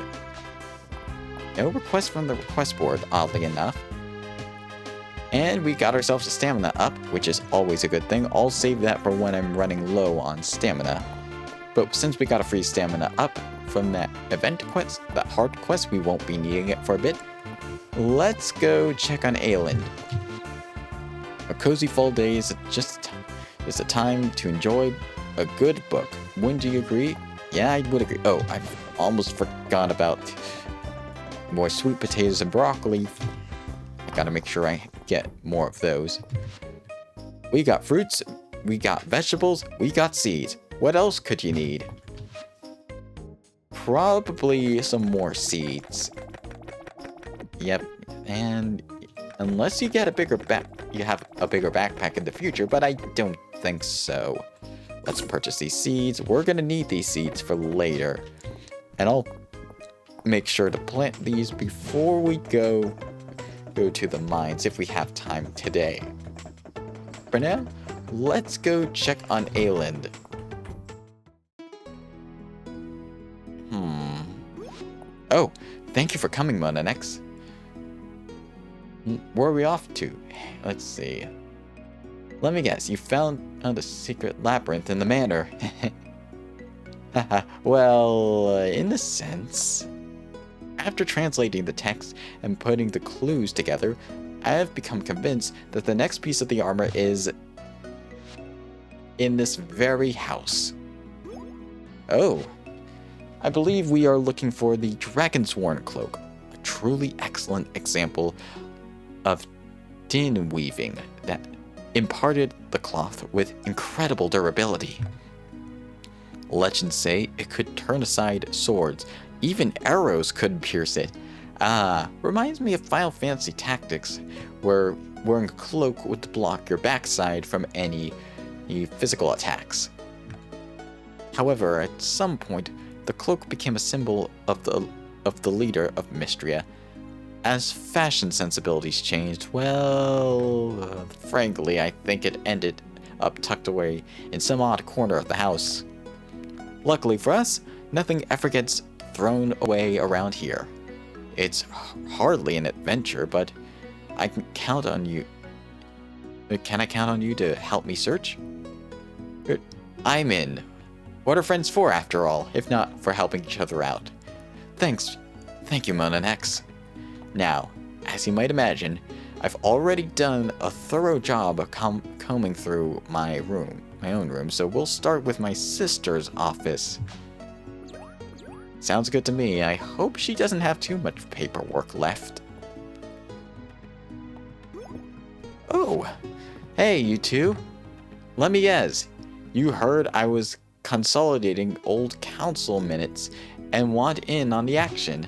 No request from the request board, oddly enough. And we got ourselves a stamina up, which is always a good thing. I'll save that for when I'm running low on stamina. But since we got a free stamina up from that event quest, that hard quest, we won't be needing it for a bit. Let's go check on Ayland. A cozy fall day is just a time to enjoy a good book. Wouldn't you agree? Yeah, I would agree. Oh, I almost forgot about more sweet potatoes and broccoli. I gotta make sure I get more of those. We got fruits, we got vegetables, we got seeds. What else could you need? Probably some more seeds. Yep, and unless you get a bigger backpack in the future, but I don't think so. Let's purchase these seeds. We're gonna need these seeds for later. And I'll make sure to plant these before we go to the mines if we have time today. For now, let's go check on Ayland. Oh, thank you for coming, Monanex. Where are we off to? Let's see. Let me guess, you found a secret labyrinth in the manor. Haha, well, in a sense. After translating the text and putting the clues together, I have become convinced that the next piece of the armor is in this very house. Oh, I believe we are looking for the Dragonsworn Cloak, a truly excellent example of tin weaving that imparted the cloth with incredible durability. Legends say it could turn aside swords, even arrows could pierce it. Reminds me of Final Fantasy Tactics, where wearing a cloak would block your backside from any physical attacks. However, at some point, the cloak became a symbol of the leader of Mistria. As fashion sensibilities changed, well, frankly, I think it ended up tucked away in some odd corner of the house. Luckily for us, nothing ever gets thrown away around here. It's hardly an adventure, but I can count on you. Can I count on you to help me search? I'm in. What are friends for, after all, if not for helping each other out? Thanks. Thank you, Monanex. Now, as you might imagine, I've already done a thorough job of combing through my own room, so we'll start with my sister's office. Sounds good to me. I hope she doesn't have too much paperwork left. Oh, hey, you two. Let me guess. You heard I was consolidating old council minutes and want in on the action.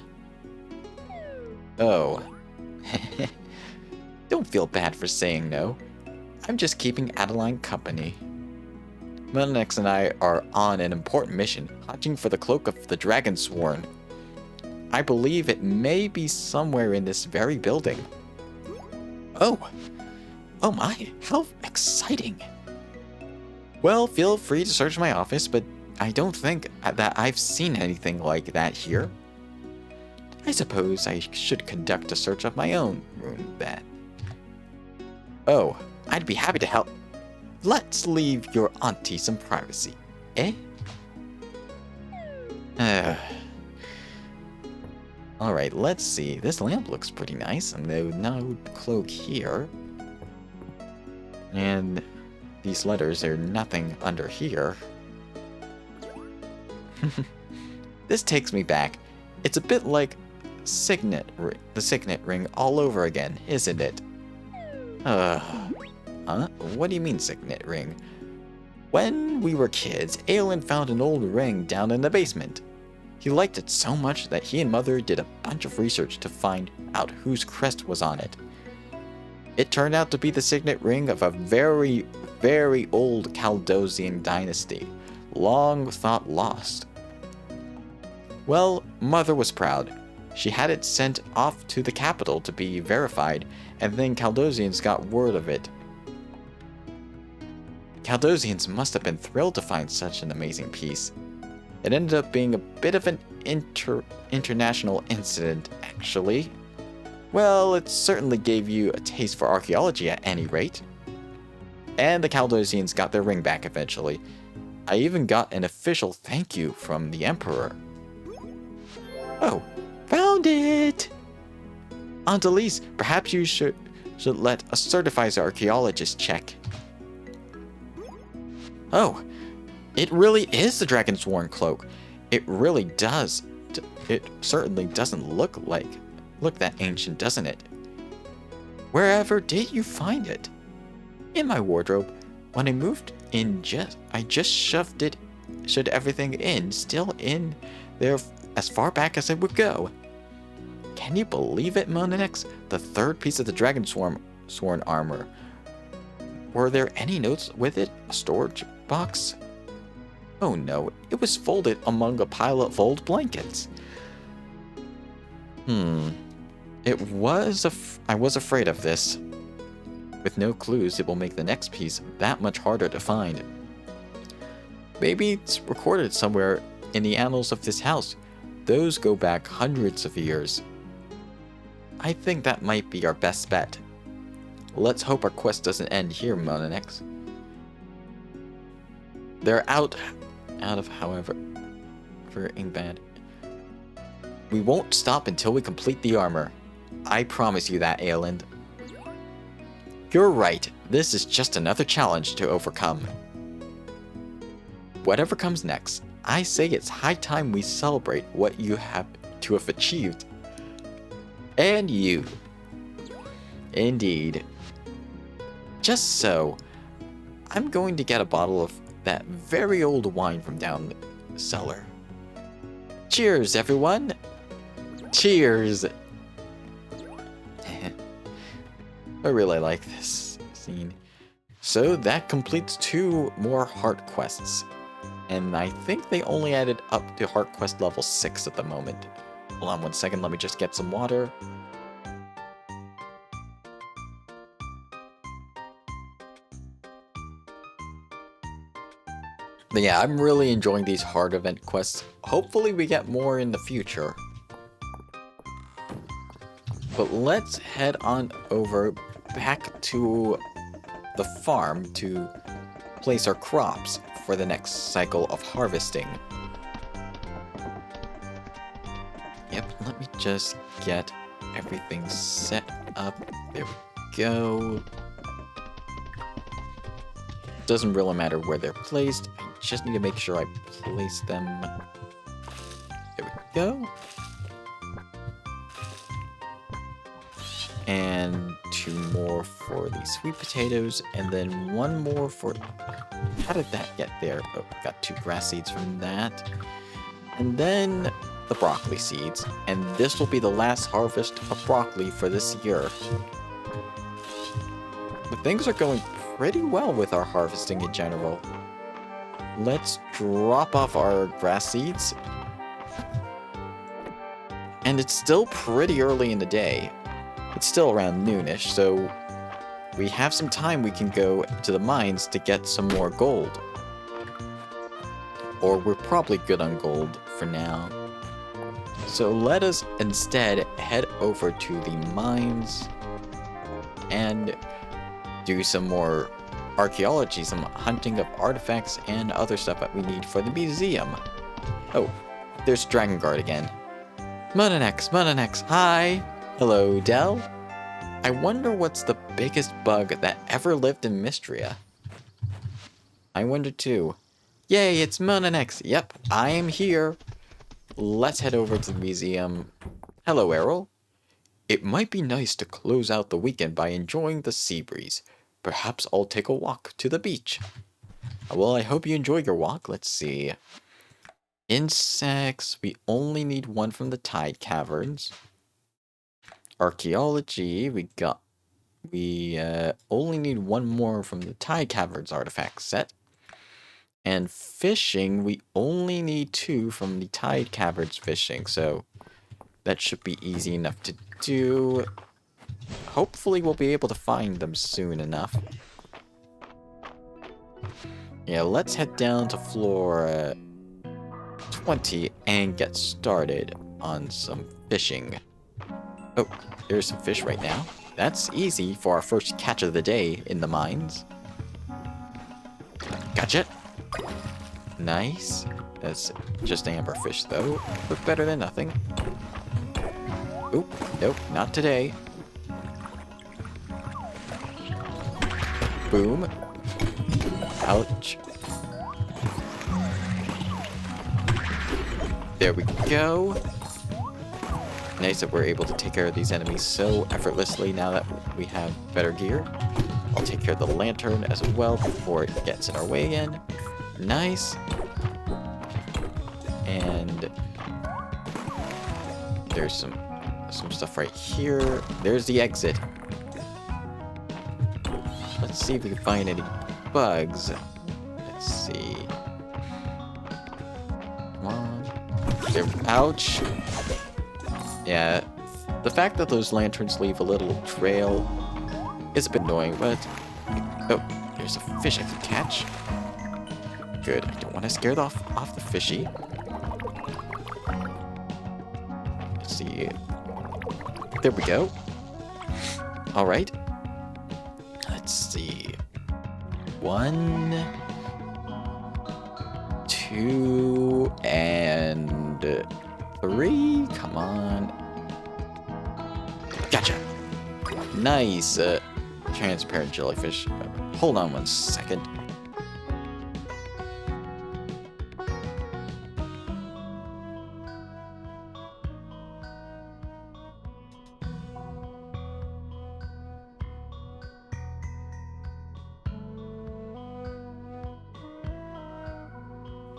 Oh. Don't feel bad for saying no. I'm just keeping Adeline company. Melnex and I are on an important mission, hunting for the cloak of the Dragonsworn. I believe it may be somewhere in this very building. Oh my, how exciting. Well, feel free to search my office, but I don't think that I've seen anything like that here. I suppose I should conduct a search of my own room then. Oh, I'd be happy to help. Let's leave your auntie some privacy, eh? Alright, let's see. This lamp looks pretty nice, and no cloak here. And these letters are nothing under here. This takes me back. It's a bit like the signet ring all over again, isn't it? Huh? What do you mean signet ring? When we were kids, Aelin found an old ring down in the basement. He liked it so much that he and Mother did a bunch of research to find out whose crest was on it. It turned out to be the signet ring of a very, very old Caldosian dynasty, long thought lost. Well, Mother was proud. She had it sent off to the capital to be verified, and then Caldosians got word of it. Caldosians must have been thrilled to find such an amazing piece. It ended up being a bit of an international incident, actually. Well, it certainly gave you a taste for archaeology at any rate. And the Caldosians got their ring back eventually. I even got an official thank you from the Emperor. Oh, found it! Aunt Elise, perhaps you should let a certified archaeologist check. Oh, it really is the Dragonsworn cloak. It really does. It certainly doesn't look that ancient, doesn't it? Wherever did you find it? In my wardrobe. When I moved in, I just shoved everything in, still in there as far back as it would go. Can you believe it, Monanex? The third piece of the Dragonsworn armor. Were there any notes with it? A storage box? Oh no, it was folded among a pile of old blankets. I was afraid of this. With no clues, it will make the next piece that much harder to find. Maybe it's recorded somewhere in the annals of this house. Those go back hundreds of years. I think that might be our best bet. Let's hope our quest doesn't end here, Monanex. They're out of, however, bad. We won't stop until we complete the armor. I promise you that, Aelin. You're right. This is just another challenge to overcome. Whatever comes next, I say it's high time we celebrate what you have achieved. And you. Indeed. Just so, I'm going to get a bottle of that very old wine from down the cellar. Cheers, everyone! Cheers! I really like this scene. So that completes 2 more heart quests. And I think they only added up to heart quest level 6 at the moment. Hold on 1 second, let me just get some water. But yeah, I'm really enjoying these hard event quests. Hopefully we get more in the future. But let's head on over back to the farm to place our crops for the next cycle of harvesting. Yep, let me just get everything set up. There we go. Doesn't really matter where they're placed. I just need to make sure I place them. There we go. And 2 more for the sweet potatoes, and then 1 more for... How did that get there? Oh, got 2 grass seeds from that. And then the broccoli seeds. And this will be the last harvest of broccoli for this year. But things are going pretty well with our harvesting in general. Let's drop off our grass seeds. And it's still pretty early in the day. It's still around noonish, so we have some time. We can go to the mines to get some more gold. Or we're probably good on gold for now. So let us instead head over to the mines and do some more archaeology, some hunting of artifacts and other stuff that we need for the museum. Oh, there's Dragon Guard again. Munanex, hi! Hello, Dell. I wonder what's the biggest bug that ever lived in Mistria. I wonder too. Yay, it's Munanex. Yep, I am here. Let's head over to the museum. Hello, Errol. It might be nice to close out the weekend by enjoying the sea breeze. Perhaps I'll take a walk to the beach. Well, I hope you enjoy your walk. Let's see. Insects. We only need 1 from the tide caverns. Archaeology, we only need 1 more from the tide caverns artifact set. And fishing, we only need 2 from the tide caverns fishing, so that should be easy enough to do. Hopefully we'll be able to find them soon enough. Yeah, let's head down to floor 20 and get started on some fishing. Oh, there's some fish right now. That's easy for our first catch of the day in the mines. Gotcha. Nice. That's just amberfish though, but better than nothing. Oop, nope, not today. Boom. Ouch. There we go. Nice that we're able to take care of these enemies so effortlessly now that we have better gear. I'll take care of the lantern as well before it gets in our way again. Nice. And there's some stuff right here. There's the exit. Let's see if we can find any bugs. Let's see. Come on. There. Ouch. Yeah, the fact that those lanterns leave a little trail is a bit annoying, but... Oh, there's a fish I can catch. Good, I don't want to scare off the fishy. Let's see. There we go. Alright. Let's see. 1, 2, and 3. Come on. Gotcha. Nice. Transparent jellyfish. Hold on 1 second.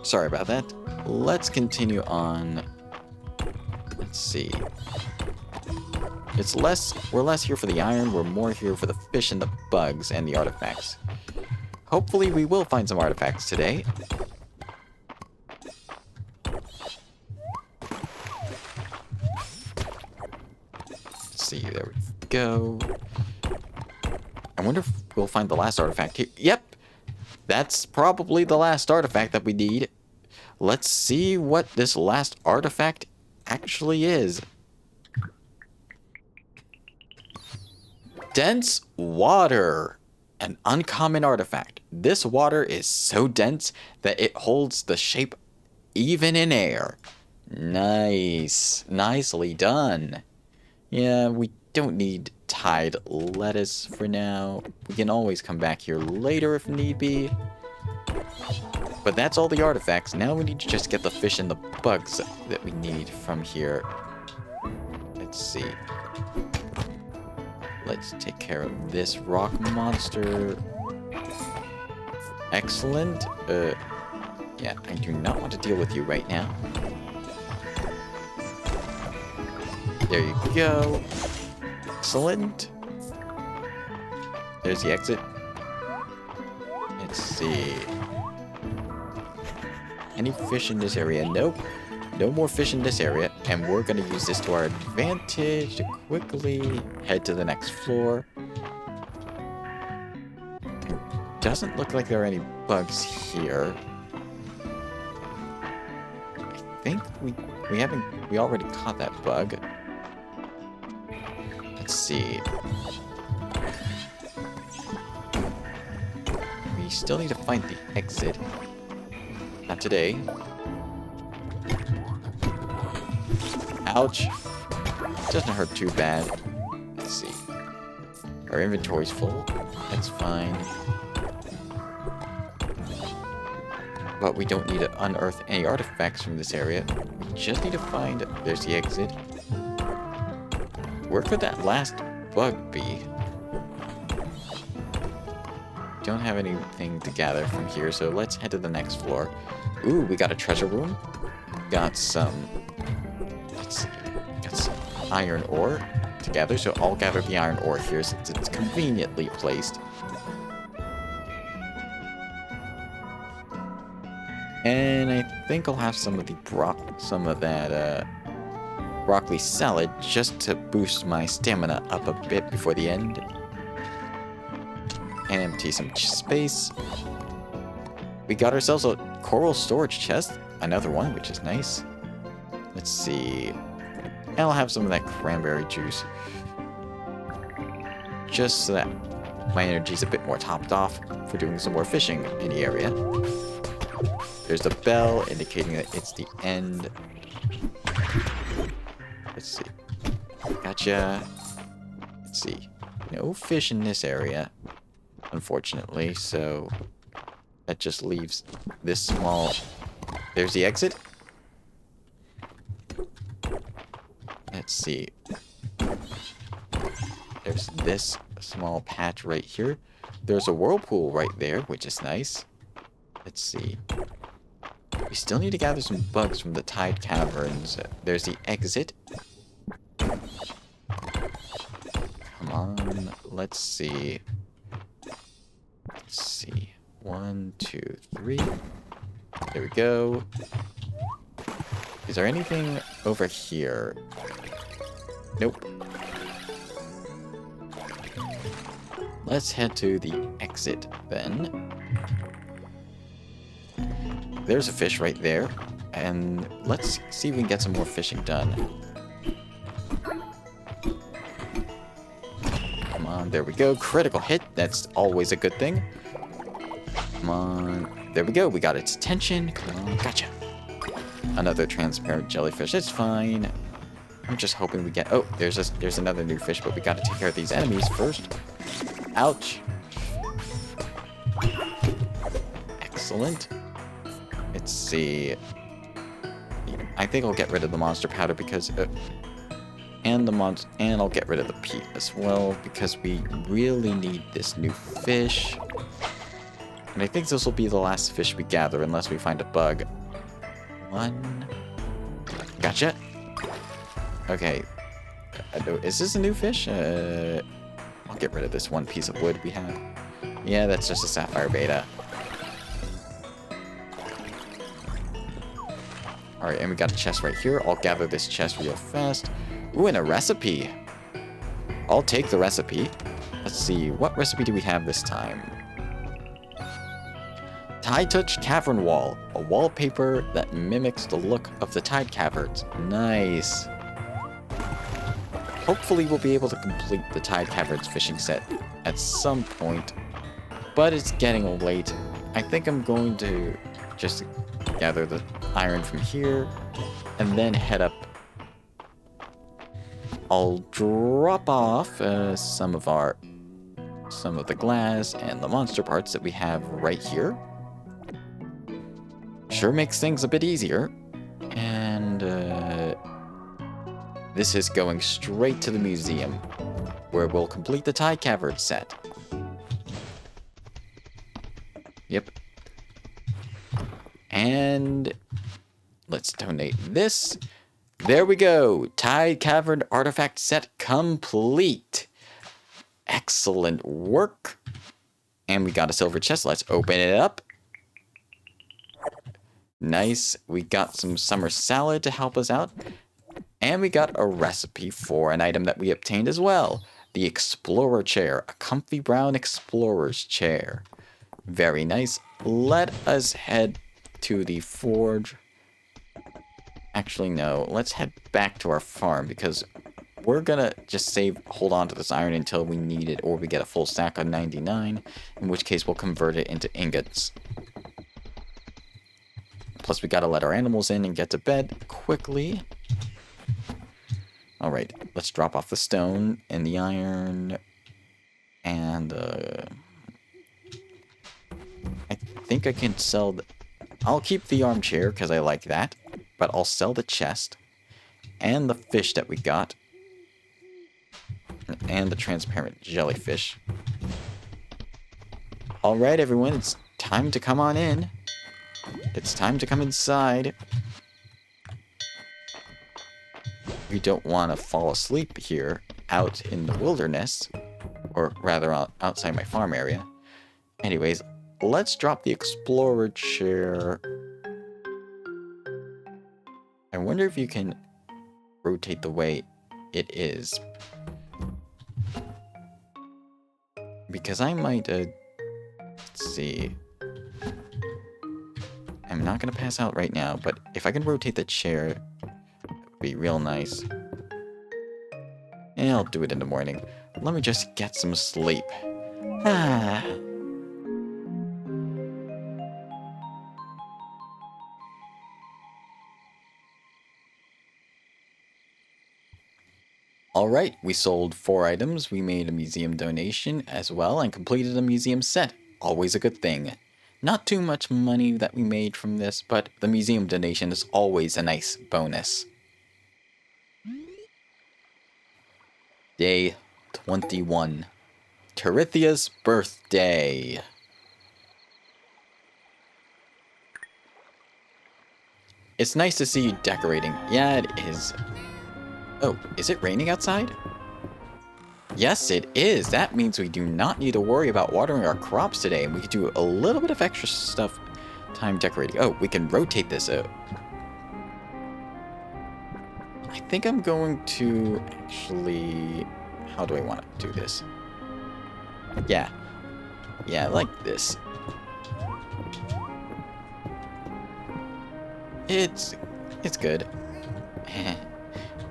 Sorry about that. Let's continue on. Let's see. We're less here for the iron, we're more here for the fish and the bugs and the artifacts. Hopefully we will find some artifacts today. Let's see, there we go. I wonder if we'll find the last artifact here. Yep! That's probably the last artifact that we need. Let's see what this last artifact actually is. Dense water. An uncommon artifact. This water is so dense that it holds the shape even in air. Nice. Nicely done. Yeah, we don't need tide lettuce for now. We can always come back here later if need be. But that's all the artifacts. Now we need to just get the fish and the bugs that we need from here. Let's see. Let's take care of this rock monster. Excellent. Yeah, I do not want to deal with you right now. There you go. Excellent. There's the exit. Let's see. Any fish in this area? Nope. No more fish in this area. And we're going to use this to our advantage to quickly head to the next floor. It doesn't look like there are any bugs here. I think we already caught that bug. Let's see. We still need to find the exit. Not today. Ouch. Doesn't hurt too bad. Let's see. Our inventory's full. That's fine. But we don't need to unearth any artifacts from this area. We just need to find... There's the exit. Where could that last bug be? Don't have anything to gather from here, so let's head to the next floor. Ooh, we got a treasure room. Got some... Let's see. Got some iron ore to gather, so I'll gather the iron ore here since it's conveniently placed. And I think I'll have some of that broccoli salad just to boost my stamina up a bit before the end. And empty some space. We got ourselves a coral storage chest, another one, which is nice. Let's see. And I'll have some of that cranberry juice. Just so that my energy's a bit more topped off for doing some more fishing in the area. There's the bell indicating that it's the end. Let's see. Gotcha. Let's see. No fish in this area, unfortunately, so that just leaves this small... There's the exit. Let's see. There's this small patch right here. There's a whirlpool right there, which is nice. Let's see. We still need to gather some bugs from the tide caverns. There's the exit. Come on. Let's see. Let's see. 1, 2, 3. There we go. Is there anything over here? Nope. Let's head to the exit then. There's a fish right there. And let's see if we can get some more fishing done. Come on, there we go. Critical hit. That's always a good thing. Come on. There we go. We got its attention. Come on. Gotcha. Another transparent jellyfish. It's fine. I'm just hoping we get... Oh, there's another new fish, but we got to take care of these enemies first. Ouch. Excellent. Let's see. I think I'll get rid of the monster powder because... and I'll get rid of the peat as well because we really need this new fish. And I think this will be the last fish we gather unless we find a bug. 1. Gotcha. Okay. Is this a new fish? I'll get rid of this one piece of wood we have. Yeah, that's just a sapphire beta. Alright, and we got a chest right here. I'll gather this chest real fast. Ooh, and a recipe. I'll take the recipe. Let's see, what recipe do we have this time? Tide Touch Cavern Wall. A wallpaper that mimics the look of the tide caverns. Nice. Hopefully we'll be able to complete the tide caverns fishing set at some point. But it's getting late. I think I'm going to just gather the iron from here and then head up. I'll drop off some of the glass and the monster parts that we have right here. Sure makes things a bit easier. And this is going straight to the museum, where we'll complete the Tide Cavern set. Yep. And let's donate this. There we go. Tide Cavern artifact set complete. Excellent work. And we got a silver chest. Let's open it up. Nice. We got some summer salad to help us out. And we got a recipe for an item that we obtained as well. The Explorer Chair. A comfy brown explorer's chair. Very nice. Let us head to the forge. Actually, no. Let's head back to our farm because we're gonna just hold on to this iron until we need it or we get a full stack of 99, in which case we'll convert it into ingots. Plus, we gotta let our animals in and get to bed quickly. Alright, let's drop off the stone and the iron. And, I think I can sell... I'll keep the armchair because I like that. But I'll sell the chest. And the fish that we got. And the transparent jellyfish. Alright, everyone, it's time to come on in. It's time to come inside. We don't want to fall asleep here out in the wilderness. Or rather, outside my farm area. Anyways, let's drop the Explorer Chair. I wonder if you can rotate the way it is. Because I might, let's see. I'm not going to pass out right now, but if I can rotate the chair, it'd be real nice. And I'll do it in the morning. Let me just get some sleep. Ah. Alright, we sold 4 items, we made a museum donation as well, and completed a museum set. Always a good thing. Not too much money that we made from this, but the museum donation is always a nice bonus. Day 21. Terithia's birthday. It's nice to see you decorating. Yeah, it is. Oh, is it raining outside? Yes, it is. That means we do not need to worry about watering our crops today, and we can do a little bit of extra stuff time decorating. Oh, we can rotate this out. I think I'm going to actually... How do I want to do this? Yeah, like this. It's good.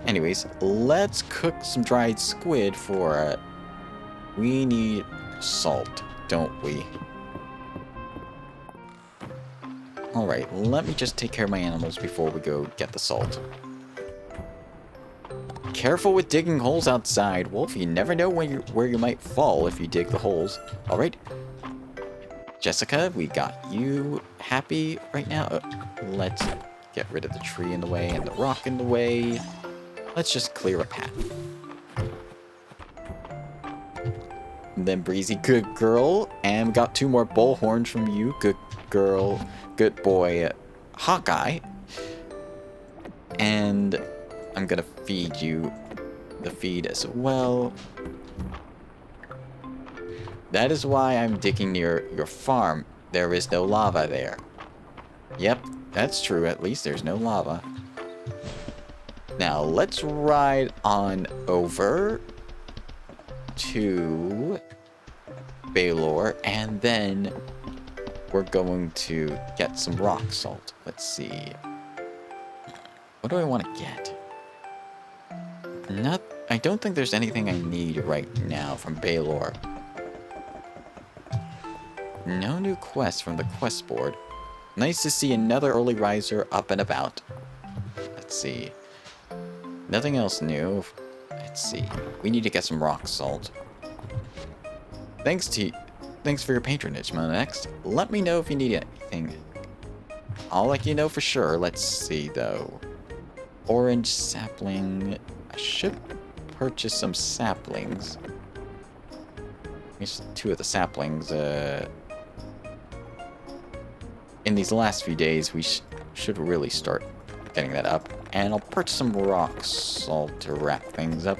Anyways, let's cook some dried squid for, we need salt, don't we? Alright, let me just take care of my animals before we go get the salt. Careful with digging holes outside, Wolf. You never know where you might fall if you dig the holes. Alright. Jessica, we got you happy right now. Let's get rid of the tree in the way and the rock in the way. Let's just clear a path. And then Breezy, good girl. And we got 2 more bullhorns from you. Good girl. Good boy. Hawkeye. And I'm gonna feed you the feed as well. That is why I'm digging near your farm. There is no lava there. Yep, that's true. At least there's no lava. Now, let's ride on over to Baylor, and then we're going to get some rock salt. Let's see. What do I want to get? I don't think there's anything I need right now from Baylor. No new quests from the quest board. Nice to see another early riser up and about. Let's see. Nothing else new. Let's see. We need to get some rock salt. Thanks for your patronage, Monex. Let me know if you need anything. I'll let you know for sure. Let's see, though. Orange sapling. I should purchase some saplings. Here's 2 of the saplings. In these last few days, we should really start getting that up. And I'll purchase some rock salt to wrap things up.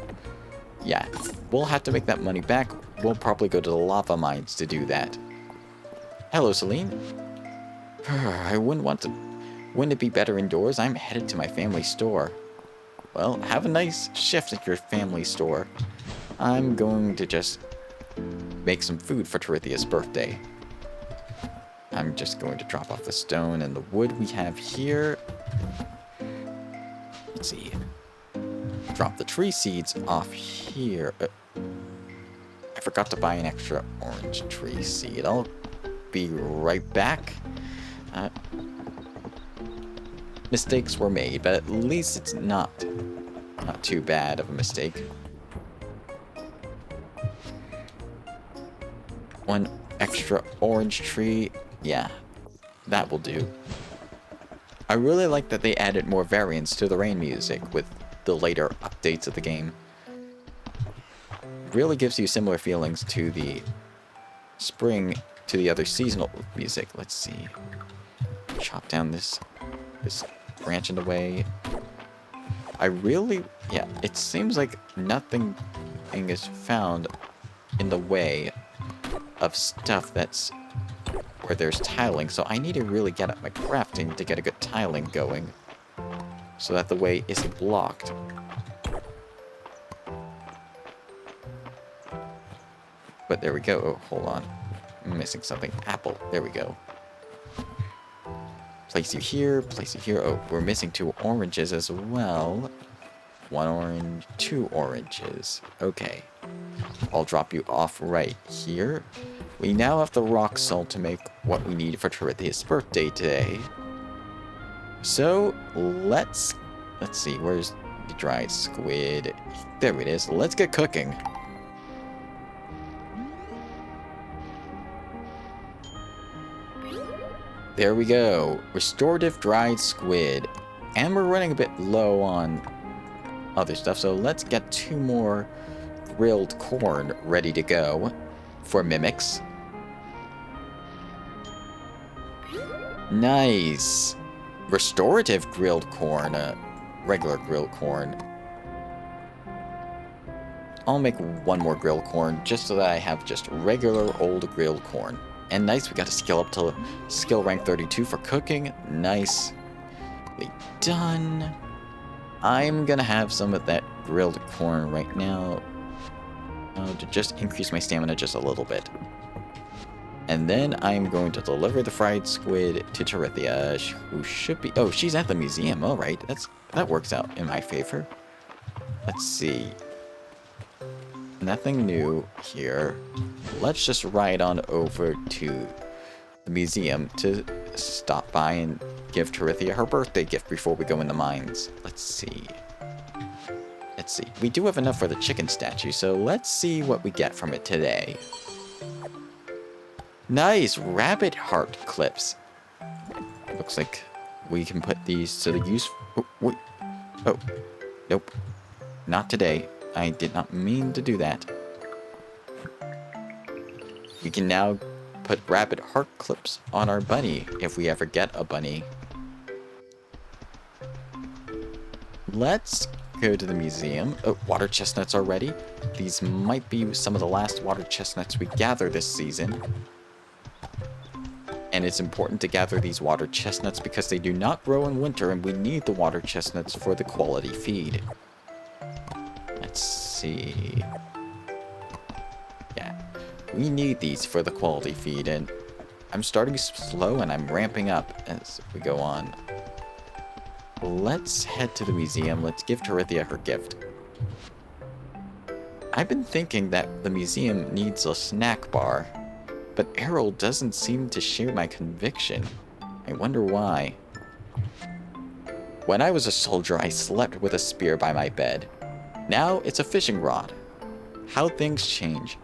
Yeah, we'll have to make that money back. We'll probably go to the lava mines to do that. Hello, Celine. Wouldn't it be better indoors? I'm headed to my family store. Well, have a nice shift at your family store. I'm going to just make some food for Terithia's birthday. I'm just going to drop off the stone and the wood we have here. Let's see. Drop the tree seeds off here. I forgot to buy an extra orange tree seed. I'll be right back. Mistakes were made, but at least it's not too bad of a mistake. 1 extra orange tree. Yeah, that will do. I really like that they added more variants to the rain music with the later updates of the game. Really gives you similar feelings to the spring, to the other seasonal music. Let's see. Chop down this branch in the way. Yeah, it seems like nothing is found in the way of stuff that's where there's tiling, so I need to really get up my crafting to get a good tiling going so that the way isn't blocked. But there we go. Oh, hold on. I'm missing something. Apple. There we go. Place you here. Place you here. Oh, we're missing 2 oranges as well. 1 orange, 2 oranges. Okay. I'll drop you off right here. We now have the rock salt to make what we need for Terithia's birthday today. So, let's see, where's the dried squid? There it is. Let's get cooking. There we go. Restorative dried squid. And we're running a bit low on other stuff, so let's get 2 more grilled corn ready to go for mimics. Nice. Restorative grilled corn. Regular grilled corn. I'll make 1 more grilled corn just so that I have just regular old grilled corn. And nice, we got to skill up to skill rank 32 for cooking. Nicely done. I'm gonna have some of that grilled corn right now to just increase my stamina just a little bit. And then I'm going to deliver the fried squid to Terithia, who should be... Oh, she's at the museum. All right, that works out in my favor. Let's see. Nothing new here. Let's just ride on over to the museum to stop by and give Terithia her birthday gift before we go in the mines. Let's see. We do have enough for the chicken statue, so let's see what we get from it today. Nice! Rabbit heart clips. Looks like we can put these to the use... Oh, wait. Oh. Nope. Not today. I did not mean to do that. We can now put rabbit heart clips on our bunny if we ever get a bunny. Let's go to the museum. Oh, water chestnuts are ready. These might be some of the last water chestnuts we gather this season. And it's important to gather these water chestnuts because they do not grow in winter and we need the water chestnuts for the quality feed. Let's see. Yeah, we need these for the quality feed, and I'm starting slow and I'm ramping up as we go on. Let's head to the museum. Let's give Terithia her gift. I've been thinking that the museum needs a snack bar, but Errol doesn't seem to share my conviction. I wonder why. When I was a soldier, I slept with a spear by my bed. Now it's a fishing rod. How things change.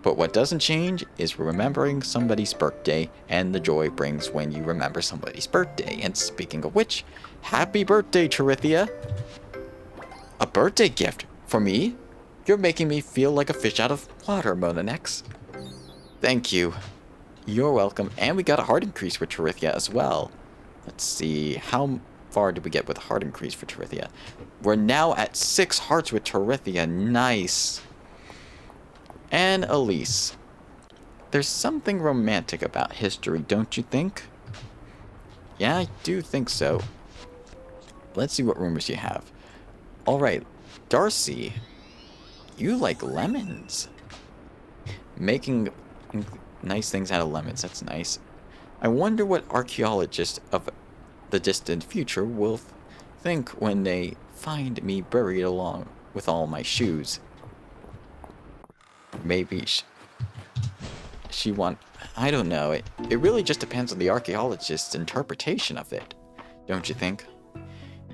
But what doesn't change is remembering somebody's birthday and the joy it brings when you remember somebody's birthday. And speaking of which, happy birthday, Charithia! A birthday gift for me? You're making me feel like a fish out of water, Monanex. Thank you. You're welcome. And we got a heart increase for Charithia as well. Let's see, how far did we get with a heart increase for Charithia? We're now at 6 hearts with Charithia. Nice. And Elise. There's something romantic about history, don't you think? Yeah, I do think so. Let's see what rumors you have. Alright, Darcy. You like lemons. Making nice things out of lemons, that's nice. I wonder what archaeologists of the distant future will think when they find me buried along with all my shoes. Maybe she want... I don't know. It really just depends on the archaeologist's interpretation of it. Don't you think?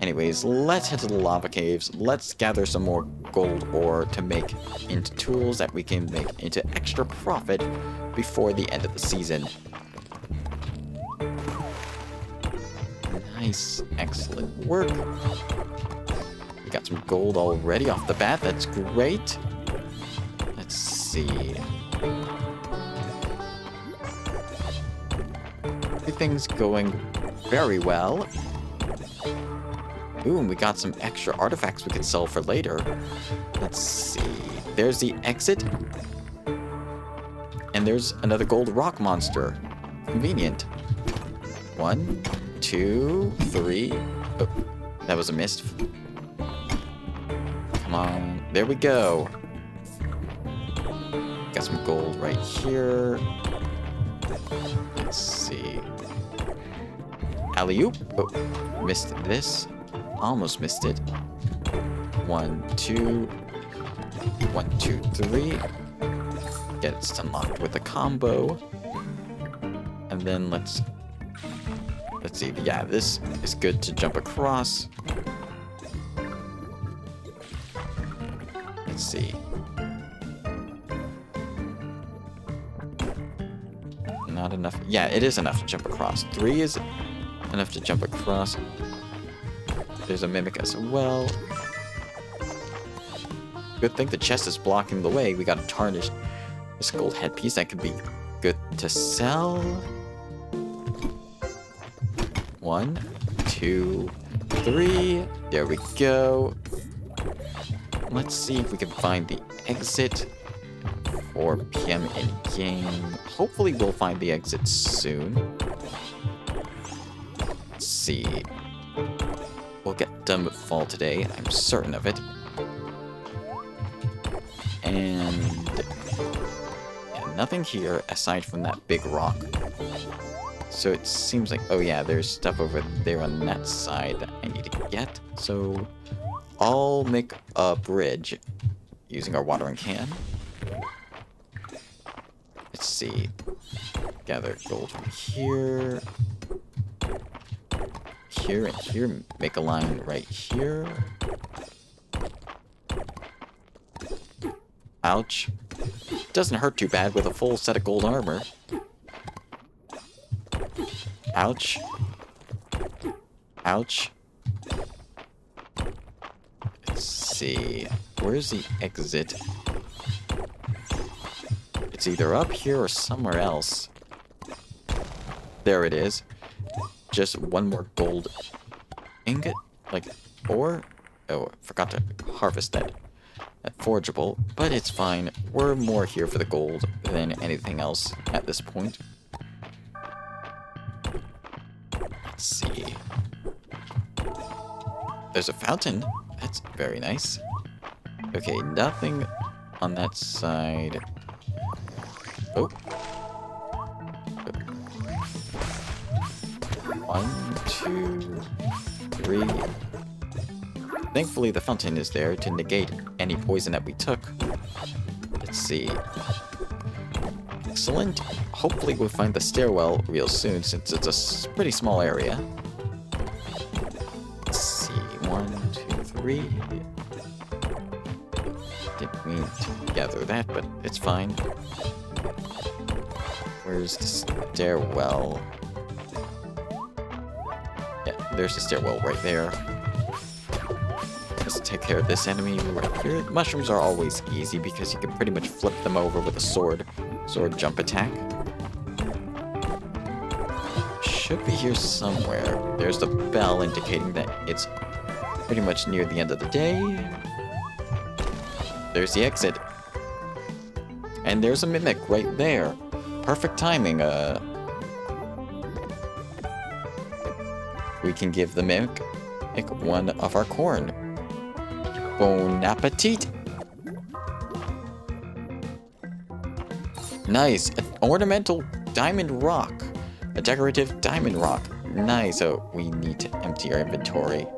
Anyways, let's head to the lava caves. Let's gather some more gold ore to make into tools that we can make into extra profit before the end of the season. Nice. Excellent work. We got some gold already off the bat. That's great. Let's see. Everything's going very well. Ooh, and we got some extra artifacts we could sell for later. Let's see. There's the exit. And there's another gold rock monster. Convenient. 1, 2, 3. Oh, that was a miss. Come on. There we go. Got some gold right here. Let's see. Alley-oop. Oh, missed this. Almost missed it. 1, 2. 1, 2, 3. Gets unlocked with a combo. And then let's see. Yeah, this is good to jump across. Let's see. Not enough. Yeah, it is enough to jump across. 3 is enough to jump across. There's a mimic as well. Good thing the chest is blocking the way. We got a tarnished this gold headpiece that could be good to sell. 1, 2, 3. There we go. Let's see if we can find the exit. 4 PM in game. Hopefully we'll find the exit soon. Let's see. We'll get done with fall today. I'm certain of it. And yeah, nothing here aside from that big rock. So it seems like, oh yeah, there's stuff over there on that side that I need to get. So I'll make a bridge using our watering can. Let's see. Gather gold from here. Here and here. Make a line right here. Ouch. Doesn't hurt too bad with a full set of gold armor. Ouch. Ouch. Let's see. Where's the exit? It's either up here or somewhere else. There it is. Just one more gold ingot, like, or, oh, I forgot to harvest that forgeable, but it's fine. We're more here for the gold than anything else at this point. Let's see. There's a fountain. That's very nice. Okay, nothing on that side. Oh. 1, 2, 3. Thankfully, the fountain is there to negate any poison that we took. Let's see. Excellent. Hopefully, we'll find the stairwell real soon, since it's a pretty small area. Let's see. 1, 2, 3. Didn't mean to gather that, but it's fine. Where's the stairwell? Yeah, there's the stairwell right there. Let's take care of this enemy right here. Mushrooms are always easy because you can pretty much flip them over with a sword jump attack. Should be here somewhere. There's the bell indicating that it's pretty much near the end of the day. There's the exit. And there's a mimic right there. Perfect timing. We can give the mimic one of our corn. Bon appetit! Nice. An ornamental diamond rock. A decorative diamond rock. Nice. Oh, we need to empty our inventory.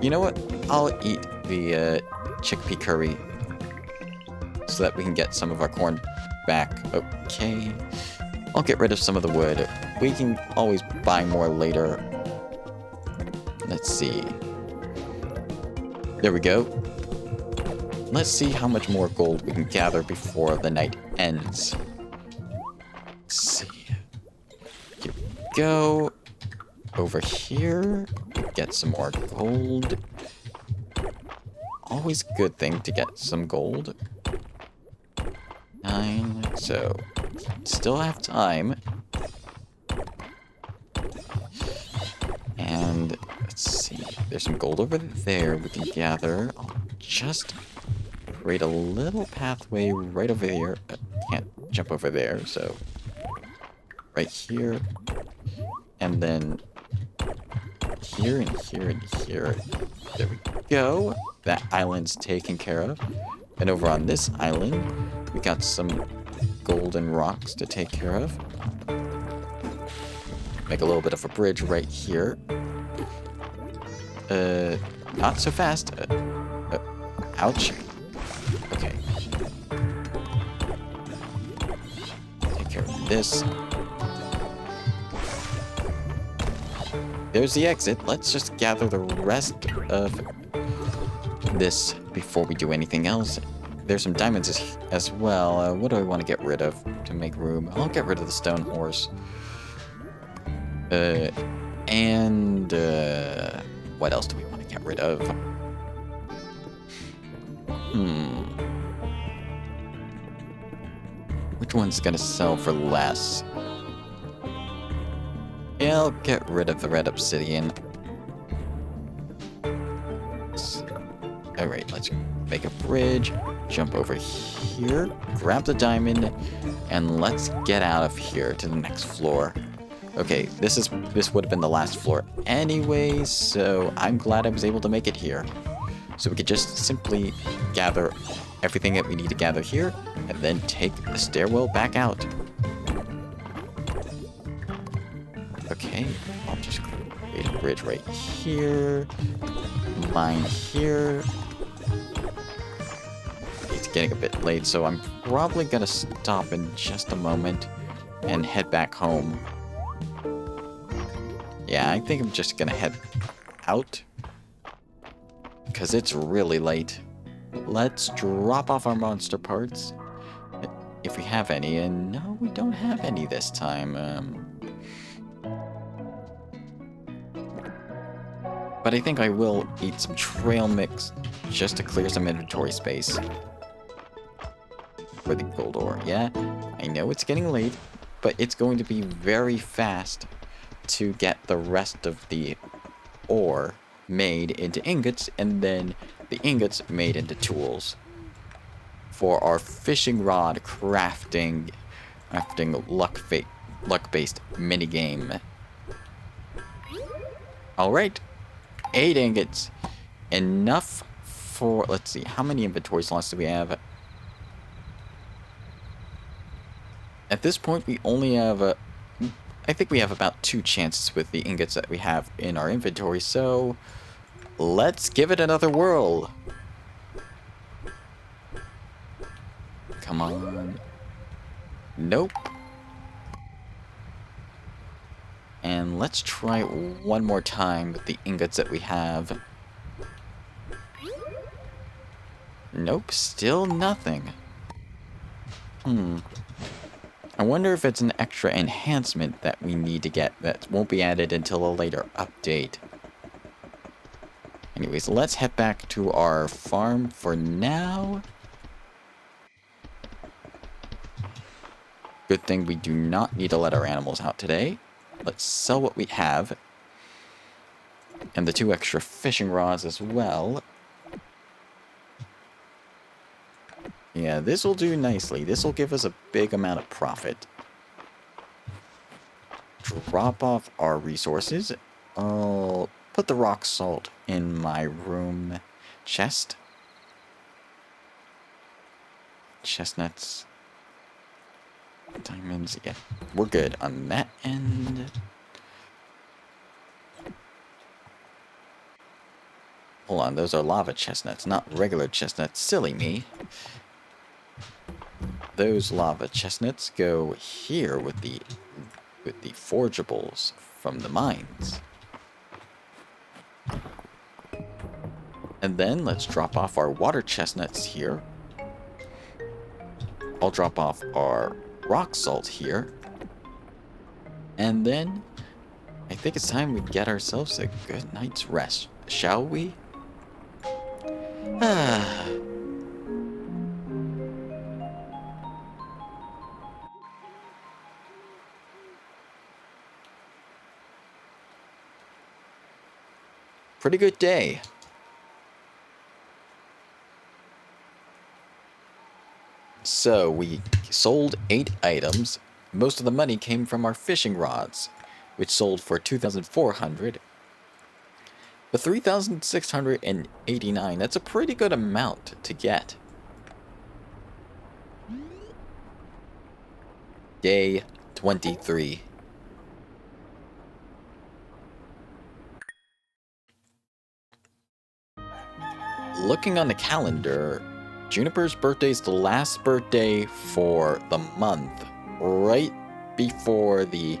You know what? I'll eat the chickpea curry so that we can get some of our corn back. Okay. I'll get rid of some of the wood. We can always buy more later. Let's see. There we go. Let's see how much more gold we can gather before the night ends. Let's see. Here we go. Over here. Get some more gold. Always a good thing to get some gold. 9. So, still have time. And let's see. There's some gold over there we can gather. I'll just create a little pathway right over here. Can't jump over there, so right here. And then here and here and here. There we go. That island's taken care of. And over on this island, we got some golden rocks to take care of. Make a little bit of a bridge right here. Not so fast. Ouch. Okay. Take care of this. There's the exit. Let's just gather the rest of this before we do anything else. There's some diamonds as well. What do I want to get rid of to make room? I'll get rid of the stone horse. What else do we want to get rid of? Which one's gonna sell for less? Yeah, I'll get rid of the red obsidian. Alright, let's make a bridge, jump over here, grab the diamond, and let's get out of here to the next floor. Okay, this would have been the last floor anyway, so I'm glad I was able to make it here. So we could just simply gather everything that we need to gather here, and then take the stairwell back out. Okay, I'll just create a bridge right here, mine here. It's getting a bit late, so I'm probably gonna stop in just a moment and head back home. Yeah, I think I'm just gonna head out because it's really late. Let's drop off our monster parts if we have any, and no, we don't have any this time. But I think I will eat some trail mix just to clear some inventory space for the gold ore. Yeah, I know it's getting late, but it's going to be very fast to get the rest of the ore made into ingots, and then the ingots made into tools for our fishing rod crafting luck-based minigame. Alright, 8 ingots. Enough for, let's see, how many inventory slots do we have? At this point, we only have I think we have about 2 chances with the ingots that we have in our inventory, so let's give it another whirl. Come on. Nope. And let's try one more time with the ingots that we have. Nope, still nothing. I wonder if it's an extra enhancement that we need to get that won't be added until a later update. Anyways, let's head back to our farm for now. Good thing we do not need to let our animals out today. Let's sell what we have. And the 2 extra fishing rods as well. Yeah, this will do nicely. This will give us a big amount of profit. Drop off our resources. I'll put the rock salt in my room chest. Chestnuts. Diamonds. Yeah, we're good on that end. Hold on, those are lava chestnuts, not regular chestnuts. Silly me. Those lava chestnuts go here with the forgeables from the mines. And then let's drop off our water chestnuts here. I'll drop off our rock salt here. And then I think it's time we get ourselves a good night's rest, shall we? Pretty good day. So we sold 8 items. Most of the money came from our fishing rods, which sold for 2,400. But 3,689, that's a pretty good amount to get. Day 23. Looking on the calendar, Juniper's birthday is the last birthday for the month, right before the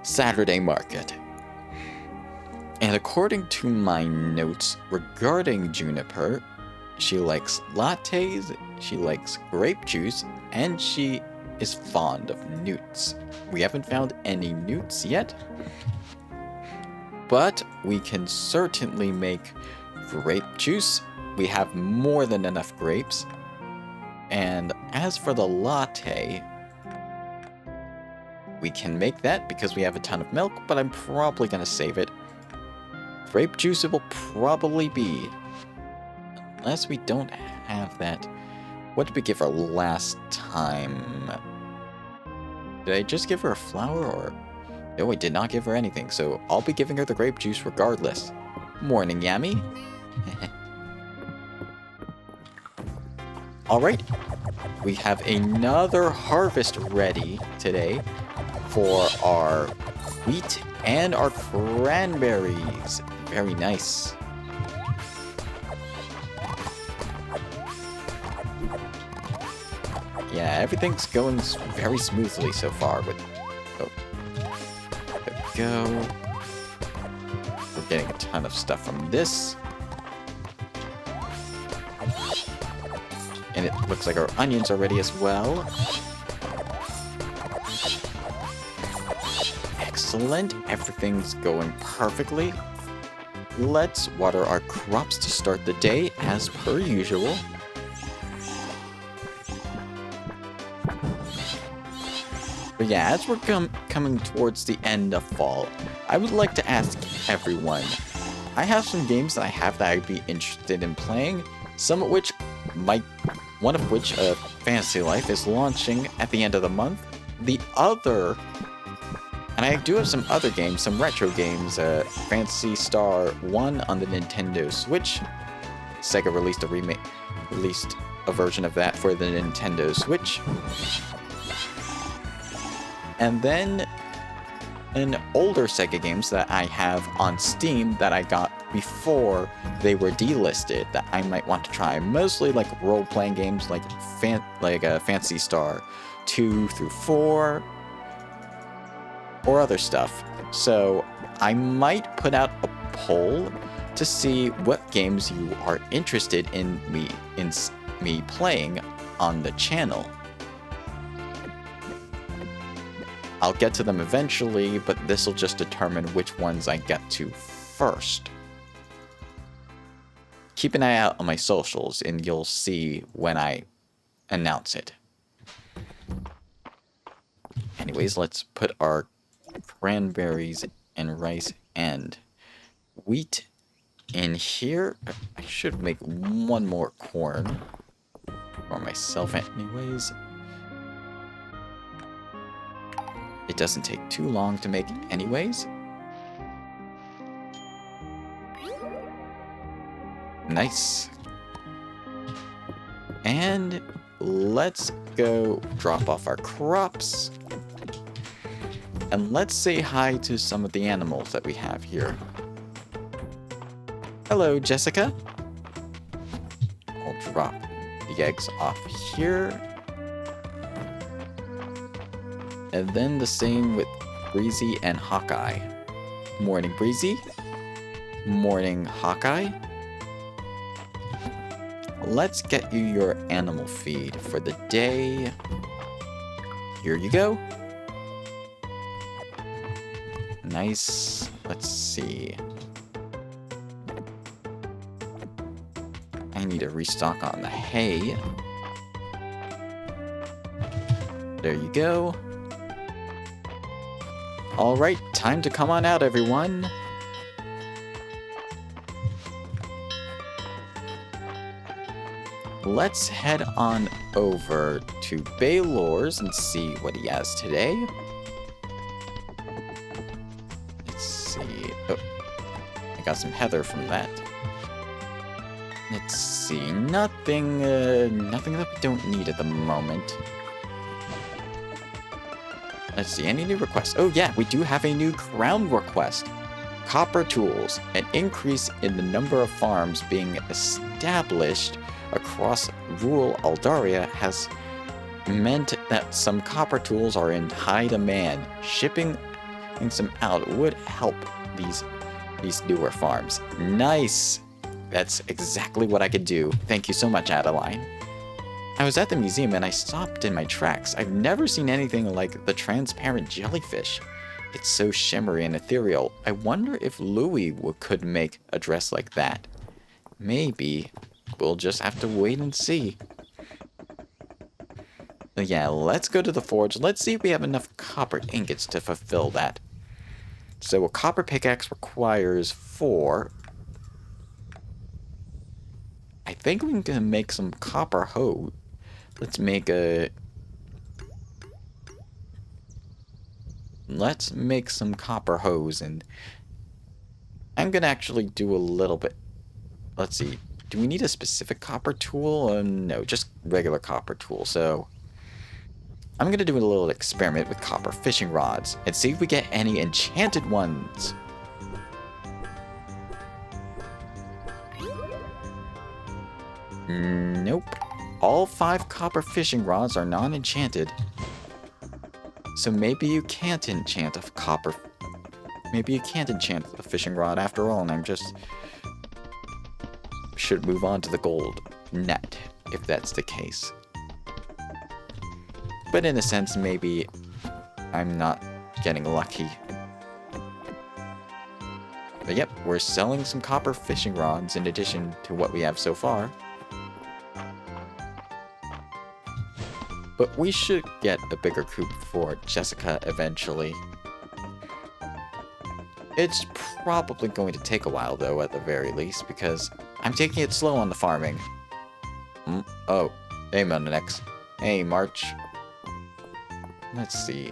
Saturday market. And according to my notes regarding Juniper, she likes lattes, she likes grape juice, and she is fond of newts. We haven't found any newts yet, but we can certainly make grape juice. We have more than enough grapes. And as for the latte, we can make that because we have a ton of milk, but I'm probably going to save it. Grape juice it will probably be. Unless we don't have that. What did we give her last time? Did I just give her a flower or... No, I did not give her anything, so I'll be giving her the grape juice regardless. Morning, Yummy. Alright, we have another harvest ready today for our wheat and our cranberries. Very nice. Yeah, everything's going very smoothly so far with... Oh. There we go. We're getting a ton of stuff from this. And it looks like our onions are ready as well. Excellent. Everything's going perfectly. Let's water our crops to start the day as per usual. But yeah, as we're coming towards the end of fall, I would like to ask everyone. I have some games that I have that I'd be interested in playing, some of which one of which, Fantasy Life, is launching at the end of the month. The other, and I do have some other games, some retro games, Phantasy Star 1 on the Nintendo Switch. Sega released a version of that for the Nintendo Switch. And then an older Sega games that I have on Steam that I got before they were delisted that I might want to try. Mostly like role-playing games like Phantasy Star 2 through 4 or other stuff. So I might put out a poll to see what games you are interested in me playing on the channel. I'll get to them eventually, but this will just determine which ones I get to first. Keep an eye out on my socials and you'll see when I announce it. Anyways, let's put our cranberries and rice and wheat in here. I should make one more corn for myself anyways. It doesn't take too long to make anyways. Nice. And let's go drop off our crops. And let's say hi to some of the animals that we have here. Hello, Jessica. I'll drop the eggs off here. And then the same with Breezy and Hawkeye. Morning, Breezy. Morning, Hawkeye. Let's get you your animal feed for the day. Here you go. Nice. Let's see. I need to restock on the hay. There you go. Alright, time to come on out, everyone. Let's head on over to Baylor's and see what he has today. Let's see. Oh, I got some heather from that. Let's see. Nothing that we don't need at the moment. Let's see. Any new requests? Oh yeah, we do have a new crown request. Copper tools. An increase in the number of farms being established across rural Aldaria has meant that some copper tools are in high demand. Shipping some out would help these newer farms. Nice! That's exactly what I could do. Thank you so much, Adeline. I was at the museum and I stopped in my tracks. I've never seen anything like the transparent jellyfish. It's so shimmery and ethereal. I wonder if Louis could make a dress like that. Maybe. We'll just have to wait and see. But yeah, let's go to the forge. Let's see if we have enough copper ingots to fulfill that. So a copper pickaxe requires 4. I think we can make some copper hoe. Let's make some copper hose, and I'm gonna actually do a little bit. Let's see. Do we need a specific copper tool? No, just regular copper tool. So I'm going to do a little experiment with copper fishing rods and see if we get any enchanted ones. Nope. All 5 copper fishing rods are non-enchanted. So maybe you can't enchant a copper... Maybe you can't enchant a fishing rod after all, and I'm just... should move on to the gold net, if that's the case. But in a sense, maybe I'm not getting lucky. But yep, we're selling some copper fishing rods in addition to what we have so far. But we should get a bigger coop for Jessica eventually. It's probably going to take a while, though, at the very least, because I'm taking it slow on the farming. Oh, hey, Monex. Hey, March. Let's see.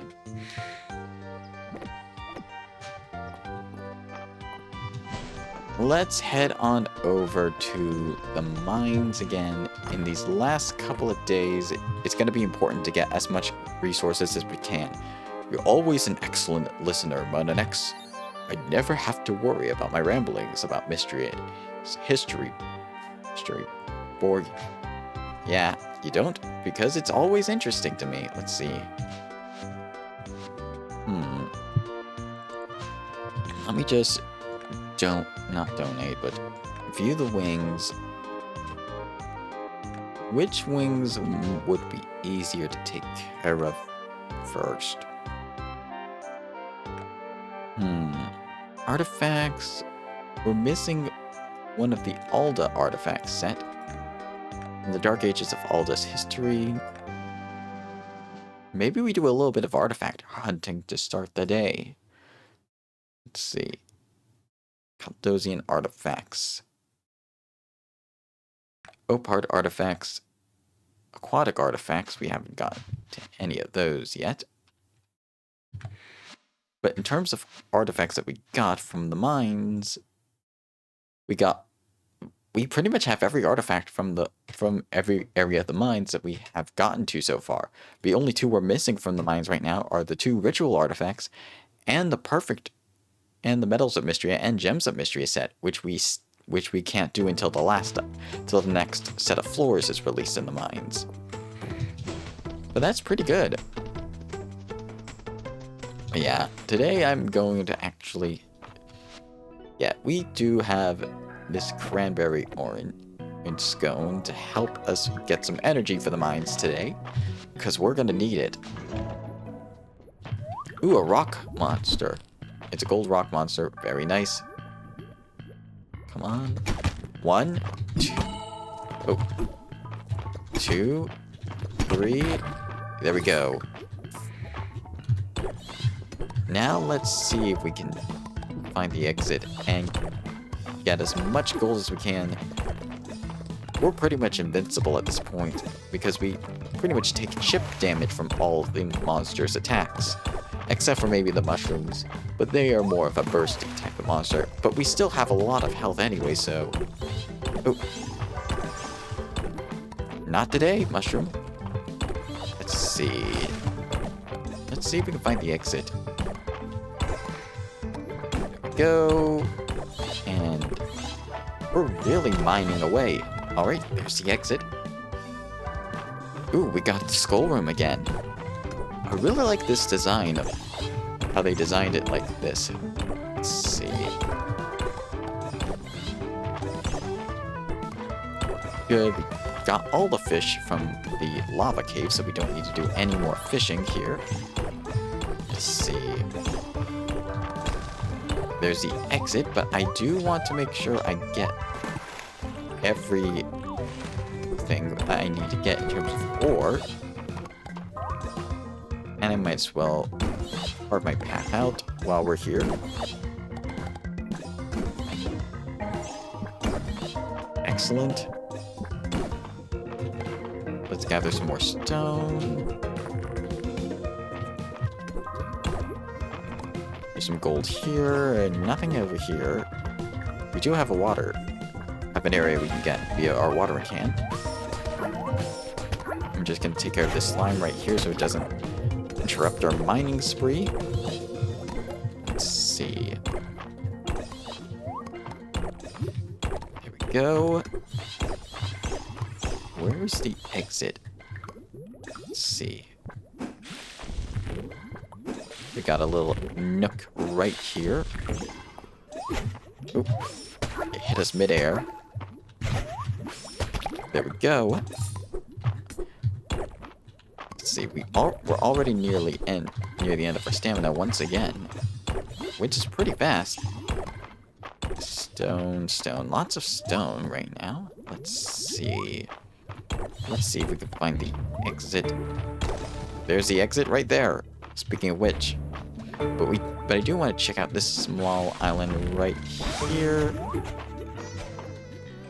Let's head on over to the mines again. In these last couple of days, it's going to be important to get as much resources as we can. You're always an excellent listener, Monex. I never have to worry about my ramblings about Mistria. History. Borg. Yeah, you don't? Because it's always interesting to me. Let's see. Let me just... not donate, but view the wings. Which wings would be easier to take care of first? Artifacts. We're missing one of the Alda artifacts set. In the Dark Ages of Alda's history. Maybe we do a little bit of artifact hunting to start the day. Let's see. Caldosian artifacts. Opard artifacts. Aquatic artifacts. We haven't gotten to any of those yet. But in terms of artifacts that we got from the mines, we pretty much have every artifact from every area of the mines that we have gotten to so far. The only two we're missing from the mines right now are the 2 ritual artifacts and the Metals of Mistria and Gems of Mistria set, which we can't do until the next set of floors is released in the mines. But that's pretty good. But yeah, today I'm going to actually... Yeah, we do have this cranberry orange scone to help us get some energy for the mines today, because we're going to need it. Ooh, a rock monster. It's a gold rock monster. Very nice. Come on. 1, 2. Oh. 2, 3. There we go. Now let's see if we can find the exit and get as much gold as we can. We're pretty much invincible at this point because we pretty much take chip damage from all the monsters' attacks. Except for maybe the mushrooms, but they are more of a bursting type of monster. But we still have a lot of health anyway, so... Oh. Not today, mushroom. Let's see. Let's see if we can find the exit. There we go. And we're really mining away. Alright, there's the exit. Ooh, we got the skull room again. I really like this design of how they designed it like this. Let's see. Good. We got all the fish from the lava cave, so we don't need to do any more fishing here. Let's see. There's the exit, but I do want to make sure I get everything that I need to get in terms of ore. And I might as well carve my path out while we're here. Excellent. Let's gather some more stone. There's some gold here and nothing over here. We do have an area we can get via our watering can. I'm just gonna take care of this slime right here so it doesn't interrupt our mining spree. Let's see. There we go. Where's the exit? Let's see. We got a little nook right here. Oop. It hit us midair. There we go. Let's see, we're already near the end of our stamina once again, which is pretty fast. Stone, lots of stone right now. Let's see if we can find the exit. There's the exit right there. Speaking of which, but I do want to check out this small island right here.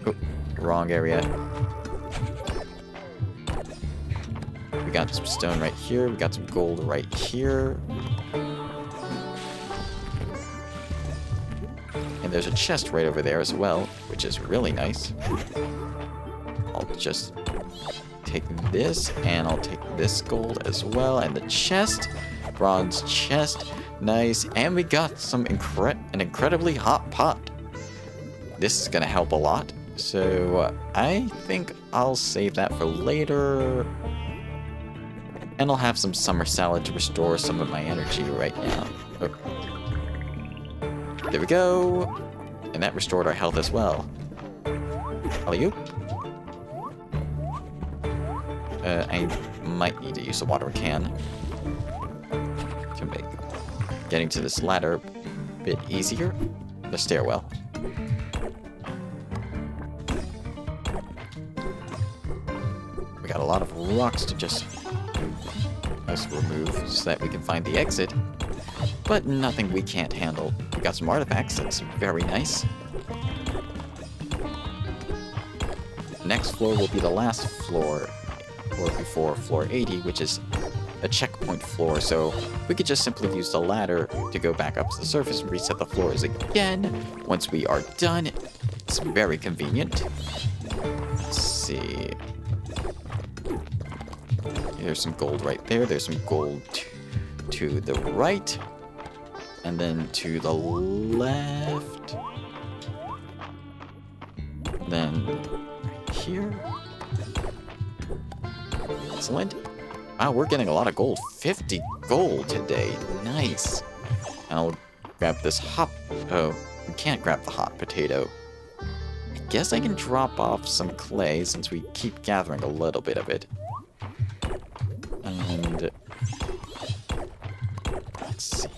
Oh, wrong area. We got some stone right here. We got some gold right here. And there's a chest right over there as well, which is really nice. I'll just take this, and I'll take this gold as well, and the chest. Bronze chest. Nice. And we got an incredibly hot pot. This is going to help a lot. So I think I'll save that for later. And I'll have some summer salad to restore some of my energy right now. Oh. There we go. And that restored our health as well. Alley-oop. I might need to use the water can to make getting to this ladder a bit easier. The stairwell. We got a lot of rocks to just remove so that we can find the exit. But nothing we can't handle. We got some artifacts, that's very nice. Next floor will be the last floor, or before floor 80, which is a checkpoint floor, so we could just simply use the ladder to go back up to the surface and reset the floors again once we are done. It's very convenient. Let's see. There's some gold right there. There's some gold to the right. And then to the left. Then right here. Excellent. Wow, we're getting a lot of gold. 50 gold today. Nice. And I'll grab this hot... Oh, we can't grab the hot potato. I guess I can drop off some clay since we keep gathering a little bit of it. And... let's see.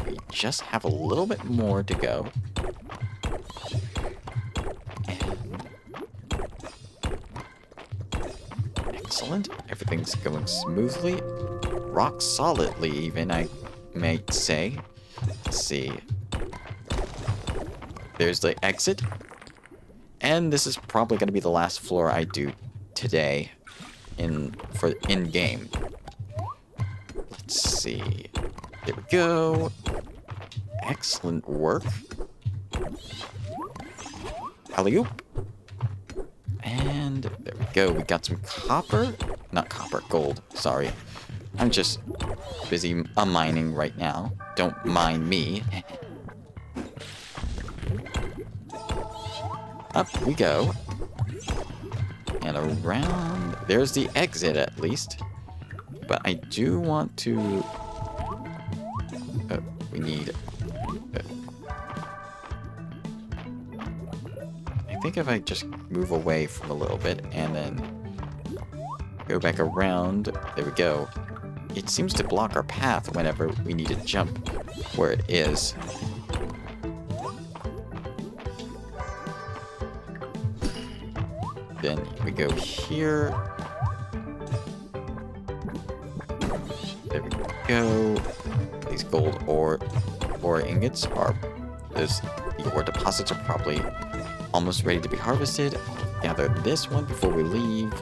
We just have a little bit more to go. Excellent. Everything's going smoothly. Rock solidly, even, I might say. Let's see. There's the exit. And this is probably going to be the last floor I do today for in-game. Let's see. There we go. Excellent work. Alley-oop. And there we go. We got some copper. Not copper, gold. Sorry. I'm just busy mining right now. Don't mind me. Up we go. And around. There's the exit at least. But I do want to... we need... I think if I just move away from a little bit and then go back around, there we go. It seems to block our path whenever we need to jump where it is. Then we go here. There we go. These gold ore ingots are... the ore deposits are probably almost ready to be harvested. Gather this one before we leave.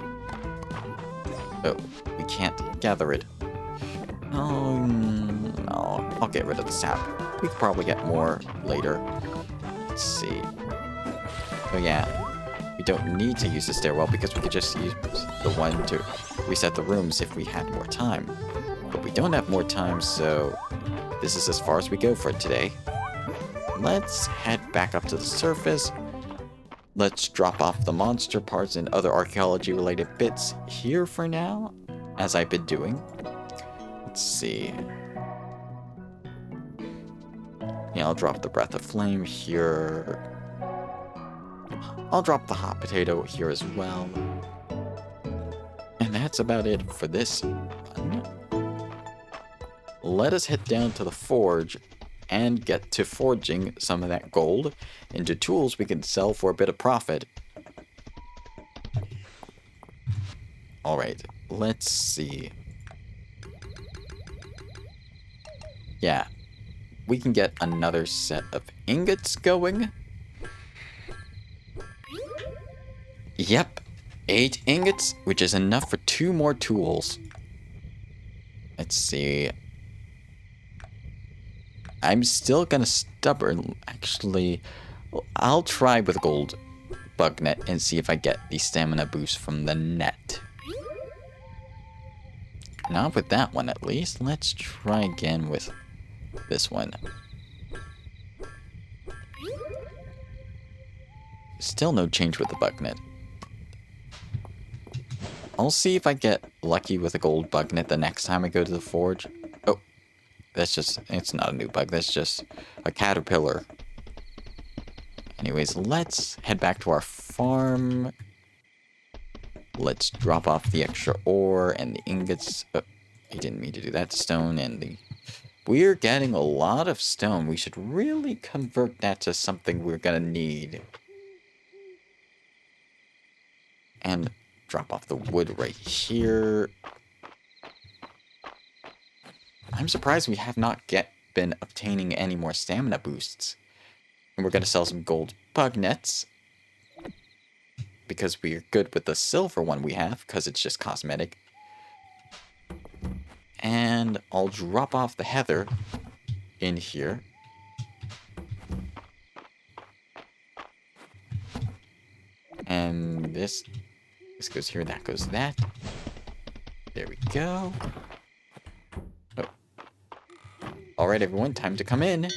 Oh, we can't gather it. Oh, no. I'll get rid of the sap. We could probably get more later. Let's see. Oh, yeah. We don't need to use the stairwell because we could just use the one to reset the rooms if we had more time. But we don't have more time, so this is as far as we go for today. Let's head back up to the surface. Let's drop off the monster parts and other archaeology-related bits here for now, as I've been doing. Let's see. Yeah, I'll drop the Breath of Flame here. I'll drop the hot potato here as well. And that's about it for this one. Let us head down to the forge and get to forging some of that gold into tools we can sell for a bit of profit. Alright, let's see. Yeah, we can get another set of ingots going. Yep, 8 ingots, which is enough for 2 more tools. Let's see. I'm still gonna stubborn. Actually, I'll try with gold bug net and see if I get the stamina boost from the net. Not with that one, at least. Let's try again with this one. Still no change with the bug net. I'll see if I get lucky with a gold bug net the next time I go to the forge. Oh, that's just, it's not a new bug, that's just a caterpillar. Anyways, let's head back to our farm. Let's drop off the extra ore and the ingots. Oh, I didn't mean to do that. Stone and the... We're getting a lot of stone. We should really convert that to something we're gonna need. And drop off the wood right here. I'm surprised we have not been obtaining any more stamina boosts. And we're gonna sell some gold bug nets. Because we're good with the silver one we have, because it's just cosmetic. And I'll drop off the heather in here. And this goes here, that goes that. There we go. Oh. Alright, everyone, time to come in.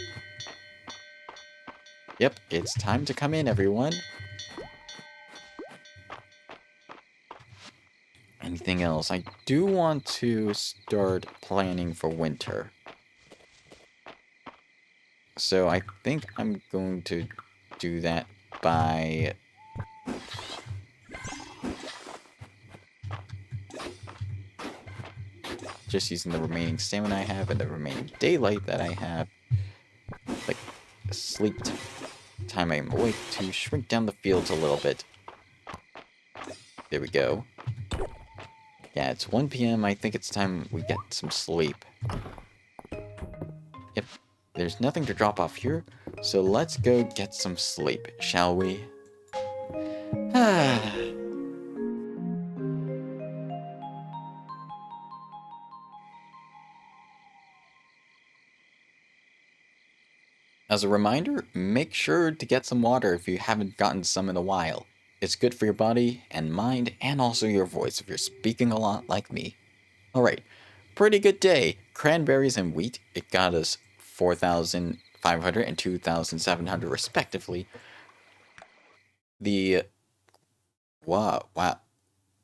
Yep, it's time to come in, everyone. Anything else? I do want to start planning for winter. So I think I'm going to do that by... just using the remaining stamina I have and the remaining daylight that I have. Like, sleep time I'm awake to shrink down the fields a little bit. There we go. Yeah, it's 1 p.m. I think it's time we get some sleep. Yep, there's nothing to drop off here, so let's go get some sleep, shall we? As a reminder, make sure to get some water if you haven't gotten some in a while. It's good for your body and mind, and also your voice if you're speaking a lot like me. Alright, pretty good day. Cranberries and wheat, it got us 4,500 and 2,700 respectively. The... wow.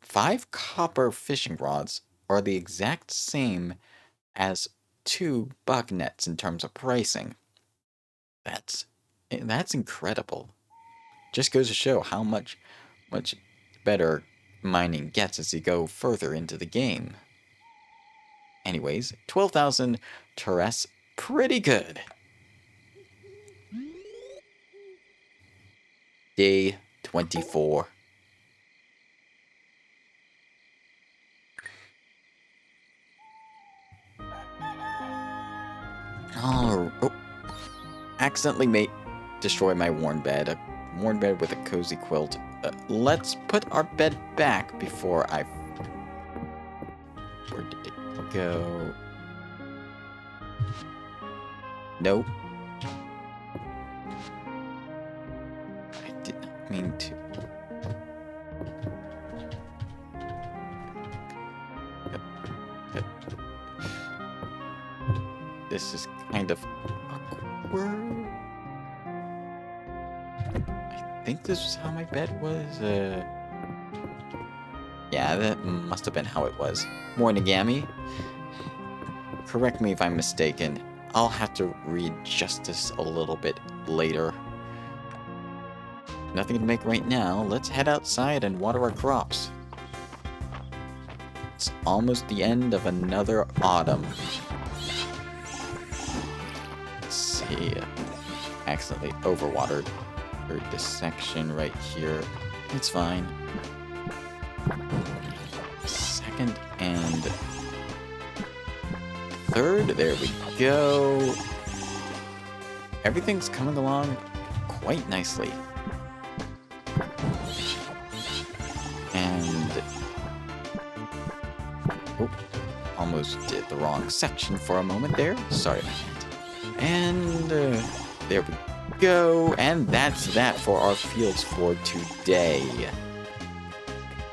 5 copper fishing rods are the exact same as 2 bug nets in terms of pricing. That's incredible. Just goes to show how much better mining gets as you go further into the game. Anyways, 12,000 Terres, pretty good. Day 24. Oh, accidentally destroy my worn bed. A worn bed with a cozy quilt. Let's put our bed back before I... Where did it go? Nope. I did not mean to. This is kind of awkward. I think this is how my bed was. Yeah, that must have been how it was. Mornigami. Correct me if I'm mistaken. I'll have to readjust this a little bit later. Nothing to make right now. Let's head outside and water our crops. It's almost the end of another autumn. Let's see. Accidentally overwatered. Or this section right here. It's fine. Second and third. There we go. Everything's coming along quite nicely. And... oh, almost did the wrong section for a moment there. Sorry about that. And there we go. And that's that for our fields for today.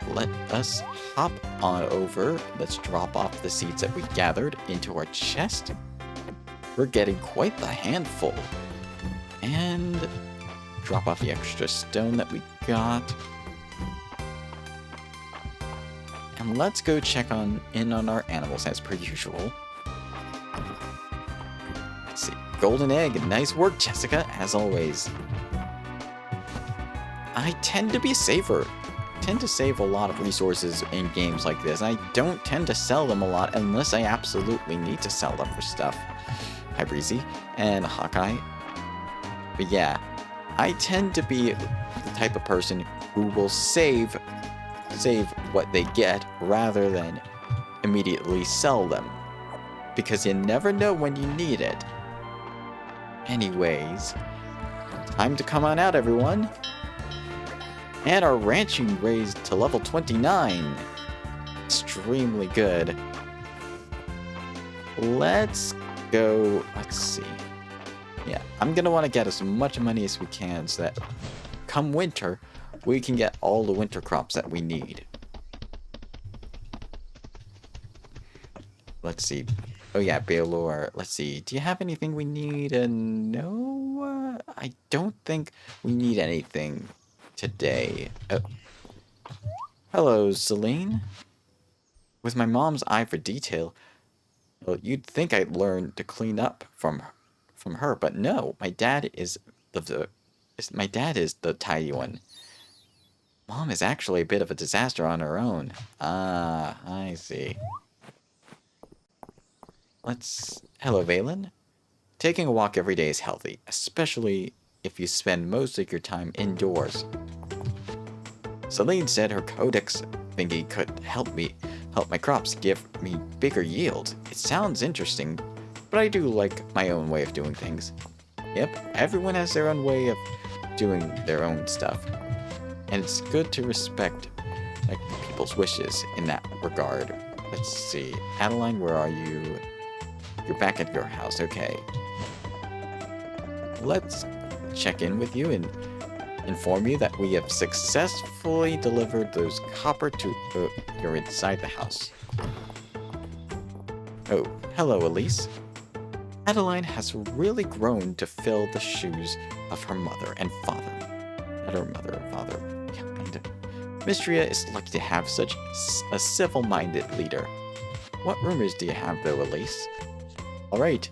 Let us hop on over. Let's drop off the seeds that we gathered into our chest. We're getting quite the handful. And drop off the extra stone that we got. And let's go check in on our animals as per usual. Let's see. Golden egg. Nice work, Jessica, as always. I tend to be a saver. Tend to save a lot of resources in games like this. I don't tend to sell them a lot unless I absolutely need to sell them for stuff. Hi, Breezy and Hawkeye. But yeah, I tend to be the type of person who will save what they get rather than immediately sell them, because you never know when you need it. Anyways, time to come on out, everyone. And our ranching raised to level 29. Extremely good. Let's go. Let's see. Yeah, I'm gonna want to get as much money as we can so that come winter, we can get all the winter crops that we need. Let's see. Oh yeah, Baylor. Let's see. Do you have anything we need? No, I don't think we need anything today. Oh. Hello, Celine. With my mom's eye for detail, well, you'd think I'd learn to clean up from her, but no. My dad is the tidy one. Mom is actually a bit of a disaster on her own. Ah, I see. Hello, Valen. Taking a walk every day is healthy, especially if you spend most of your time indoors. Celine said her codex thingy could help my crops give me bigger yields. It sounds interesting, but I do like my own way of doing things. Yep, everyone has their own way of doing their own stuff. And it's good to respect people's wishes in that regard. Let's see. Adeline, where are you? You're back at your house, okay. Let's check in with you and inform you that we have successfully delivered those copper to you're inside the house. Oh, hello, Elise. Adeline has really grown to fill the shoes of her mother and father. Mistria is lucky to have such a civil-minded leader. What rumors do you have, though, Elise? Alright,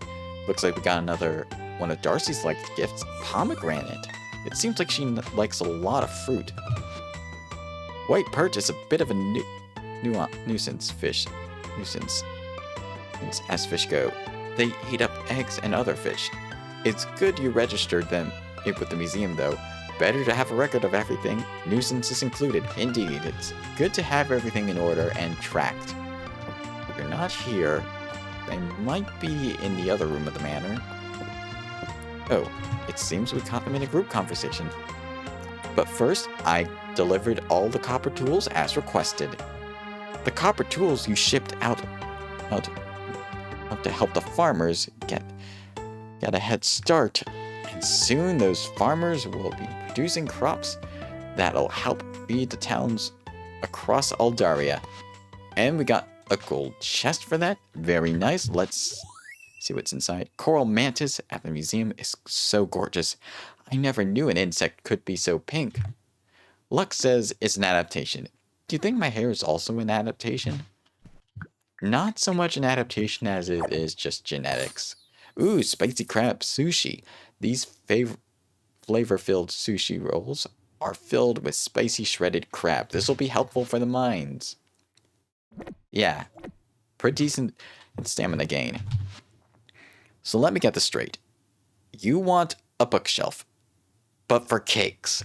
looks like we got another one of Darcy's liked gifts, pomegranate. It seems like she likes a lot of fruit. White perch is a bit of a nuisance as fish go. They eat up eggs and other fish. It's good you registered them with the museum, though. Better to have a record of everything, nuisances included. Indeed, it's good to have everything in order and tracked. If they're not here, they might be in the other room of the manor. Oh, it seems we caught them in a group conversation. But first, I delivered all the copper tools as requested. The copper tools you shipped out to help the farmers get a head start. And soon those farmers will be producing crops that'll help feed the towns across Aldaria. And we got a gold chest for that. Very nice. Let's see what's inside. Coral mantis at the museum is so gorgeous. I never knew an insect could be so pink. Lux says it's an adaptation. Do you think my hair is also an adaptation? Not so much an adaptation as it is just genetics. Ooh, spicy crab sushi. These flavor-filled sushi rolls are filled with spicy shredded crab. This will be helpful for the mines. Yeah, pretty decent stamina gain. So let me get this straight. You want a bookshelf, but for cakes.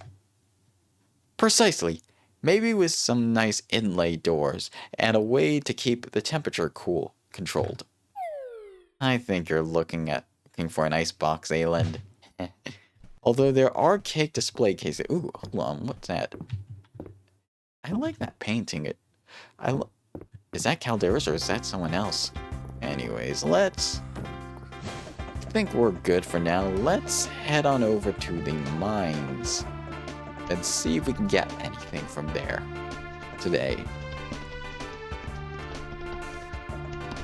Precisely. Maybe with some nice inlay doors and a way to keep the temperature controlled. I think you're looking for an ice box, Ayland. Although there are cake display cases. Ooh, hold on, what's that? I like that painting. Is that Calderas or is that someone else? Anyways, I think we're good for now. Let's head on over to the mines and see if we can get anything from there today.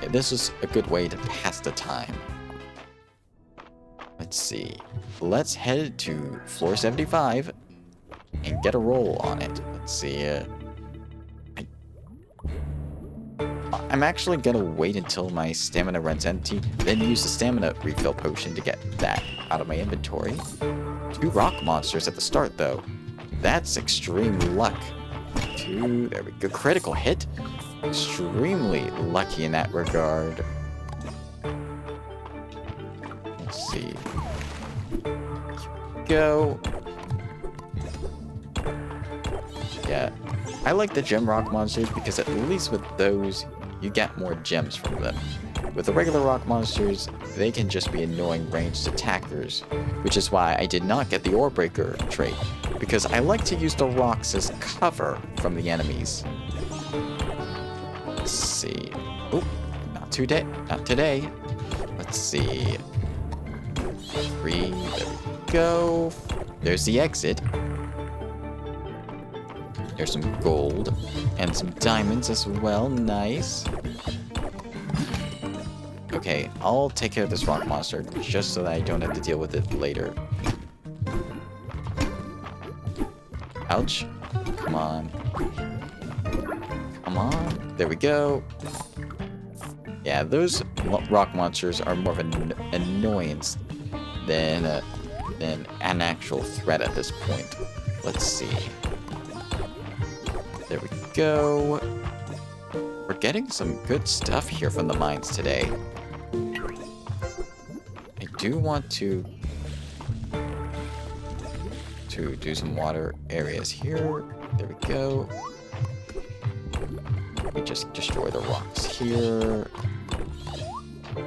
This is a good way to pass the time. Let's see. Let's head to floor 75 and get a roll on it. Let's see. I'm actually gonna wait until my stamina runs empty, then use the stamina refill potion to get that out of my inventory. 2 rock monsters at the start, though. That's extreme luck. 2, there we go. Critical hit. Extremely lucky in that regard. Let's see. Go. Yeah. I like the gem rock monsters because at least with those, you get more gems from them. With the regular rock monsters, they can just be annoying ranged attackers, which is why I did not get the Ore Breaker trait, because I like to use the rocks as cover from the enemies. Let's see. Oh, not today. Not today. Let's see. 3, there we go. There's the exit. There's some gold and some diamonds as well. Nice. Okay, I'll take care of this rock monster just so that I don't have to deal with it later. Ouch. Come on. Come on. There we go. Yeah, those rock monsters are more of an annoyance than an actual threat at this point. Let's see. There we go. We're getting some good stuff here from the mines today. I do want to do some water areas here. There we go. We just destroy the rocks here.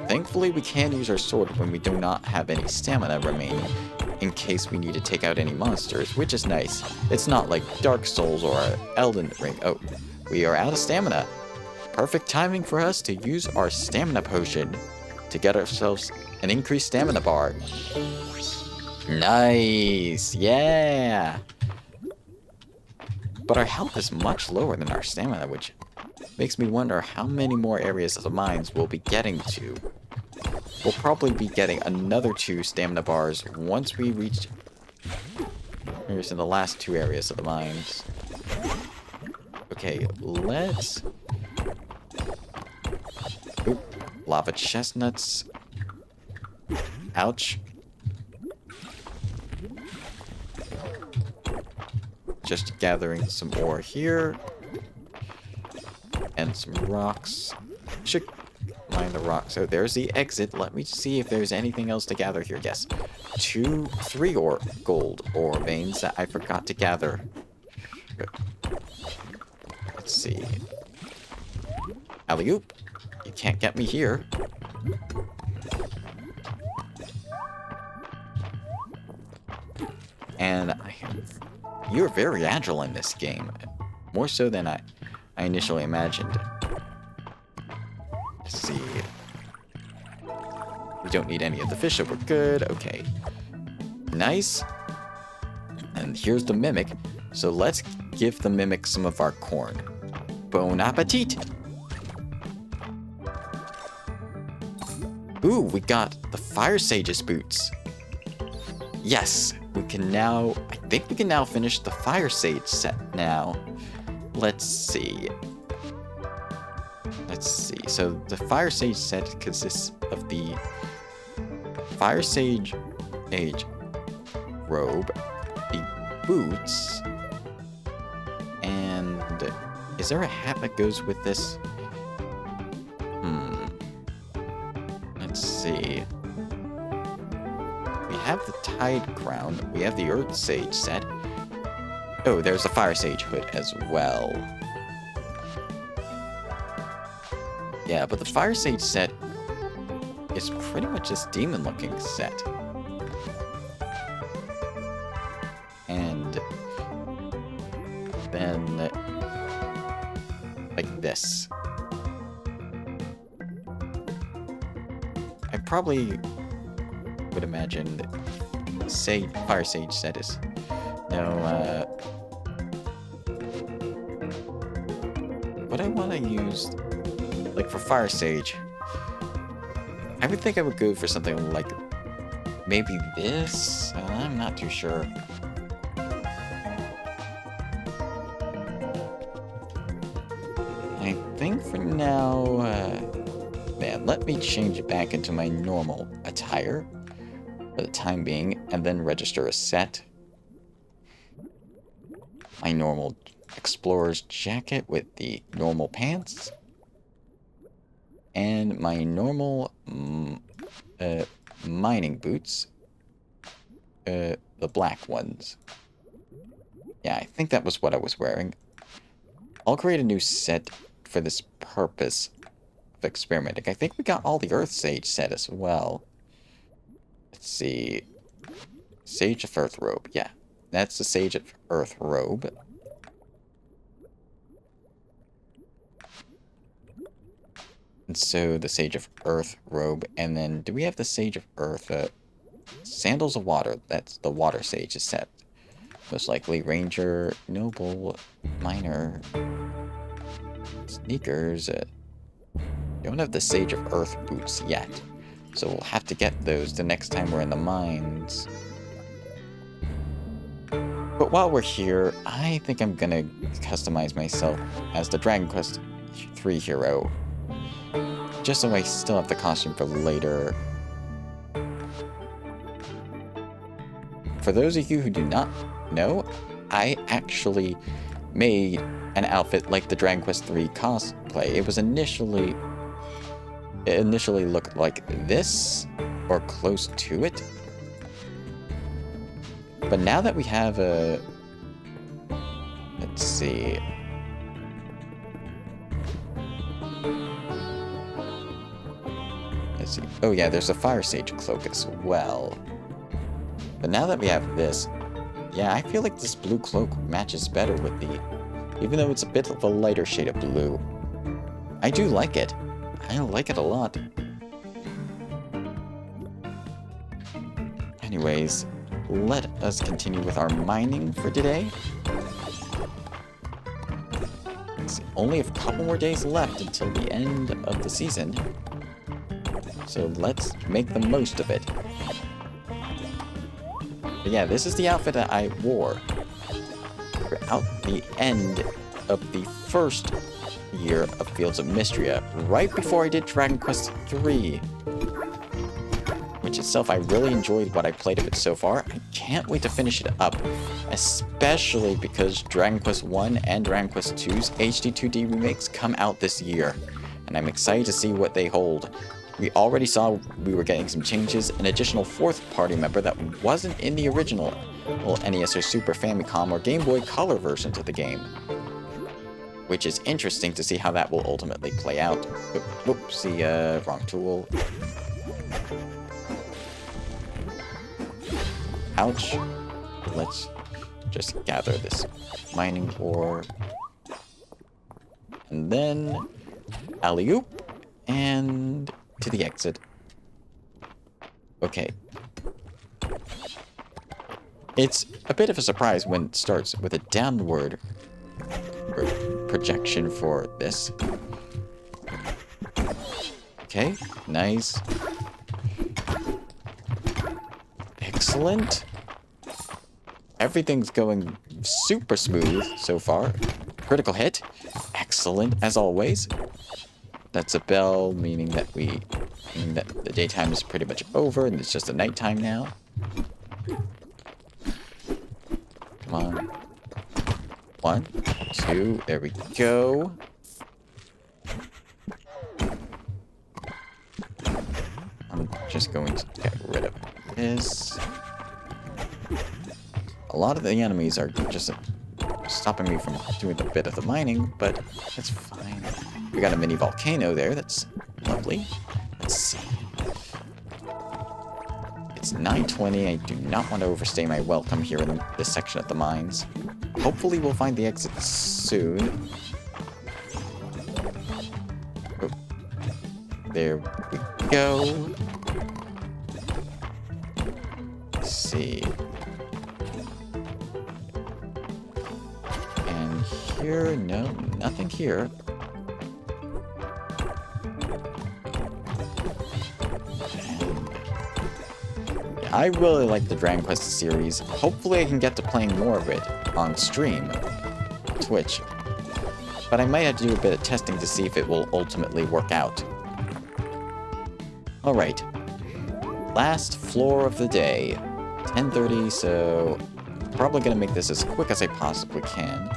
Thankfully, we can use our sword when we do not have any stamina remaining, in case we need to take out any monsters, which is nice. It's not like Dark Souls or Elden Ring. Oh, we are out of stamina. Perfect timing for us to use our stamina potion to get ourselves an increased stamina bar. Nice, yeah. But our health is much lower than our stamina, which makes me wonder how many more areas of the mines we'll be getting to. We'll probably be getting another 2 stamina bars once we reach... Here's in the last 2 areas of the mines. Okay, let's... Oop, lava chestnuts. Ouch. Just gathering some ore here. And some rocks. Should mine the rocks. Oh, there's the exit. Let me see if there's anything else to gather here. Yes. 3 gold ore veins that I forgot to gather. Good. Let's see. Alley-oop. You can't get me here. And you're very agile in this game. More so than I initially imagined. Let's see. We don't need any of the fish, so we're good. Okay. Nice. And here's the mimic. So let's give the mimic some of our corn. Bon appetit! Ooh, we got the Fire Sage's boots. Yes, we can now... I think we can now finish the Fire Sage set now. Let's see. Let's see. So the Fire Sage set consists of the Fire Sage robe, the boots, and is there a hat that goes with this? Let's see. We have the Tide Crown. We have the Earth Sage set. Oh, there's the Fire Sage hood as well. Yeah, but the Fire Sage set is pretty much this demon-looking set. And then like this. I probably would imagine Fire Sage set is what I want to use, like for Fire Sage, I would think I would go for something like maybe this. I'm not too sure. I think for now, man, let me change it back into my normal attire for the time being, and then register a set. my normal explorer's jacket with the normal pants, and my normal mining boots, the black ones. Yeah, I think that was what I was wearing. I'll create a new set for this purpose of experimenting. I think we got all the Earth Sage set as well. Let's see. Sage of Earth robe. Yeah, that's the Sage of Earth robe. And so the Sage of Earth robe. And then do we have the Sage of Earth? Sandals of Water. That's the Water Sage set. Most likely Ranger, Noble, Miner, Sneakers. Don't have the Sage of Earth boots yet. So we'll have to get those the next time we're in the mines. But while we're here, I think I'm gonna customize myself as the Dragon Quest III hero. Just so I still have the costume for later. For those of you who do not know, I actually made an outfit like the Dragon Quest III cosplay. It was initially looked like this, or close to it. But now that we have a... Let's see... Let's see. Oh yeah, there's a Fire Sage cloak as well. But now that we have this, yeah, I feel like this blue cloak matches better with the... Even though it's a bit of a lighter shade of blue. I do like it. I like it a lot. Anyways, let us continue with our mining for today. Let's see, only a couple more days left until the end of the season. So let's make the most of it. But yeah, this is the outfit that I wore throughout the end of the first year of Fields of Mistria, right before I did Dragon Quest III. Which itself, I really enjoyed what I played of it so far. I can't wait to finish it up, especially because Dragon Quest I and Dragon Quest II's HD 2D remakes come out this year, and I'm excited to see what they hold. We already saw we were getting some changes, an additional fourth party member that wasn't in the original NES or Super Famicom or Game Boy Color versions of the game. Which is interesting to see how that will ultimately play out. Whoopsie, wrong tool. Ouch. Let's just gather this mining ore. And then alley-oop and to the exit. Okay. It's a bit of a surprise when it starts with a downward projection for this. Okay, nice. Excellent. Everything's going super smooth so far. Critical hit. Excellent, as always. That's a bell, meaning that the daytime is pretty much over and it's just a nighttime now. Come on. 1, 2, there we go. I'm just going to get rid of this. A lot of the enemies are just stopping me from doing a bit of the mining, but that's fine. We got a mini volcano there, that's lovely. Let's see. It's 9:20, I do not want to overstay my welcome here in this section of the mines. Hopefully we'll find the exit soon. Oh. There we go. Let's see. And here, no, nothing here. I really like the Dragon Quest series. Hopefully I can get to playing more of it on stream, Twitch. But I might have to do a bit of testing to see if it will ultimately work out. Alright. Last floor of the day. 10:30, so probably going to make this as quick as I possibly can,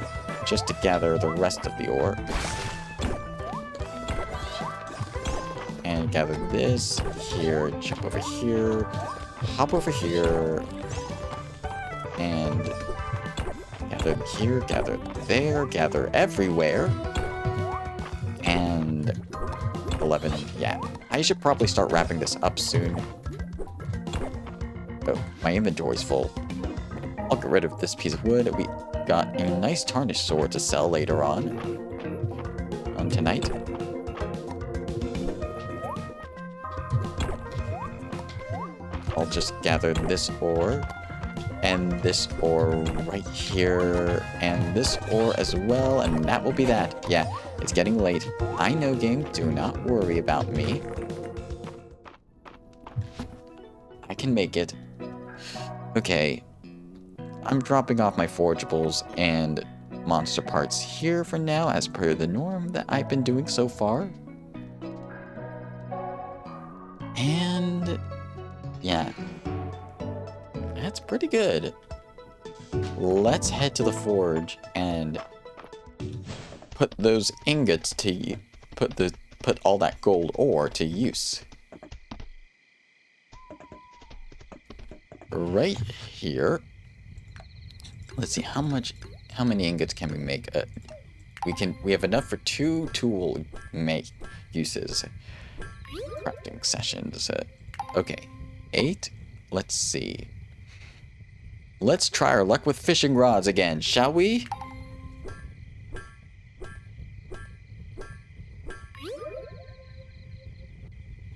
just to gather the rest of the ore. And gather this here, jump over here, hop over here, and gather here, gather there, gather everywhere. And 11, yeah. I should probably start wrapping this up soon. Oh, my inventory's full. I'll get rid of this piece of wood. We got a nice tarnished sword to sell later on tonight. I'll just gather this ore, and this ore right here, and this ore as well, and that will be that. Yeah, it's getting late. I know, game, do not worry about me. I can make it. Okay, I'm dropping off my forageables and monster parts here for now, as per the norm that I've been doing so far. And yeah, that's pretty good. Let's head to the forge and put those ingots to put all that gold ore to use. Right here. Let's see how many ingots can we make? We have enough for 2 tool uses. Crafting sessions. Okay. 8. Let's see. Let's try our luck with fishing rods again, shall we?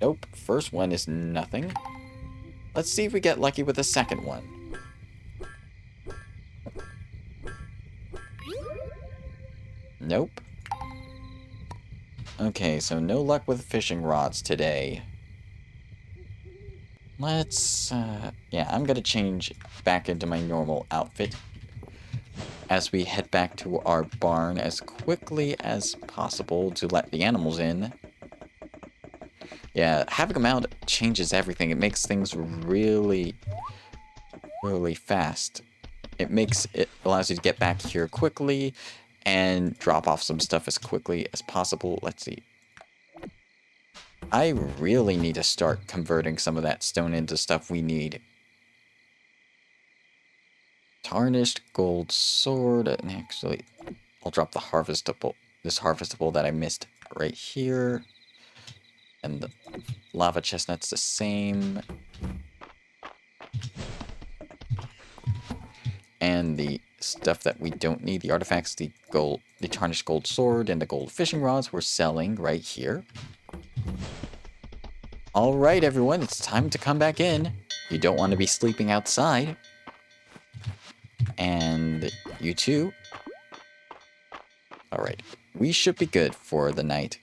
Nope. First one is nothing. Let's see if we get lucky with the second one. Nope. Okay, so no luck with fishing rods today. Let's, yeah, I'm gonna change back into my normal outfit as we head back to our barn as quickly as possible to let the animals in. Yeah, having them out changes everything. It makes things really fast. It allows you to get back here quickly and drop off some stuff as quickly as possible. Let's see. I really need to start converting some of that stone into stuff we need. Tarnished gold sword. And actually, I'll drop the this harvestable that I missed right here. And the lava chestnut's the same. And the stuff that we don't need, the artifacts, the tarnished gold sword, and the gold fishing rods we're selling right here. Alright everyone, it's time to come back in. You don't want to be sleeping outside. And you too. Alright, we should be good for the night.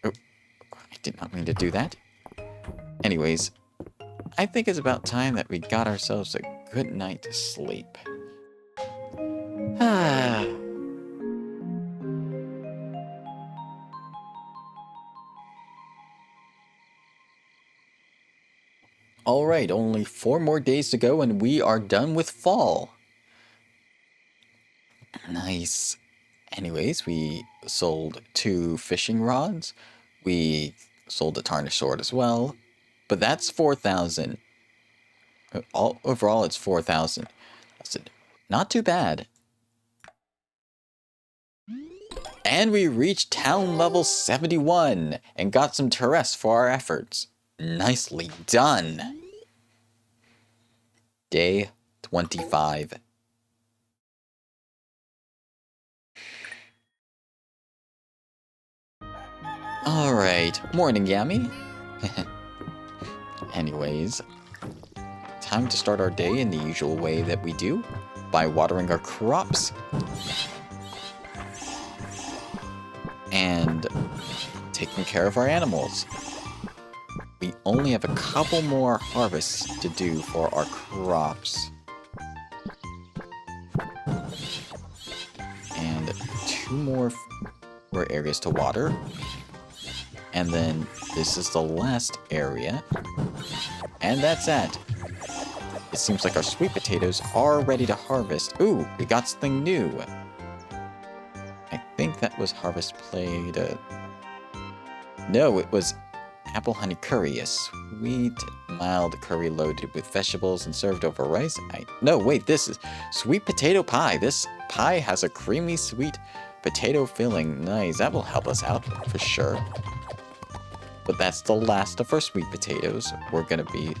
Oh, I did not mean to do that. Anyways, I think it's about time that we got ourselves a good night to sleep. Alright, only 4 more days to go and we are done with fall. Nice. Anyways, we sold 2 fishing rods. We sold a tarnished sword as well. But that's 4,000. Overall, it's 4,000. That's not too bad. And we reached town level 71 and got some terrace for our efforts. Nicely done. Day 25. Alright, morning Yami. Anyways, time to start our day in the usual way that we do, by watering our crops and taking care of our animals. We only have a couple more harvests to do for our crops. And 2 more areas to water. And then this is the last area. And that's that. it seems like our sweet potatoes are ready to harvest. Ooh, we got something new. I think that was harvest plate. No, it was apple honey curry, a sweet, mild curry loaded with vegetables and served over rice. No, wait, this is sweet potato pie. This pie has a creamy, sweet potato filling. Nice, that will help us out for sure. But that's the last of our sweet potatoes. We're gonna be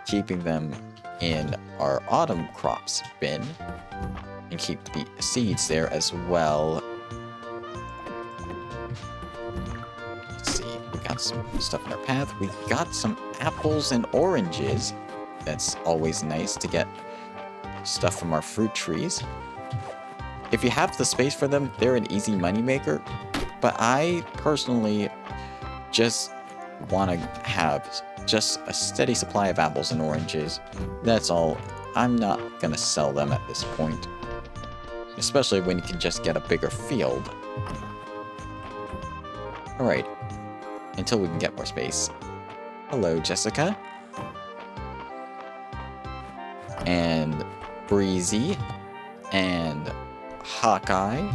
keeping them in our autumn crops bin and keep the seeds there as well. Some stuff in our path. We got some apples and oranges. That's always nice to get stuff from our fruit trees. If you have the space for them, they're an easy moneymaker. But I personally just want to have just a steady supply of apples and oranges. That's all. I'm not going to sell them at this point. Especially when you can just get a bigger field. Alright. Until we can get more space. Hello, Jessica. And Breezy. And Hawkeye.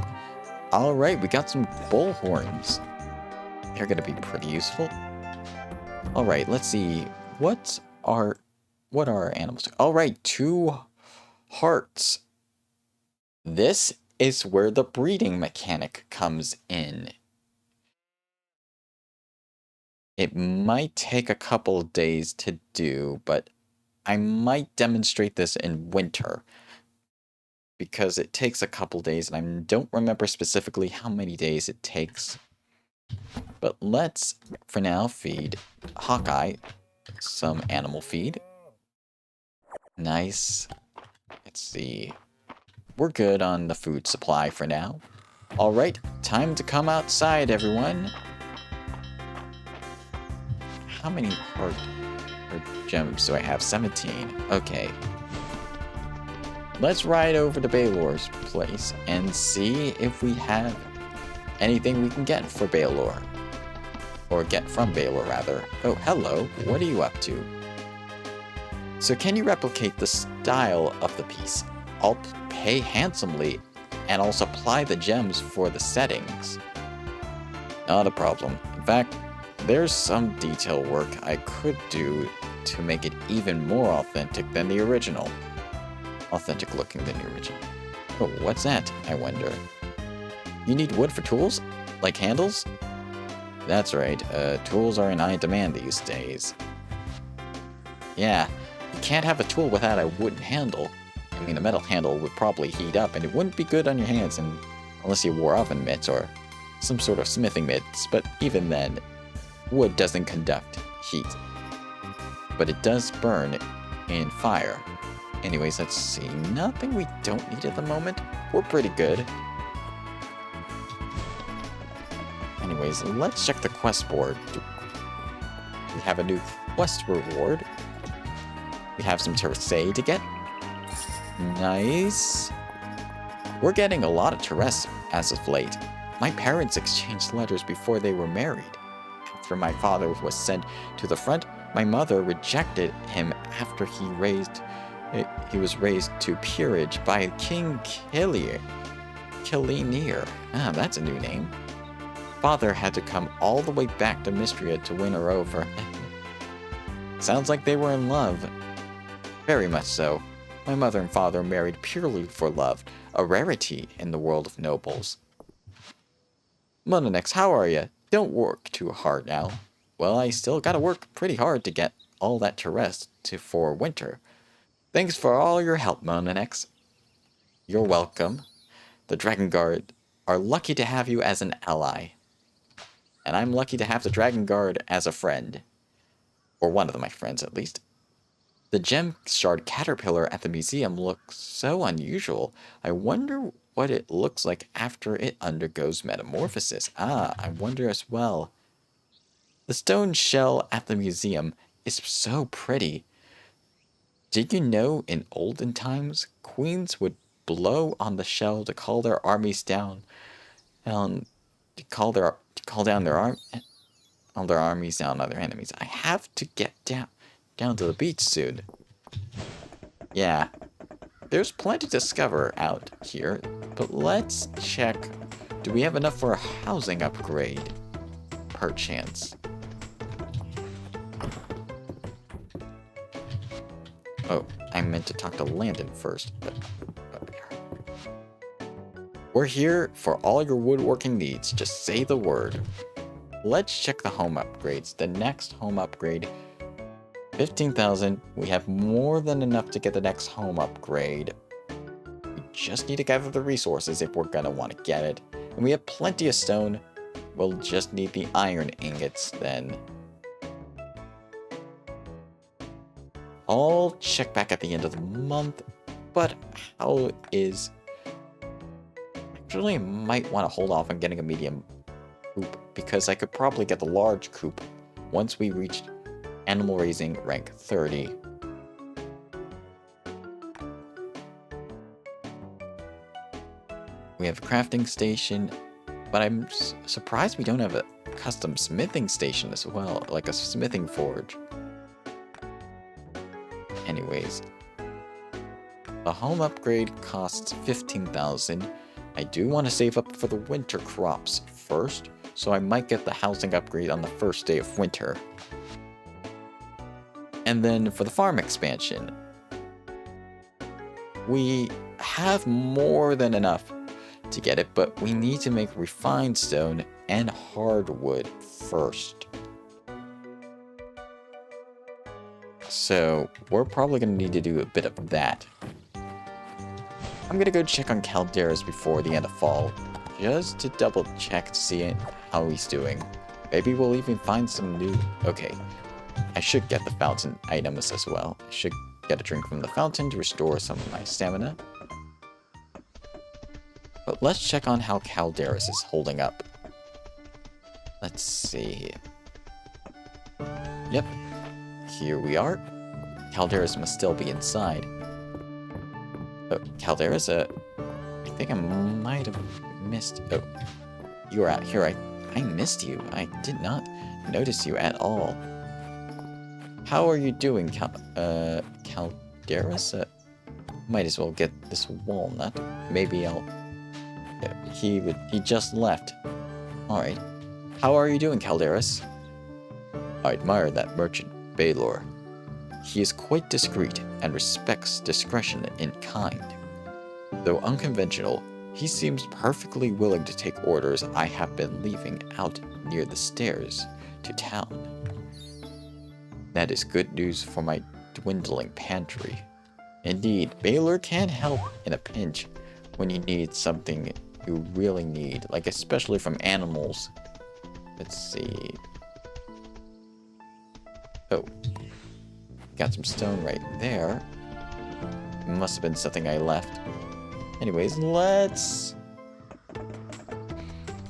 Alright, we got some bullhorns. They're gonna be pretty useful. Alright, let's see. What are our animals? Alright, 2 hearts. This is where the breeding mechanic comes in. It might take a couple of days to do, but I might demonstrate this in winter. Because it takes a couple days, and I don't remember specifically how many days it takes. But let's, for now, feed Hawkeye some animal feed. Nice. Let's see. We're good on the food supply for now. Alright, time to come outside, everyone. How many heart gems do I have? 17. Okay. Let's ride over to Baylor's place and see if we have anything we can get for Baylor. Or get from Baylor, rather. Oh, hello. What are you up to? So can you replicate the style of the piece? I'll pay handsomely and I'll supply the gems for the settings. Not a problem. In fact, there's some detail work I could do to make it even more authentic than the original. Authentic looking than the original. Oh, what's that, I wonder? You need wood for tools? Like handles? That's right, tools are in high demand these days. Yeah, you can't have a tool without a wooden handle. I mean, a metal handle would probably heat up and it wouldn't be good on your hands unless you wore oven mitts or some sort of smithing mitts, but even then, wood doesn't conduct heat, but it does burn in fire. Anyways, let's see. Nothing we don't need at the moment. We're pretty good. Anyways, let's check the quest board. We have a new quest reward. We have some terrace to get. Nice. We're getting a lot of terrace as of late. My parents exchanged letters before they were married. After my father was sent to the front, my mother rejected him after he was raised to peerage by King Killier. Ah, that's a new name. Father had to come all the way back to Mistria to win her over. Sounds like they were in love. Very much so. My mother and father married purely for love, a rarity in the world of nobles. Monanex, how are ya? Don't work too hard now. Well, I still gotta work pretty hard to get all that to rest for winter. Thanks for all your help, Monanex. You're welcome. The Dragon Guard are lucky to have you as an ally. And I'm lucky to have the Dragon Guard as a friend. Or one of my friends, at least. The gem shard caterpillar at the museum looks so unusual. I wonder what it looks like after it undergoes metamorphosis. Ah, I wonder as well. The stone shell at the museum is so pretty. Did you know in olden times, queens would blow on the shell to call their armies down, and to call down all their armies down on their enemies? I have to get down to the beach soon. Yeah, there's plenty to discover out here, but let's check. Do we have enough for a housing upgrade? Perchance. Oh, I meant to talk to Landon first, but we're here for all your woodworking needs. Just say the word. Let's check the home upgrades. The next home upgrade, 15,000. We have more than enough to get the next home upgrade. We just need to gather the resources if we're gonna want to get it. And we have plenty of stone. We'll just need the iron ingots then. I'll check back at the end of the month, but how is... Actually, I might want to hold off on getting a medium coop, because I could probably get the large coop once we reached animal raising rank 30. We have a crafting station, but I'm surprised we don't have a custom smithing station as well, like a smithing forge. Anyways, the home upgrade costs 15,000. I do want to save up for the winter crops first, so I might get the housing upgrade on the first day of winter. And then for the farm expansion, we have more than enough to get it, but we need to make refined stone and hardwood first. So we're probably going to need to do a bit of that. I'm going to go check on Calderas before the end of fall, just to double check to see how he's doing. Maybe we'll even find some new... Okay, I should get the fountain items as well. I should get a drink from the fountain to restore some of my stamina. But let's check on how Calderas is holding up. Let's see. Yep, here we are. Calderas must still be inside. Oh, Calderas, I think I might have missed... Oh, you were out here. I missed you. I did not notice you at all. How are you doing, Calderas? Might as well get this walnut. Maybe I'll... He just left. Alright. How are you doing, Calderas? I admire that merchant, Baylor. He is quite discreet and respects discretion in kind. Though unconventional, he seems perfectly willing to take orders I have been leaving out near the stairs to town. That is good news for my dwindling pantry. Indeed, Baylor can help in a pinch when you need something you really need, like especially from animals. Let's see. Oh. Got some stone right there. Must have been something I left. Anyways, let's...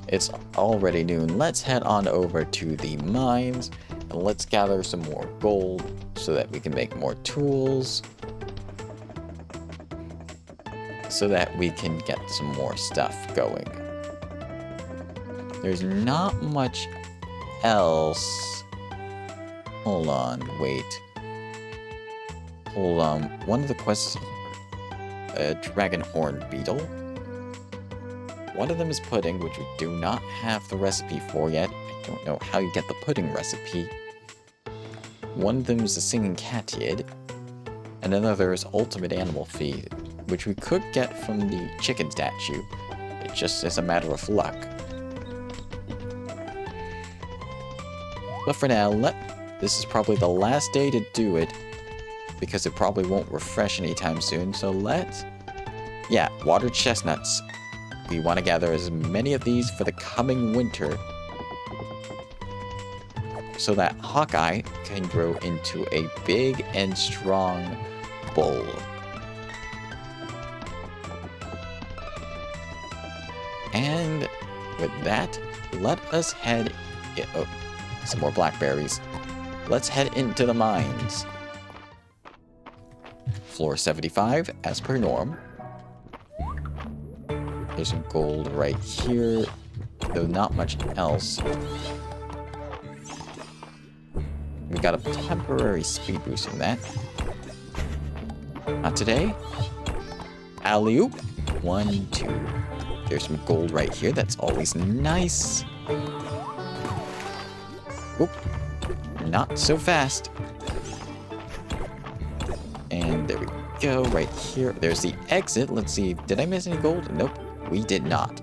It's already noon. Let's head on over to the mines and let's gather some more gold so that we can make more tools. So that we can get some more stuff going. There's not much else. Hold on, wait. Hold on, one of the quests, a dragon horn beetle. One of them is pudding, which we do not have the recipe for yet. I don't know how you get the pudding recipe. One of them is a singing catid, and another is ultimate animal feed, which we could get from the chicken statue. It just is a matter of luck. But for now, this is probably the last day to do it, because it probably won't refresh anytime soon, so yeah, water chestnuts. We want to gather as many of these for the coming winter, so that Hawkeye can grow into a big and strong bull. And with that, let us head... Oh, some more blackberries. Let's head into the mines. Floor 75, as per norm. There's some gold right here, though not much else. We got a temporary speed boost from that. Not today. Alley-oop. 1, 2. There's some gold right here. That's always nice. Oop. Not so fast. And there we go. Right here. There's the exit. Let's see. Did I miss any gold? Nope. We did not.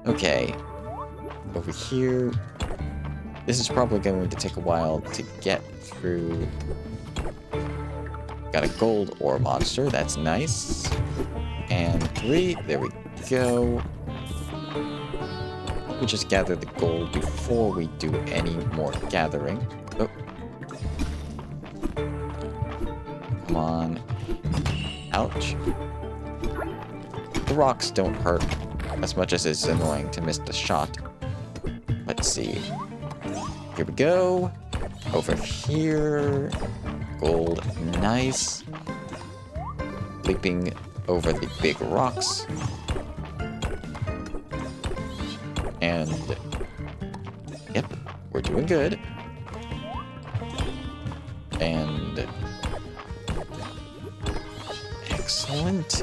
Okay. Over here. This is probably going to take a while to get through. Got a gold ore monster. That's nice. And 3. There we go. We'll just gather the gold before we do any more gathering. Oh. Come on. Ouch. The rocks don't hurt as much as it's annoying to miss the shot. Let's see. Here we go. Over here. Gold. Nice. Leaping over the big rocks. And yep, we're doing good. And excellent.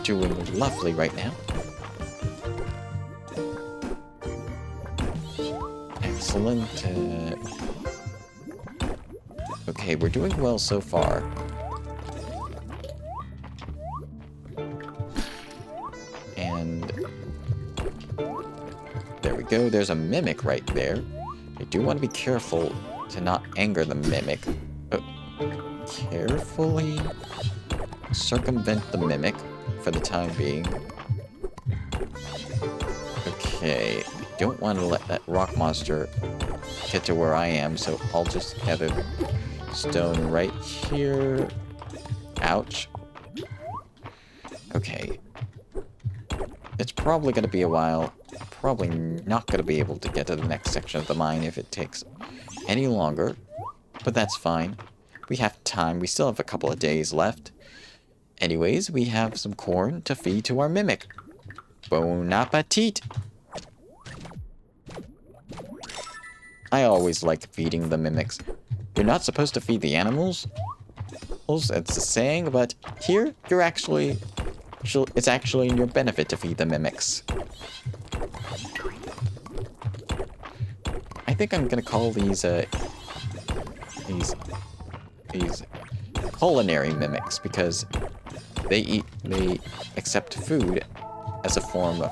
Doing lovely right now. Excellent. Okay, we're doing well so far. And there we go. There's a mimic right there. I do want to be careful to not anger the mimic. Carefully circumvent the mimic for the time being. Okay, I don't want to let that rock monster get to where I am, so I'll just gather stone right here. Ouch. Okay. It's probably going to be a while. Probably not going to be able to get to the next section of the mine if it takes any longer. But that's fine. We have time. We still have a couple of days left. Anyways, we have some corn to feed to our mimic. Bon appetit! I always like feeding the mimics. You're not supposed to feed the animals. It's a saying, but here, you're actually... It's actually in your benefit to feed the mimics. I think I'm gonna call these culinary mimics, because they accept food as a form of...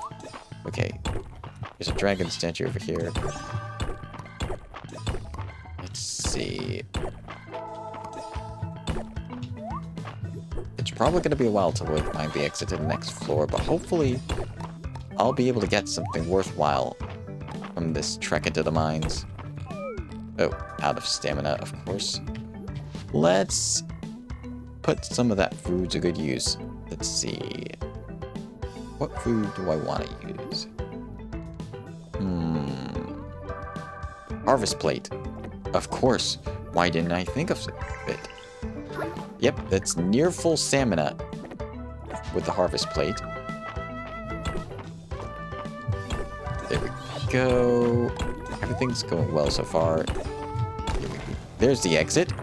Okay, there's a dragon statue over here. Let's see. It's probably going to be a while till we find the exit to the next floor, but hopefully I'll be able to get something worthwhile from this trek into the mines. Oh, out of stamina, of course. Let's put some of that food to good use. Let's see. What food do I want to use? Harvest plate. Of course. Why didn't I think of it? Yep, that's near full stamina with the harvest plate. There we go. Everything's going well so far. There's the exit.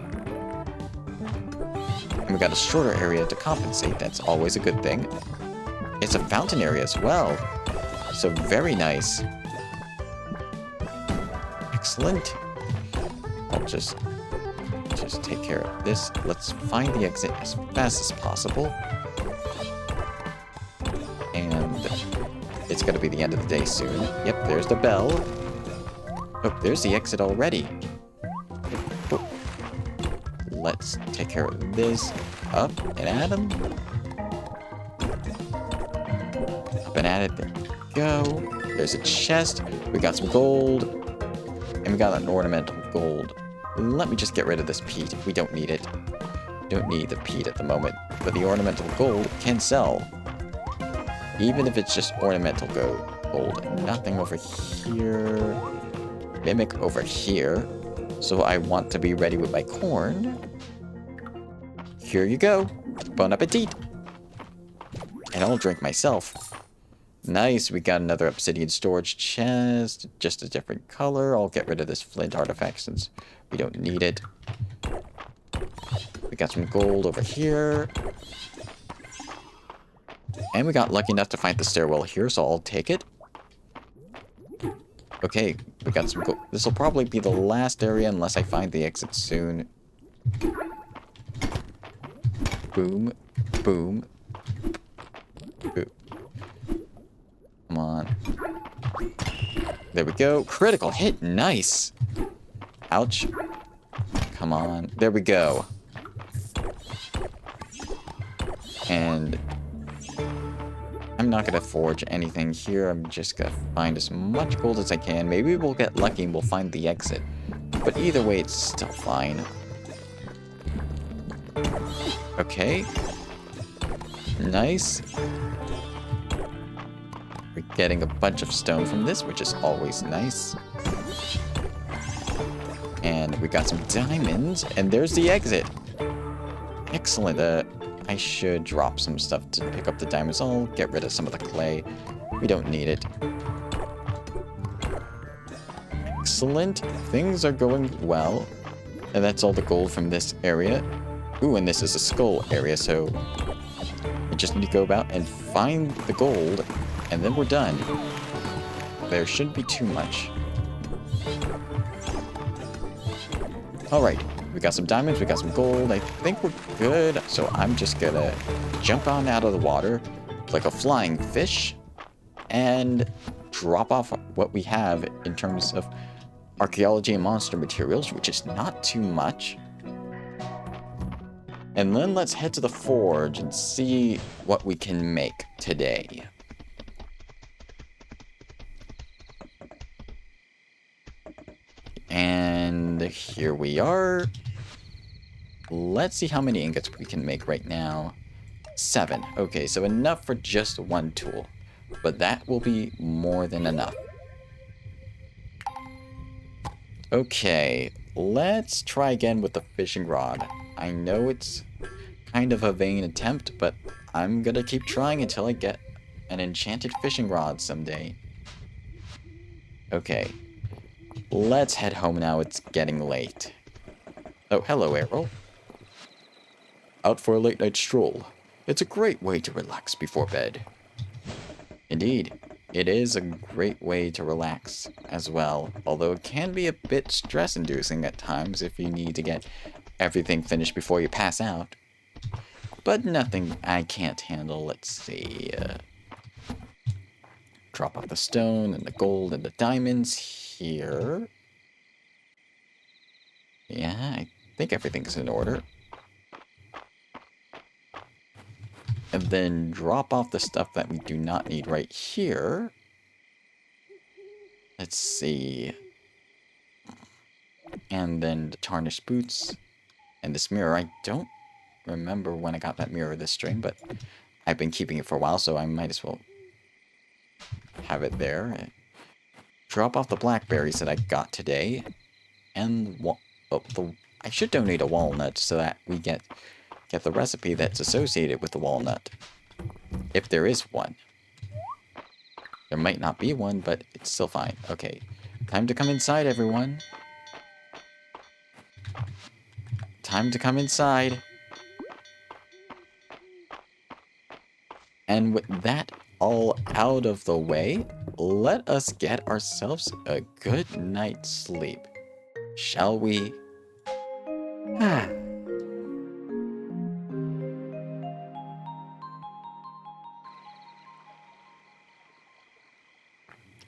And we got a shorter area to compensate. That's always a good thing. It's a fountain area as well. So very nice. Excellent. I'll just take care of this. Let's find the exit as fast as possible. And it's going to be the end of the day soon. Yep, there's the bell. Oh, there's the exit already. Oh. Let's take care of this. Up and at him. Up and at it. There we go. There's a chest. We got some gold. And we got an ornamental gold. Let me just get rid of this peat. We don't need it. Don't need the peat at the moment. But the ornamental gold can sell. Even if it's just ornamental gold. Nothing over here. Mimic over here. So I want to be ready with my corn. Here you go. Bon appetit. And I'll drink myself. Nice, we got another obsidian storage chest. Just a different color. I'll get rid of this flint artifact since we don't need it. We We got some gold over here. And we got lucky enough to find the stairwell here, so I'll take it. Okay, we got some gold. This will probably be the last area unless I find the exit soon. Boom. Boom. Boom. Come on. There we go. Critical hit. Nice. Ouch. Come on. There we go. And I'm not going to forge anything here. I'm just going to find as much gold as I can. Maybe we'll get lucky and we'll find the exit. But either way, it's still fine. Okay. Nice. We're getting a bunch of stone from this, which is always nice. And we got some diamonds, and there's the exit. Excellent. I should drop some stuff to pick up the diamonds. I'll get rid of some of the clay. We don't need it. Excellent. Things are going well. And that's all the gold from this area. Ooh, and this is a skull area, so I just need to go about and find the gold, and then we're done. There shouldn't be too much. Alright, we got some diamonds, we got some gold. I think we're good, so I'm just gonna jump on out of the water like a flying fish and drop off what we have in terms of archaeology and monster materials, which is not too much. And then let's head to the forge and see what we can make today. And here we are. Let's see how many ingots we can make right now. 7. Okay, so enough for just one tool. But that will be more than enough. Okay, let's try again with the fishing rod. I know it's kind of a vain attempt, but I'm gonna keep trying until I get an enchanted fishing rod someday. Okay, let's head home now. It's getting late. Oh, hello, Errol. Out for a late night stroll. It's a great way to relax before bed. Indeed, it is a great way to relax as well, although it can be a bit stress-inducing at times if you need to get everything finished before you pass out. But nothing I can't handle. Let's see. Drop off the stone and the gold and the diamonds here. Yeah, I think everything's in order. And then drop off the stuff that we do not need right here. Let's see. And then the tarnished boots and this mirror. I don't remember when I got that mirror this stream, but I've been keeping it for a while, so I might as well have it there. Drop off the blackberries that I got today. And I should donate a walnut so that we get the recipe that's associated with the walnut. If there is one. There might not be one, but it's still fine. Okay. Time to come inside, everyone. Time to come inside. And with that all out of the way, let us get ourselves a good night's sleep. Shall we?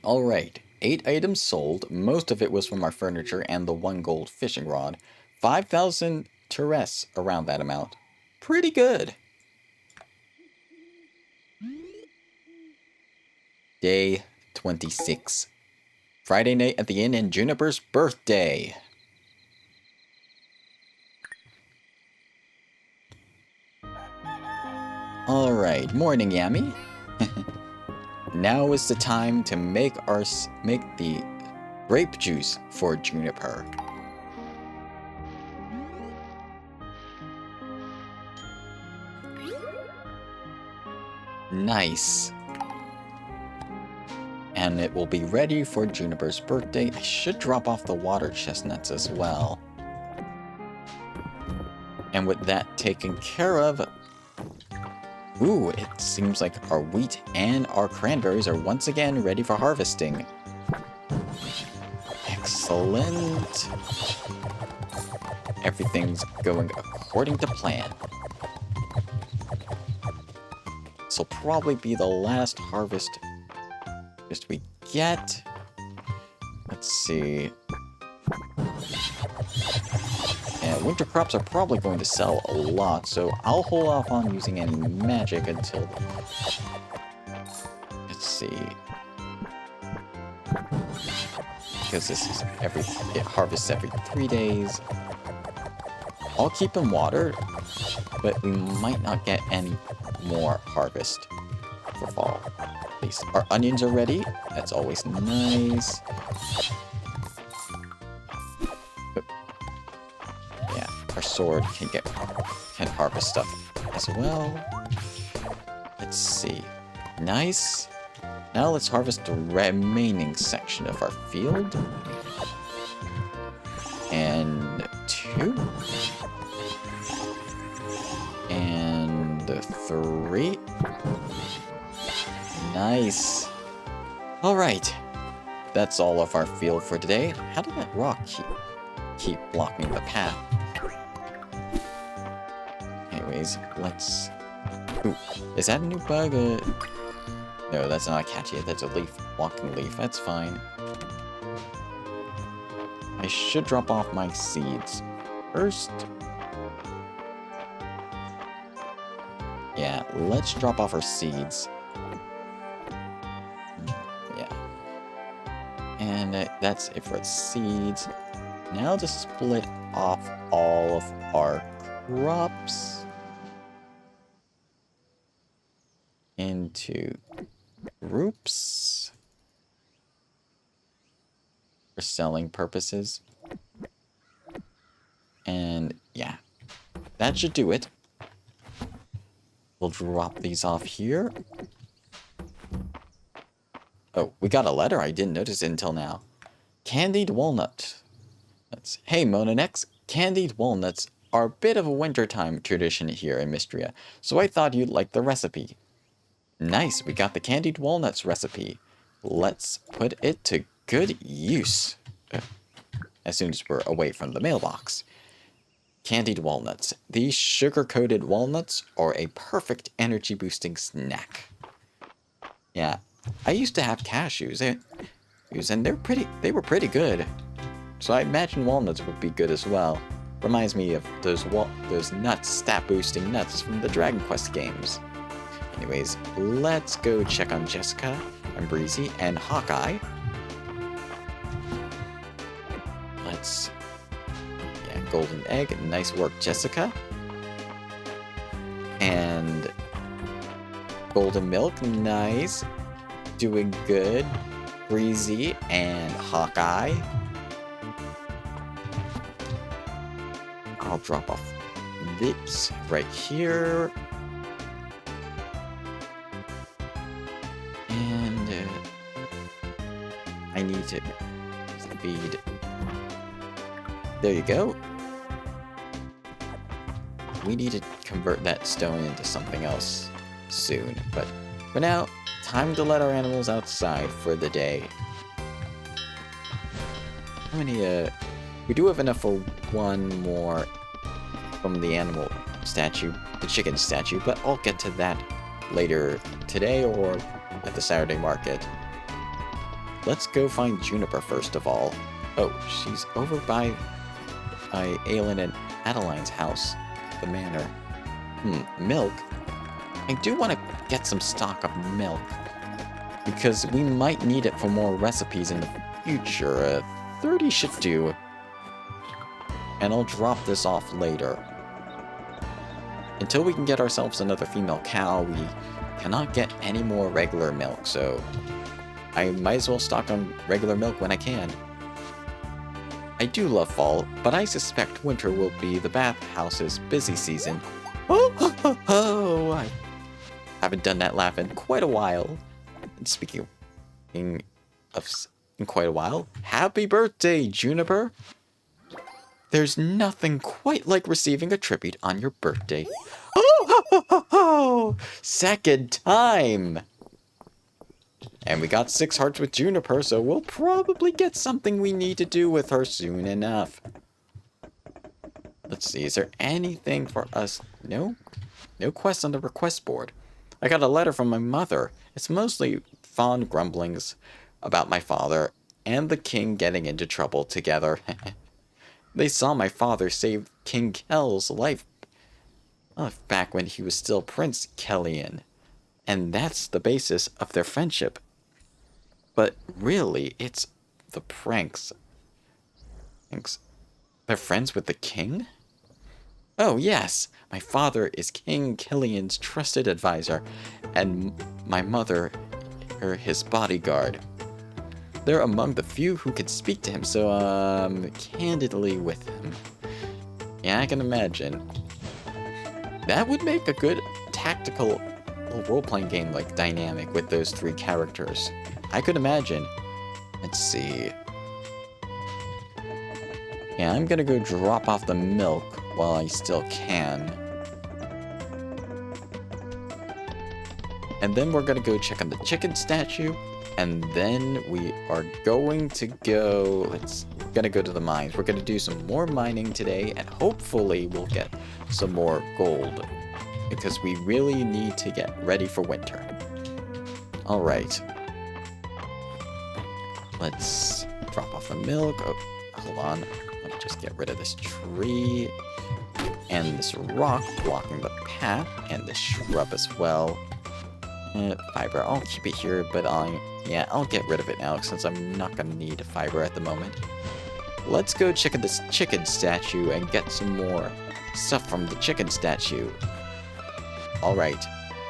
Alright, 8 items sold. Most of it was from our furniture and the 1 gold fishing rod. 5,000 terres around that amount. Pretty good. Day 26. Friday night at the inn and Juniper's birthday. Alright, morning Yami. Now is the time to make the grape juice for Juniper. Nice. And it will be ready for Juniper's birthday. I should drop off the water chestnuts as well. And with that taken care of, ooh, it seems like our wheat and our cranberries are once again ready for harvesting. Excellent. Everything's going according to plan. This will probably be the last harvest we get. Let's see. And winter crops are probably going to sell a lot, so I'll hold off on using any magic until... Let's see. Because this is it harvests every 3 days. I'll keep them watered, but we might not get any more harvest for fall. At least our onions are ready. That's always nice. But yeah, our sword can harvest stuff as well. Let's see. Nice. Now let's harvest the remaining section of our field. And 2. And 3. Nice. Alright. That's all of our field for today. How did that rock keep blocking the path? Anyways, let's... Ooh, is that a new bug? No, that's not a cat yet. That's a leaf. Walking leaf. That's fine. I should drop off my seeds first. Yeah, let's drop off our seeds. Yeah. And that's it for the seeds. Now to split off all of our crops into groups for selling purposes. And yeah, that should do it. We'll drop these off here. Oh, we got a letter. I didn't notice it until now. Candied walnut. Hey, Monanex. Candied walnuts are a bit of a wintertime tradition here in Mistria, so I thought you'd like the recipe. Nice, we got the candied walnuts recipe. Let's put it to good use. As soon as we're away from the mailbox. Candied walnuts. These sugar-coated walnuts are a perfect energy-boosting snack. Yeah, I used to have cashews, and they were pretty good. So I imagine walnuts would be good as well. Reminds me of those nuts, stat-boosting nuts from the Dragon Quest games. Anyways, let's go check on Jessica and Breezy and Hawkeye. Yeah, golden egg. Nice work, Jessica. And golden milk. Nice. Doing good. Breezy and Hawkeye. I'll drop off this right here. And I need to feed. There you go. We need to convert that stone into something else soon. But for now, time to let our animals outside for the day. How many, we do have enough for one more from the animal statue, the chicken statue, but I'll get to that later today or at the Saturday market. Let's go find Juniper first of all. Oh, she's over by Aelin and Adeline's house, the manor. Milk? I do want to get some stock of milk, because we might need it for more recipes in the future. 30 should do. And I'll drop this off later. Until we can get ourselves another female cow, we cannot get any more regular milk, so I might as well stock on regular milk when I can. I do love fall, but I suspect winter will be the bathhouse's busy season. Oh, I haven't done that laugh in quite a while. And speaking of in quite a while, happy birthday, Juniper! There's nothing quite like receiving a tribute on your birthday. Oh, ho, ho, ho, ho! Second time! And we got 6 hearts with Juniper, so we'll probably get something we need to do with her soon enough. Let's see, is there anything for us? No? No quests on the request board. I got a letter from my mother. It's mostly fond grumblings about my father and the king getting into trouble together. They saw my father save King Kell's life back when he was still Prince Kellian. And that's the basis of their friendship. But really, it's the pranks. They're friends with the king? Oh, yes. My father is King Killian's trusted advisor, and my mother, his bodyguard. They're among the few who can speak to him, so candidly with him. Yeah, I can imagine. That would make a good tactical role-playing game like dynamic with those 3 characters. I could imagine. Let's see. Yeah, I'm gonna go drop off the milk while I still can. And then we're gonna go check on the chicken statue. And then we are going to go... We're gonna go to the mines. We're gonna do some more mining today, and hopefully we'll get some more gold. Because we really need to get ready for winter. Alright. Let's drop off the milk. Oh, hold on. Let me just get rid of this tree. And this rock blocking the path. And this shrub as well. Fiber. I'll keep it here, but I'll get rid of it now since I'm not going to need fiber at the moment. Let's go check out this chicken statue and get some more stuff from the chicken statue. Alright.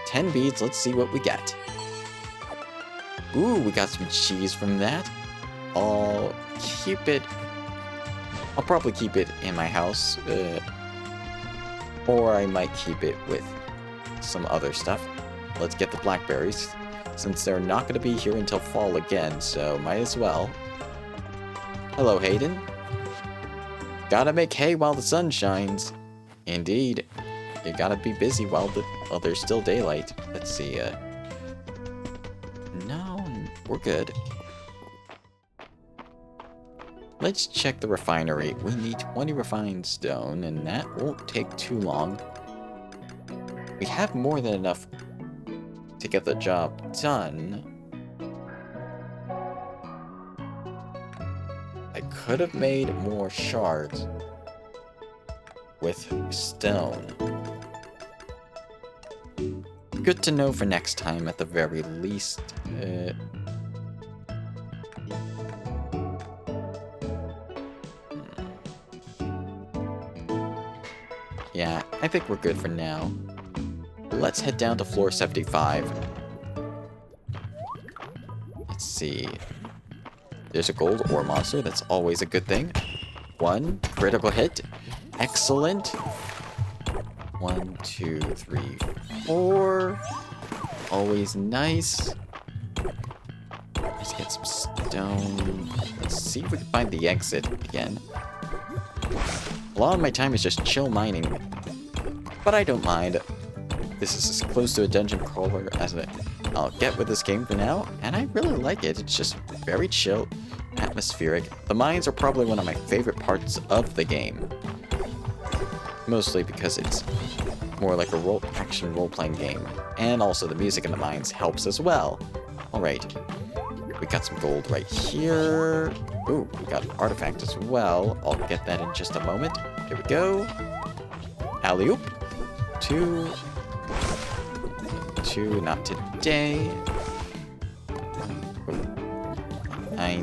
10 beads. Let's see what we get. Ooh, we got some cheese from that. I'll probably keep it in my house. Or I might keep it with some other stuff. Let's get the blackberries, since they're not going to be here until fall again, so might as well. Hello, Hayden. Gotta make hay while the sun shines. Indeed. You gotta be busy while there's still daylight. Let's see, no, we're good. Let's check the refinery. We need 20 refined stone, and that won't take too long. We have more than enough to get the job done. I could have made more shards with stone. Good to know for next time at the very least. Yeah, I think we're good for now. Let's head down to floor 75. Let's see. There's a gold ore monster. That's always a good thing. 1 critical hit. Excellent. 1, 2, 3, 4. Always nice. Let's get some stone. Let's see if we can find the exit again. A lot of my time is just chill mining, but I don't mind. This is as close to a dungeon crawler as I'll get with this game for now, and I really like it. It's just very chill, atmospheric. The mines are probably one of my favorite parts of the game, mostly because it's more like a action role-playing game, and also the music in the mines helps as well. Alright, we got some gold right here. Ooh, we got an artifact as well. I'll get that in just a moment. Here we go. Alley-oop. 2, not today. Ooh. I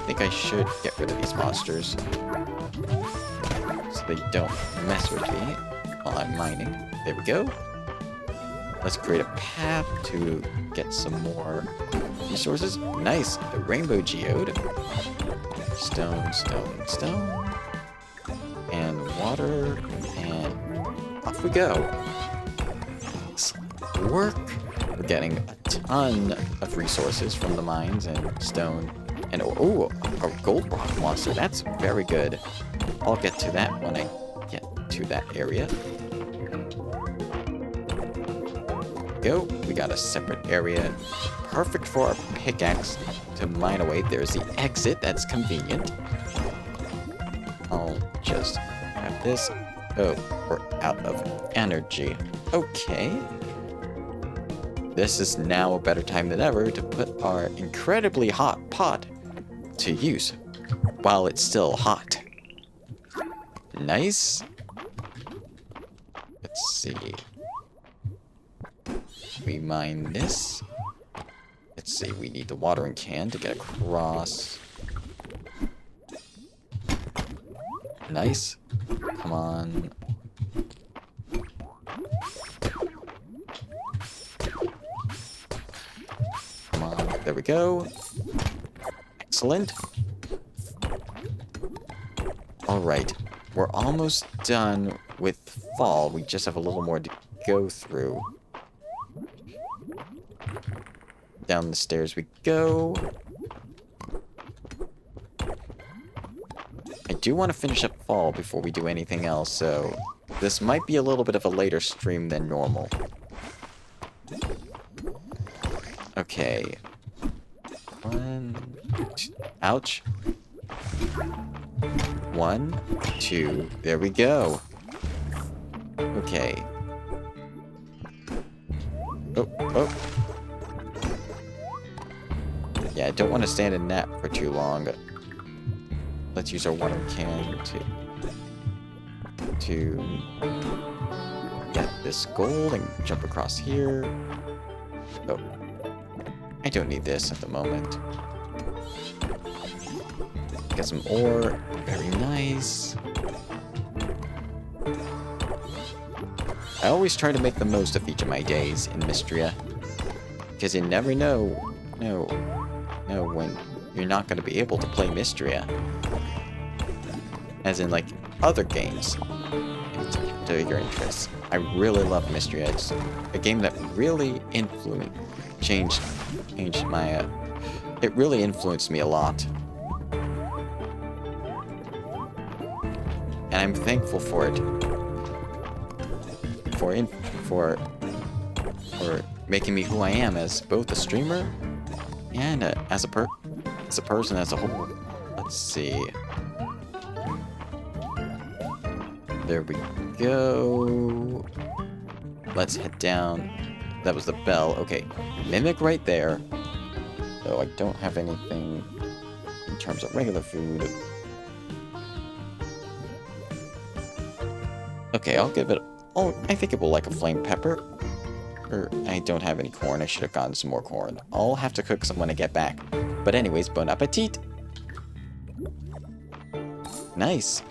think I should get rid of these monsters so they don't mess with me while I'm mining. There we go. Let's create a path to get some more resources. Nice. The rainbow geode. Stone, stone, stone. And water. And off we go. Excellent work. We're getting a ton of resources from the mines and stone. And oh, a gold rock monster. That's very good. I'll get to that when I get to that area. Go. We got a separate area. Perfect for our pickaxe to mine away. There's the exit. That's convenient. I'll just grab this. Oh, we're out of energy. Okay. This is now a better time than ever to put our incredibly hot pot to use while it's still hot. Nice. Let's see. We mine this. Let's see, we need the watering can to get across. Nice. Come on. Come on, there we go. Excellent. Alright, we're almost done with fall. We just have a little more to go through. Down the stairs we go. I do want to finish up fall before we do anything else, so this might be a little bit of a later stream than normal. Okay. Ouch. 1, 2, there we go. Okay. Oh. Yeah, I don't want to stand in that for too long. Let's use our water can to get this gold and jump across here. Oh, I don't need this at the moment. Get some ore. Very nice. I always try to make the most of each of my days in Mistria, because you never know when you're not going to be able to play Mistria. As in, like, other games to your interests. I really love Mistria. It's a game that really changed my, it really influenced me a lot. And I'm thankful for it. For making me who I am as both a streamer and as a person as a whole. Let's see. There we go. Let's head down. That was the bell. Okay. Mimic right there. So I don't have anything in terms of regular food. Okay, I'll give it... Oh, I think it will like a flame pepper. Or, I don't have any corn. I should have gotten some more corn. I'll have to cook some when I get back. But anyways, bon appetit! Nice.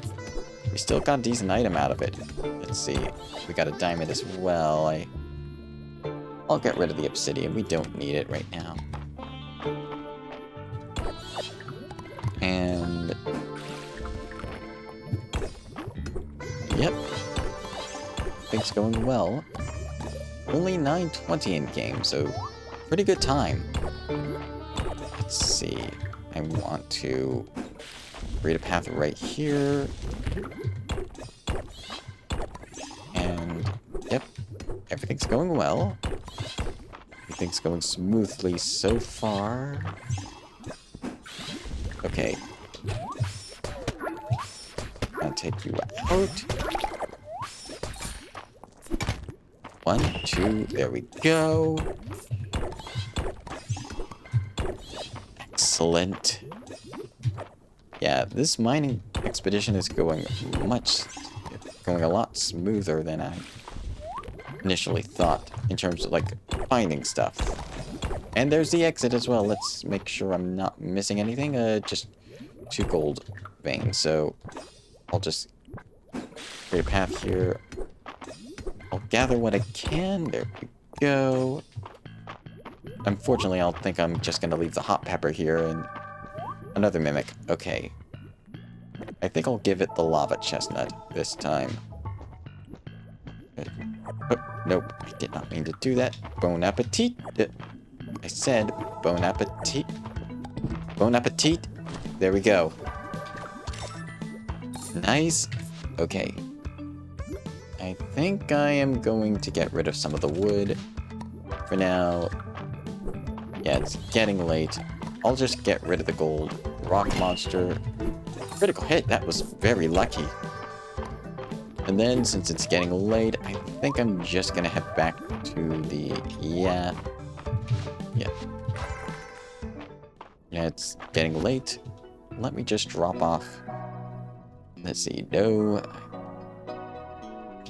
We still got a decent item out of it. Let's see. We got a diamond as well. I'll get rid of the obsidian. We don't need it right now. And... Yep. Things going well. Only 9:20 in game, so pretty good time. Let's see. I want to create a path right here. And yep, everything's going well. Everything's going smoothly so far. Okay. I'll take you out. 1, 2, there we go. Excellent. Yeah, this mining expedition is going a lot smoother than I initially thought in terms of, like, finding stuff. And there's the exit as well. Let's make sure I'm not missing anything. Just 2 gold veins. So I'll just create a path here. I'll gather what I can. There we go. Unfortunately, I'll think I'm just going to leave the hot pepper here and another mimic. Okay. I think I'll give it the lava chestnut this time. Oh, nope. I did not mean to do that. Bon appetit. I said bon appetit. Bon appetit. There we go. Nice. Okay. I think I am going to get rid of some of the wood for now. Yeah, it's getting late. I'll just get rid of the gold. Rock monster. Critical hit. That was very lucky. And then, since it's getting late, I think I'm just gonna head back to the... Yeah. Yeah, it's getting late. Let me just drop off. Let's see. No.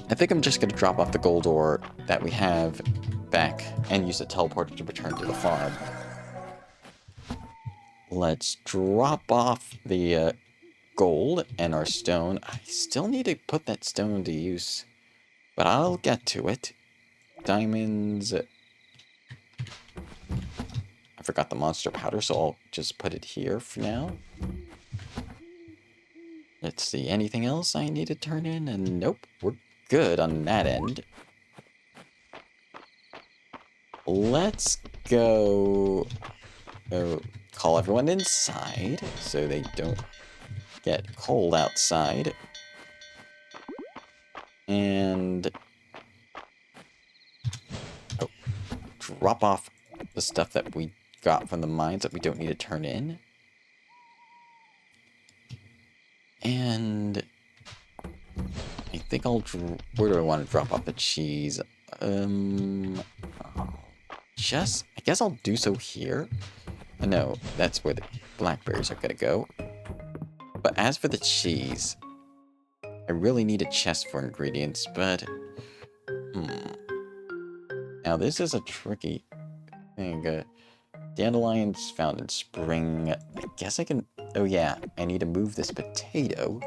I think I'm just gonna drop off the gold ore that we have back and use the teleporter to return to the farm. Let's drop off the gold and our stone. I still need to put that stone to use, but I'll get to it. Diamonds. I forgot the monster powder, so I'll just put it here for now. Let's see, anything else I need to turn in? And nope, we're good on that end. Let's go call everyone inside so they don't get cold outside. And drop off the stuff that we got from the mines that we don't need to turn in. And I think I'll... Where do I want to drop off the cheese? I guess I'll do so here. No, that's where the blackberries are gonna go. But as for the cheese, I really need a chest for ingredients, but... Now this is a tricky thing. Dandelions found in spring. I guess I can... Oh yeah, I need to move this potato.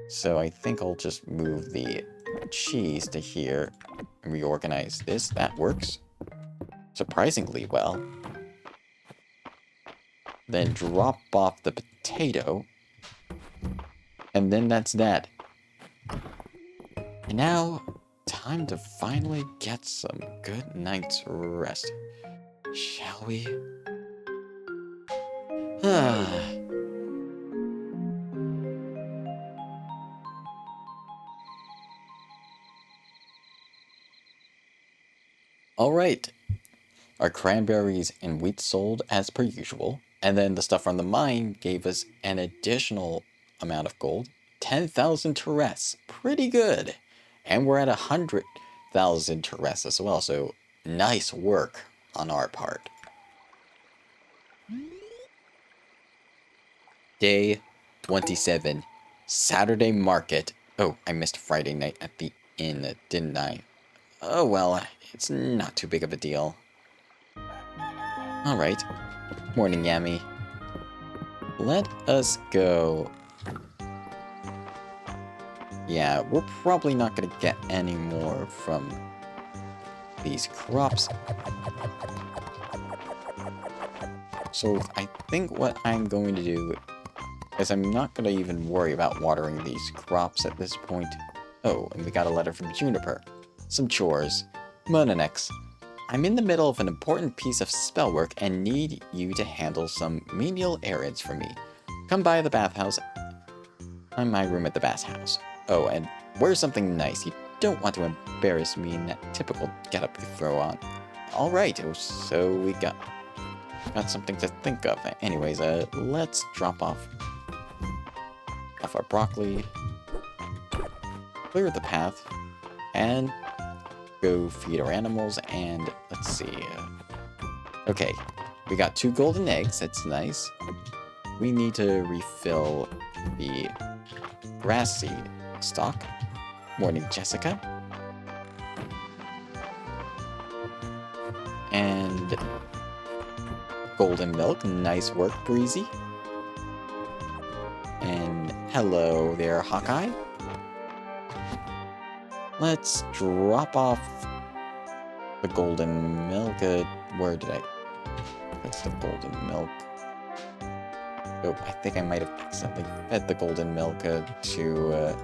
So I think I'll just move the cheese to here and reorganize this. That works surprisingly well. Then drop off the potato. And then that's that. And now, time to finally get some good night's rest. Shall we? Alright. Our cranberries and wheat sold as per usual. And then the stuff from the mine gave us an additional amount of gold. 10,000 terres. Pretty good. And we're at 100,000 terres as well. So nice work on our part. Day 27. Saturday market. Oh, I missed Friday night at the inn, didn't I? Oh well, it's not too big of a deal. Alright. Morning, Yami. Let us go. Yeah, we're probably not going to get any more from these crops. So I think what I'm going to do is I'm not going to even worry about watering these crops at this point. Oh, and we got a letter from Juniper. Some chores. Monanex. I'm in the middle of an important piece of spell work and need you to handle some menial errands for me. Come by the bathhouse. I'm my room at the bathhouse. Oh, and wear something nice. You don't want to embarrass me in that typical getup you throw on. Alright, so we got something to think of. Anyways, let's drop off our broccoli, clear the path, and go feed our animals. And let's see. Okay, we got 2 golden eggs. That's nice. We need to refill the grass seed stock. Morning, Jessica. And golden milk. Nice work, Breezy. And hello there, Hawkeye. Let's drop off the golden milk. Where did I... That's the golden milk. Oh, I think I might have accidentally fed the golden milk to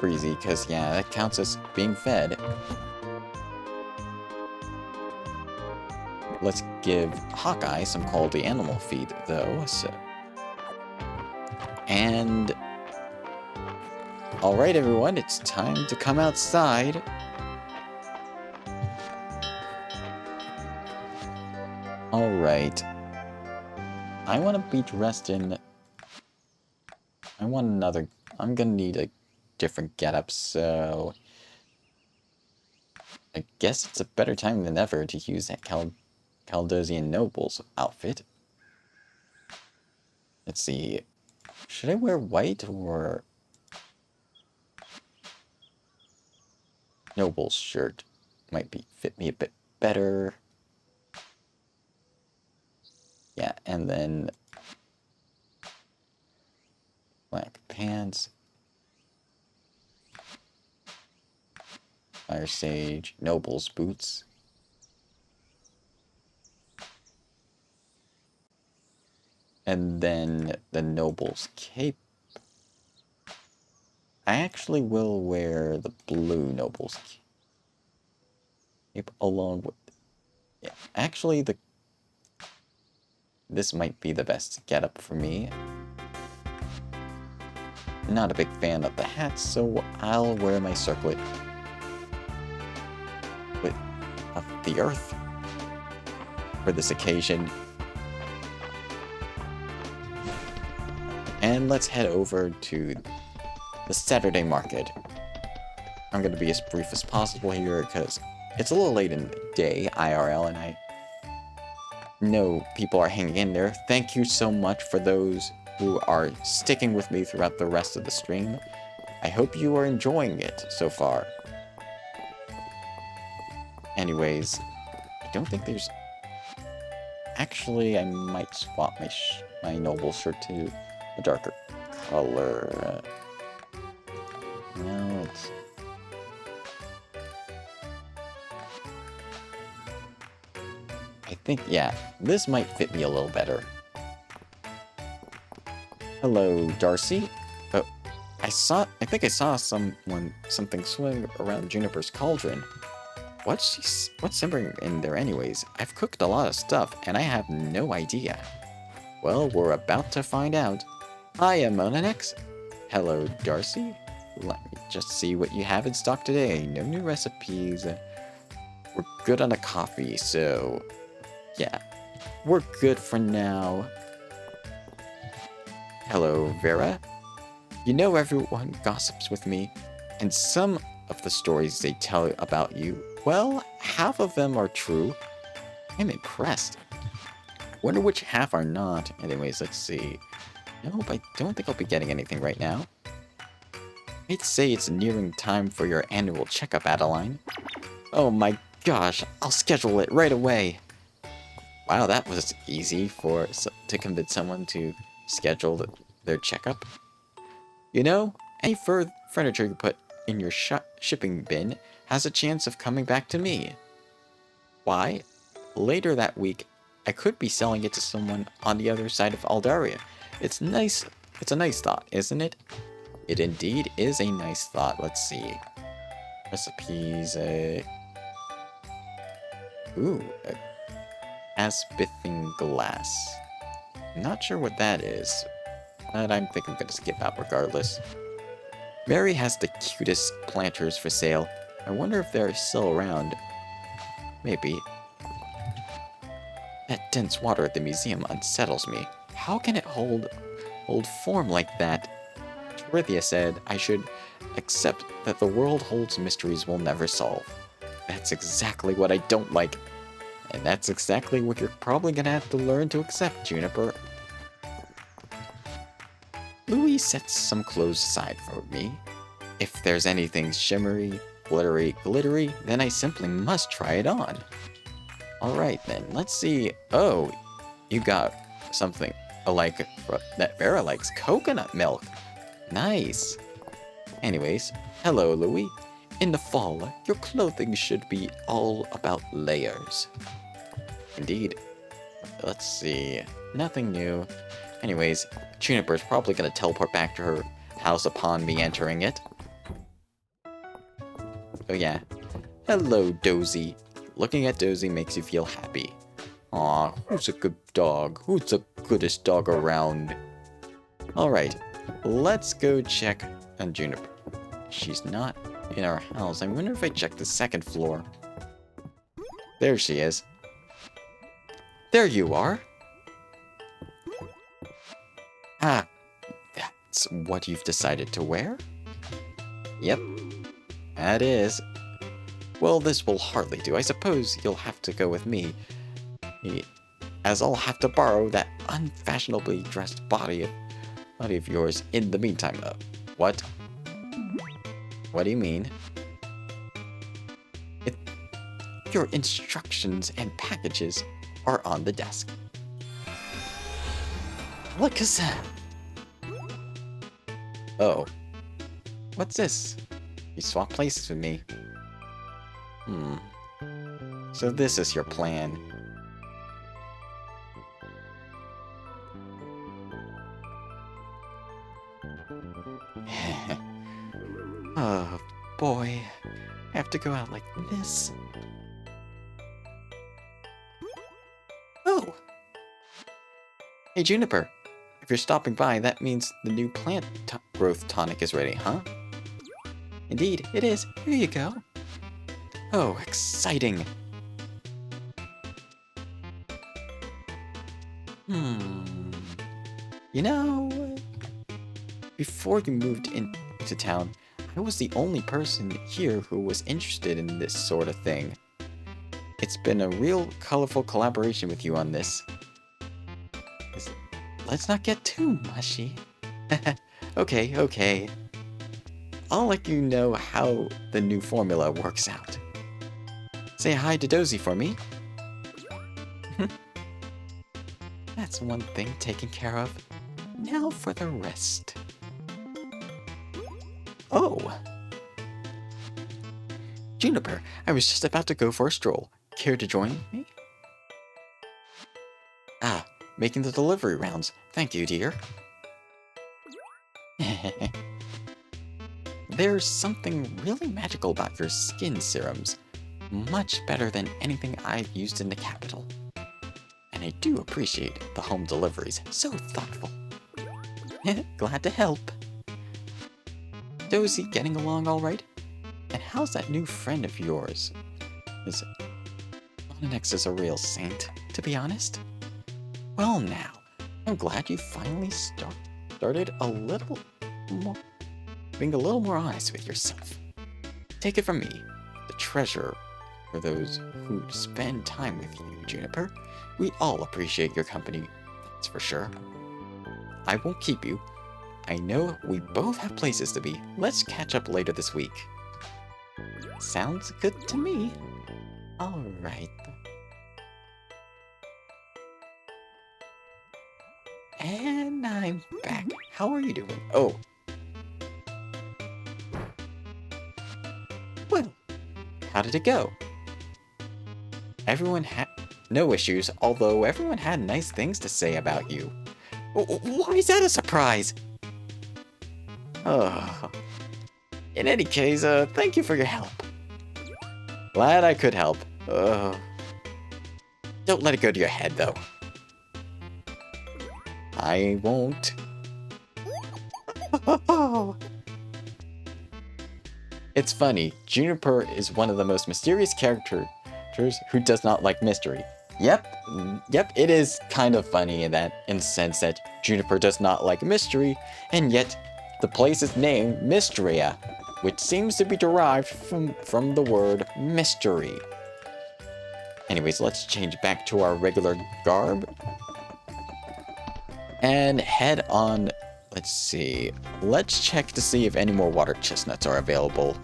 Breezy, because, yeah, that counts as being fed. Let's give Hawkeye some quality animal feed, though, so... And alright everyone, it's time to come outside. Alright. I want to be dressed in... I'm gonna need a different getup, so... I guess it's a better time than ever to use that Chaldean Noble's outfit. Let's see. Should I wear white or... Noble's shirt might fit me a bit better. Yeah, and then... black pants. Fire Sage, Noble's boots. And then the Noble's cape. I actually will wear the blue Noble's cape along with... Yeah, actually, this might be the best getup for me. Not a big fan of the hats, so I'll wear my circlet of the earth for this occasion. And let's head over to the Saturday market. I'm going to be as brief as possible here because it's a little late in the day, IRL, and I know people are hanging in there. Thank you so much for those who are sticking with me throughout the rest of the stream. I hope you are enjoying it so far. Anyways, I don't think there's... Actually, I might swap my Noble shirt to a darker color. No, it's... I think, yeah, this might fit me a little better. Hello, Darcy. Oh, I think I saw something swing around Juniper's cauldron. What's simmering in there anyways? I've cooked a lot of stuff, and I have no idea. Well, we're about to find out. Hi, I'm Monanex. Hello, Darcy. Let me just see what you have in stock today. No new recipes. We're good on the coffee, so... yeah, we're good for now. Hello, Vera. You know everyone gossips with me, and some of the stories they tell about you, well, half of them are true. I'm impressed. Wonder which half are not. Anyways, let's see. Nope, I don't think I'll be getting anything right now. I'd say it's nearing time for your annual checkup, Adeline. Oh my gosh, I'll schedule it right away. Wow, that was easy to convince someone to schedule their checkup. You know, any furniture you put in your shipping bin has a chance of coming back to me. Why? Later that week, I could be selling it to someone on the other side of Aldaria. It's nice. It's a nice thought, isn't it? It indeed is a nice thought. Let's see. Recipes. Ooh. Asbithing glass. Not sure what that is, but I think I'm gonna skip out regardless. Mary has the cutest planters for sale. I wonder if they're still around. Maybe. That dense water at the museum unsettles me. How can it hold form like that? Trithia said I should accept that the world holds mysteries we'll never solve. That's exactly what I don't like. And that's exactly what you're probably gonna have to learn to accept, Juniper. Louis sets some clothes aside for me. If there's anything shimmery, glittery, then I simply must try it on. Alright then, let's see. Oh, you got something that Vera likes, coconut milk. Nice. Anyways, hello Louis. In the fall, your clothing should be all about layers. Indeed. Let's see. Nothing new. Anyways, Juniper's probably gonna teleport back to her house upon me entering it. Oh yeah. Hello, Dozy. Looking at Dozy makes you feel happy. Aw, who's a good dog? Who's the goodest dog around? Alright, let's go check on Juniper. She's not in our house. I wonder if I check the second floor. There she is. There you are. Ah, that's what you've decided to wear? Yep, that is. Well, this will hardly do. I suppose you'll have to go with me, as I'll have to borrow that unfashionably dressed body of yours in the meantime. What? What do you mean? Your instructions and packages are on the desk. Look at that. Oh. What's this? You swap places with me. So this is your plan. Oh boy, I have to go out like this. Oh! Hey Juniper, if you're stopping by, that means the new plant growth tonic is ready, huh? Indeed, it is. Here you go. Oh, exciting. You know, before you moved into town, I was the only person here who was interested in this sort of thing. It's been a real colorful collaboration with you on this. Let's not get too mushy. Okay. I'll let you know how the new formula works out. Say hi to Dozy for me. That's one thing taken care of. Now for the rest. Oh! Juniper, I was just about to go for a stroll. Care to join me? Ah, making the delivery rounds. Thank you, dear. There's something really magical about your skin serums. Much better than anything I've used in the capital. And I do appreciate the home deliveries. So thoughtful. Glad to help. Dozy getting along all right? And how's that new friend of yours? Monanex is a real saint, to be honest. Well now, I'm glad you finally started a little more, being a little more honest with yourself. Take it from me, the treasurer for those who spend time with you, Juniper. We all appreciate your company, that's for sure. I won't keep you. I know we both have places to be. Let's catch up later this week. Sounds good to me. Alright. And I'm back. How are you doing? Oh. Well, how did it go? Everyone had no issues, although everyone had nice things to say about you. Why is that a surprise? Oh. In any case, thank you for your help. Glad I could help. Don't let it go to your head, though. I won't. It's funny, Juniper is one of the most mysterious characters who does not like mystery. Yep, it is kind of funny in the sense that Juniper does not like mystery, and yet the place is named Mistria, which seems to be derived from the word mystery. Anyways, let's change back to our regular garb. And head on, let's see. Let's check to see if any more water chestnuts are available.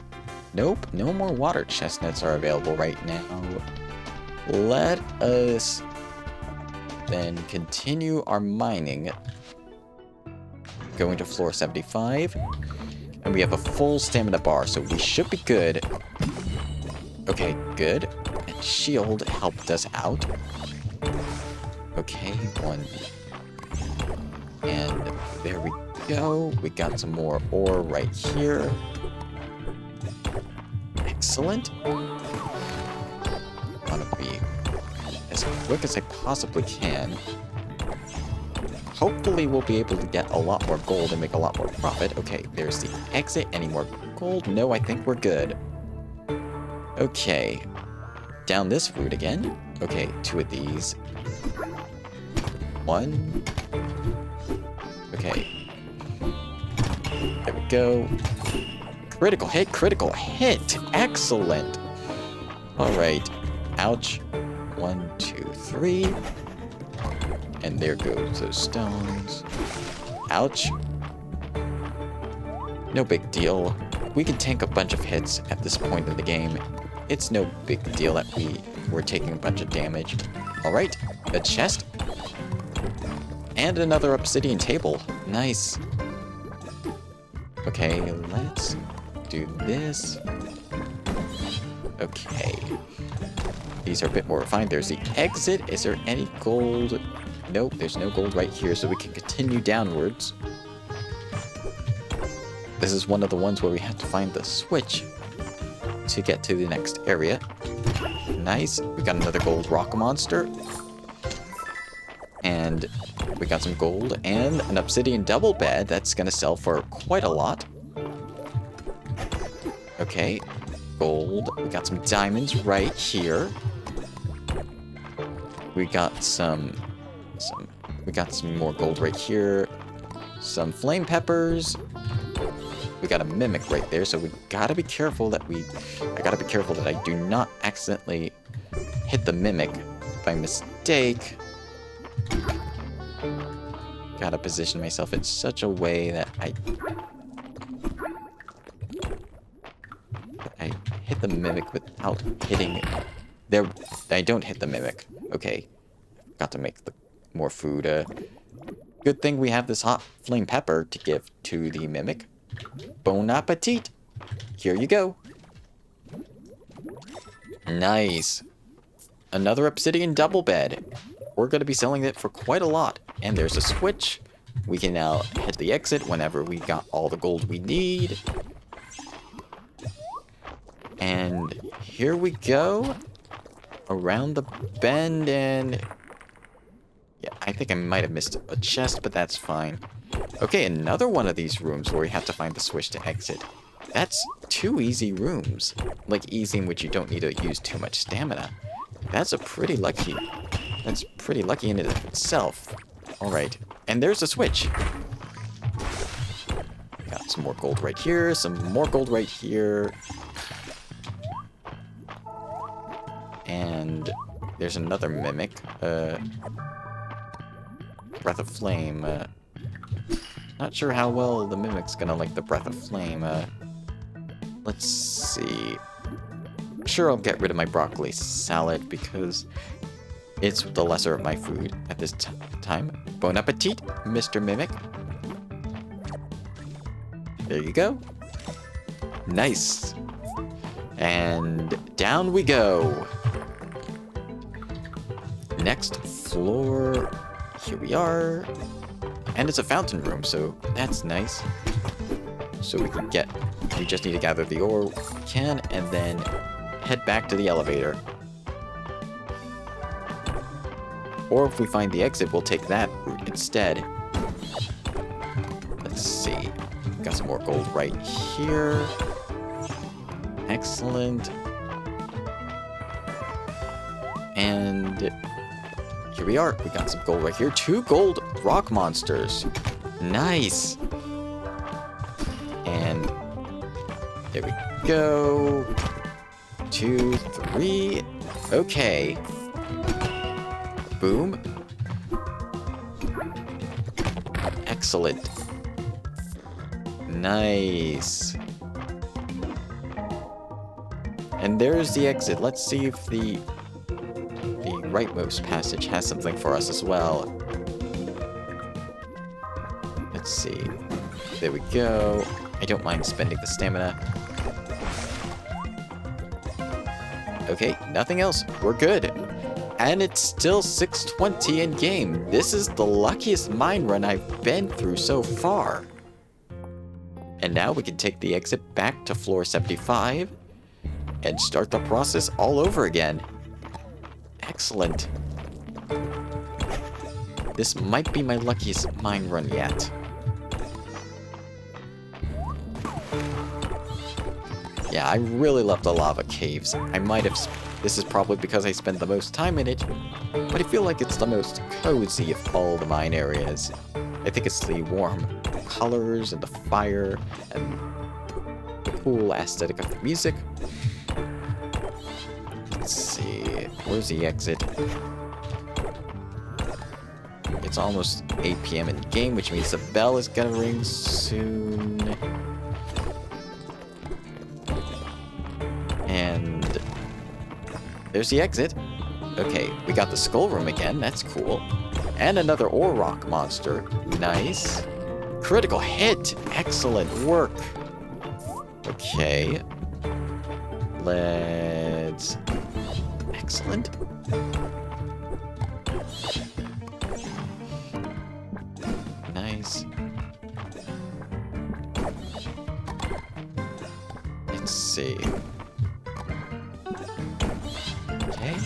Nope, no more water chestnuts are available right now. Let us then continue our mining. Going to floor 75. And we have a full stamina bar, so we should be good. Okay, good. And shield helped us out. Okay, one. And there we go. We got some more ore right here. Excellent. I want to be as quick as I possibly can. hopefully we'll be able to get a lot more gold and make a lot more profit. Okay, there's the exit. Any more gold? No, I think we're good. Okay. Down this route again. Okay, 2 of these. 1. Okay. There we go. Critical hit, critical hit. Excellent. Alright. Ouch. 1, 2, 3. And there goes those stones. Ouch. No big deal. We can tank a bunch of hits at this point in the game. It's no big deal that we're taking a bunch of damage. Alright, a chest. And another obsidian table. Nice. Okay, let's do this. Okay. These are a bit more refined. There's the exit. Is there any gold? Nope, there's no gold right here, so we can continue downwards. This is one of the ones where we have to find the switch to get to the next area. Nice. We got another gold rock monster. And we got some gold and an obsidian double bed that's going to sell for quite a lot. Okay. Gold. We got some diamonds right here. We got some more gold right here. Some flame peppers. We got a mimic right there, so we gotta be careful that I gotta be careful that I do not accidentally hit the mimic by mistake. Gotta position myself in such a way that I hit the mimic without hitting it. There, I don't hit the mimic. Okay, got to make more food. Good thing we have this hot flame pepper to give to the mimic. Bon appetit! Here you go. Nice. Another obsidian double bed. We're going to be selling it for quite a lot. And there's a switch. We can now hit the exit whenever we got all the gold we need. And here we go. Around the bend and... yeah, I think I might have missed a chest, but that's fine. Okay, another one of these rooms where we have to find the switch to exit. That's 2 easy rooms. Like, easy in which you don't need to use too much stamina. That's pretty lucky in and of itself. Alright, and there's a switch. Got some more gold right here, some more gold right here. And there's another mimic. Breath of Flame. Not sure how well the mimic's gonna like the Breath of Flame. Let's see. Sure, I'll get rid of my broccoli salad because it's the lesser of my food at this time. Bon appetit, Mr. Mimic. There you go. Nice. And down we go. Next floor. Here we are. And it's a fountain room, so that's nice. So we just need to gather the ore we can, and then head back to the elevator. Or if we find the exit, we'll take that route instead. Let's see. Got some more gold right here. Excellent. And here we are. We got some gold right here. 2 gold rock monsters. Nice. And there we go. 2, 3. Okay. Boom. Excellent. Nice. And there's the exit. Let's see if the rightmost passage has something for us as well. Let's see. There we go. I don't mind spending the stamina. Okay, nothing else. We're good. And it's still 6:20 in game. This is the luckiest mine run I've been through so far. And now we can take the exit back to floor 75 and start the process all over again. Excellent. This might be my luckiest mine run yet. Yeah, I really love the lava caves. I might have... This is probably because I spent the most time in it, but I feel like it's the most cozy of all the mine areas. I think it's the warm colors and the fire and the cool aesthetic of the music. Let's see, where's the exit? It's almost 8 PM in the game, which means the bell is gonna ring soon. And there's the exit. Okay, we got the skull room again, that's cool. And another ore rock monster, nice. Critical hit, excellent work. Okay. Let's... Excellent. Nice. Let's see. Okay.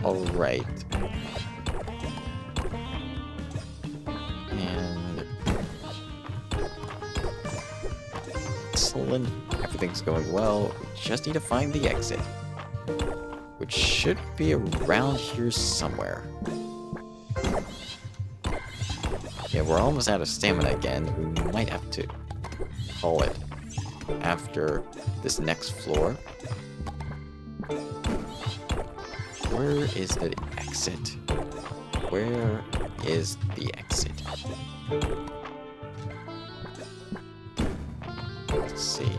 Alright. And... Excellent. Everything's going well. We just need to find the exit. Which should be around here somewhere. Yeah, we're almost out of stamina again. We might have to call it after this next floor. Where is the exit? Where is the exit? Let's see.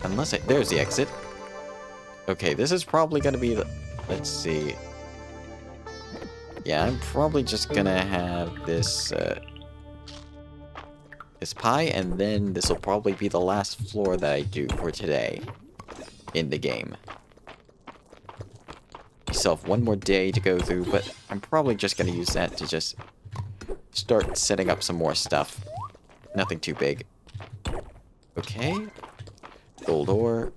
Unless there's the exit. Okay, this is probably gonna be the... Let's see. Yeah, I'm probably just gonna have this, this pie, and then this will probably be the last floor that I do for today in the game. We still have one more day to go through, but I'm probably just gonna use that to just start setting up some more stuff. Nothing too big. Okay. Gold ore.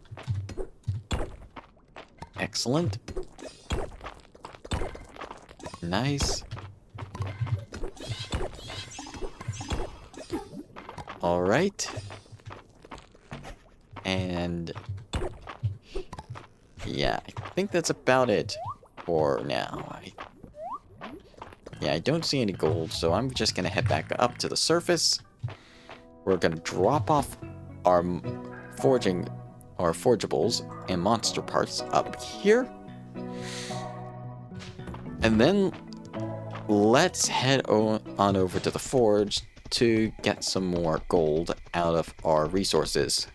Excellent. Nice. Alright. And... yeah, I think that's about it for now. Yeah, I don't see any gold, so I'm just gonna head back up to the surface. We're gonna drop off our forgeables and monster parts up here. And then let's head on over to the forge to get some more gold out of our resources.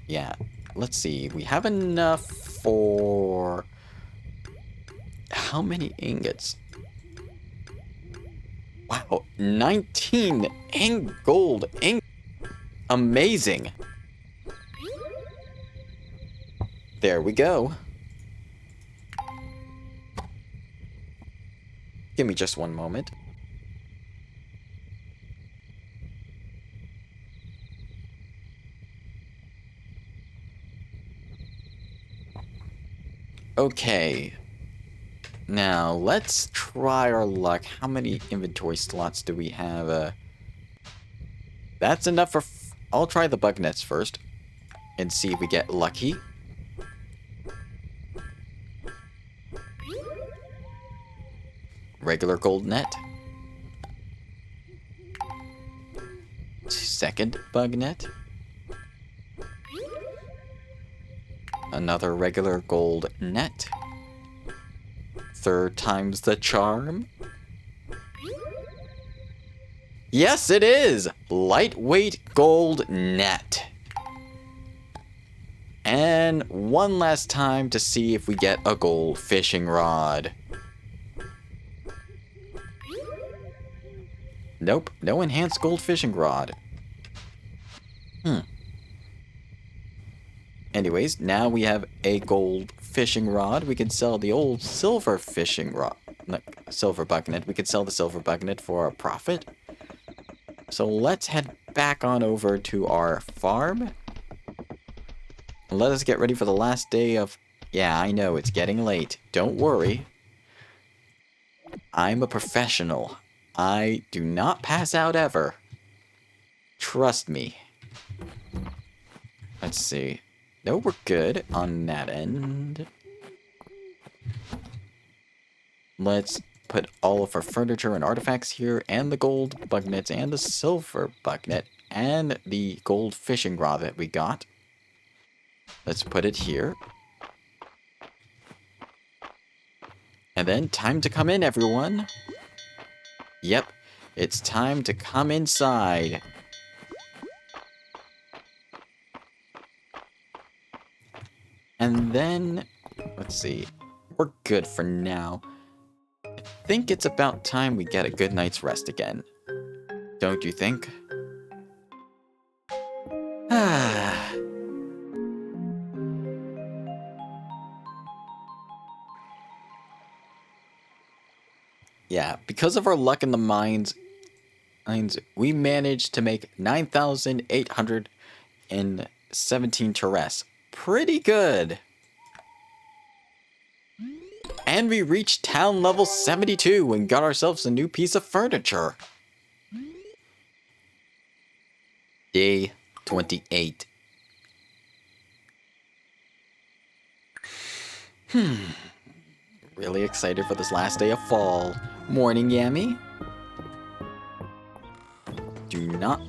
Yeah, let's see. We have enough for... how many ingots? Wow, 19 gold ingots. Amazing. There we go. Give me just one moment. Okay. Now, let's try our luck. How many inventory slots do we have? That's enough for... I'll try the bug nets first and see if we get lucky. Regular gold net. Second bug net. Another regular gold net. Third time's the charm. Yes, it is! Lightweight gold net. And one last time to see if we get a gold fishing rod. Nope, no enhanced gold fishing rod. Anyways, now we have a gold fishing rod. We can sell the old silver fishing rod. Silver bucket. We could sell the silver bucket for a profit. So let's head back on over to our farm. And let us get ready for the last day of... Yeah, I know, it's getting late. Don't worry. I'm a professional. I do not pass out ever. Trust me. Let's see. No, we're good on that end. Let's put all of our furniture and artifacts here, and the gold buckets, and the silver bucket, and the gold fishing rod that we got. Let's put it here. And then, time to come in, everyone. Yep, it's time to come inside. And then, let's see, we're good for now. I think it's about time we get a good night's rest again. Don't you think? Ah. Yeah, because of our luck in the mines, we managed to make 9,817 terrestrials. Pretty good. And we reached town level 72 and got ourselves a new piece of furniture. Day 28. Really excited for this last day of fall. Morning, Yami.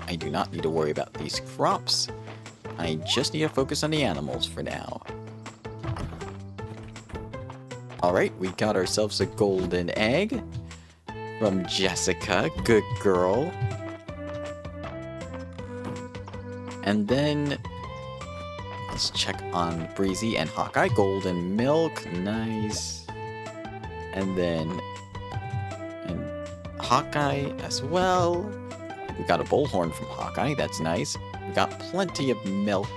I do not need to worry about these crops. I just need to focus on the animals for now. Alright, we got ourselves a golden egg from Jessica. Good girl. And then let's check on Breezy and Hawkeye. Golden milk. Nice. And then Hawkeye as well. We got a bullhorn from Hawkeye. That's nice. We got plenty of milk.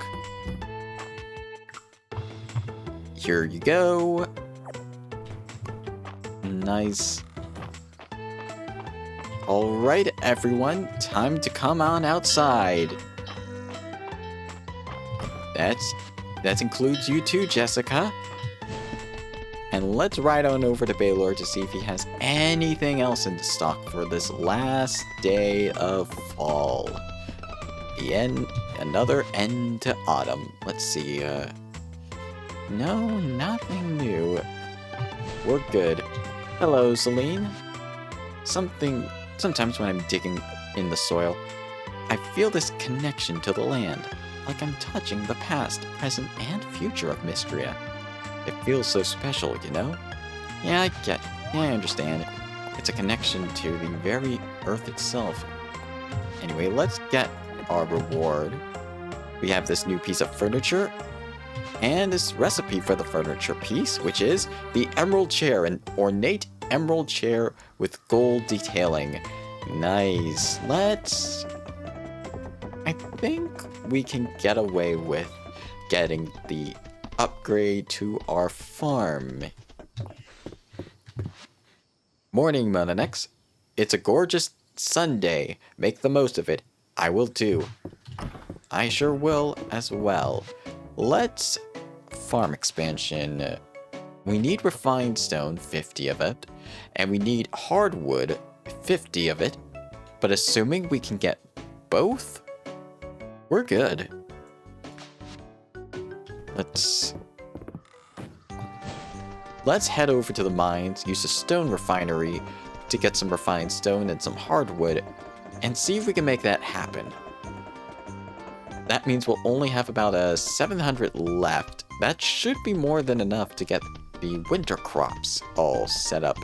Here you go. Nice. Alright, everyone. Time to come on outside. That includes you too, Jessica. And let's ride on over to Baylor to see if he has anything else in stock for this last day of fall. The end, another end to autumn. Let's see, no, nothing new. We're good. Hello, Celine. Sometimes when I'm digging in the soil, I feel this connection to the land, like I'm touching the past, present, and future of Mistria. It feels so special, you know? Yeah, I understand. It's a connection to the very earth itself. Anyway, let's get our reward. We have this new piece of furniture, and this recipe for the furniture piece, which is the emerald chair, an ornate emerald chair with gold detailing. Nice. I think we can get away with getting the upgrade to our farm. Morning, Monanex. It's a gorgeous Sunday. Make the most of it. I will too. I sure will as well. Let's farm expansion. We need refined stone, 50 of it, and we need hardwood, 50 of it. But assuming we can get both, we're good. Let's head over to the mines, use a stone refinery to get some refined stone and some hardwood, and see if we can make that happen. That means we'll only have about 700 left. That should be more than enough to get the winter crops all set up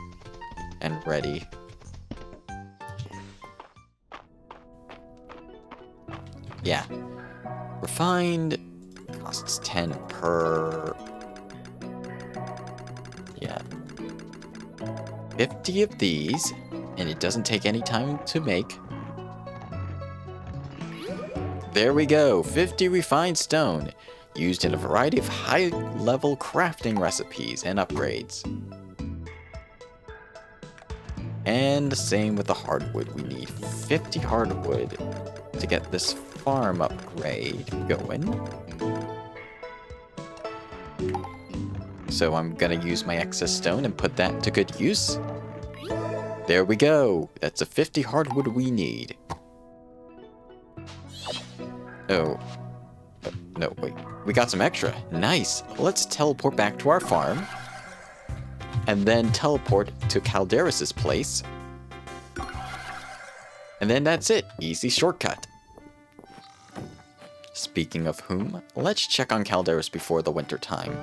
and ready. Yeah. Refined costs 10 per... Yeah. 50 of these, and it doesn't take any time to make. There we go, 50 refined stone, used in a variety of high-level crafting recipes and upgrades. And the same with the hardwood. We need 50 hardwood to get this farm upgrade going. So I'm gonna use my excess stone and put that to good use. There we go. That's the 50 hardwood we need. Oh. No, wait. We got some extra. Nice. Let's teleport back to our farm. And then teleport to Calderis's place. And then that's it. Easy shortcut. Speaking of whom, let's check on Calderis before the winter time.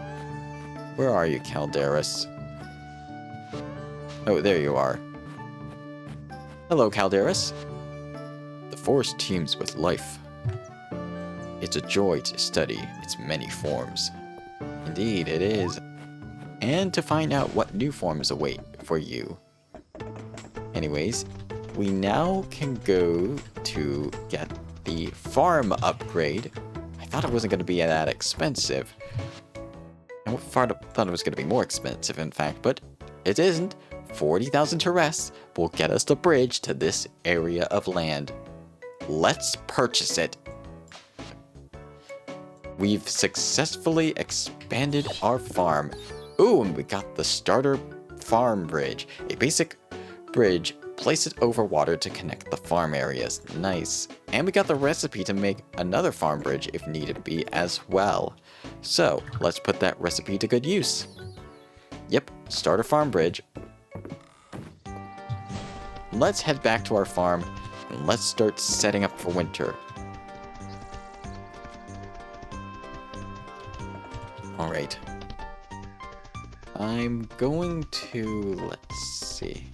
Where are you, Calderis? Oh, there you are. Hello, Calderis. The forest teems with life. It's a joy to study its many forms. Indeed, it is. And to find out what new forms await for you. Anyways, we now can go to get the farm upgrade. I thought it wasn't going to be that expensive. I thought it was going to be more expensive, in fact, but it isn't. 40,000 terrests will get us the bridge to this area of land. Let's purchase it. We've successfully expanded our farm. Ooh, and we got the starter farm bridge. A basic bridge, place it over water to connect the farm areas. Nice. And we got the recipe to make another farm bridge if needed be as well. So, let's put that recipe to good use. Yep, starter farm bridge. Let's head back to our farm and let's start setting up for winter. Alright. I'm going to, let's see.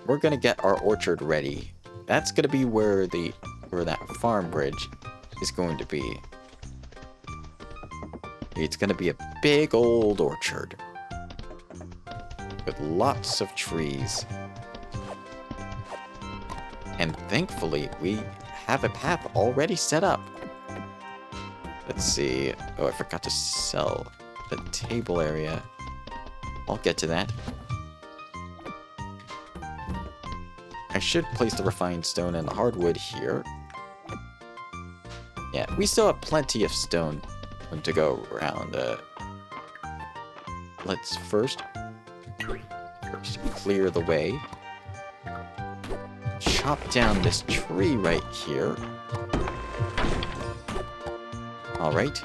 We're gonna get our orchard ready. That's gonna be where that farm bridge is going to be. It's gonna be a big old orchard with lots of trees. And thankfully, we have a path already set up. Let's see. Oh, I forgot to sell the table area. I'll get to that. I should place the refined stone and the hardwood here. Yeah, we still have plenty of stone to go around. Let's first clear the way. Chop down this tree right here. Alright.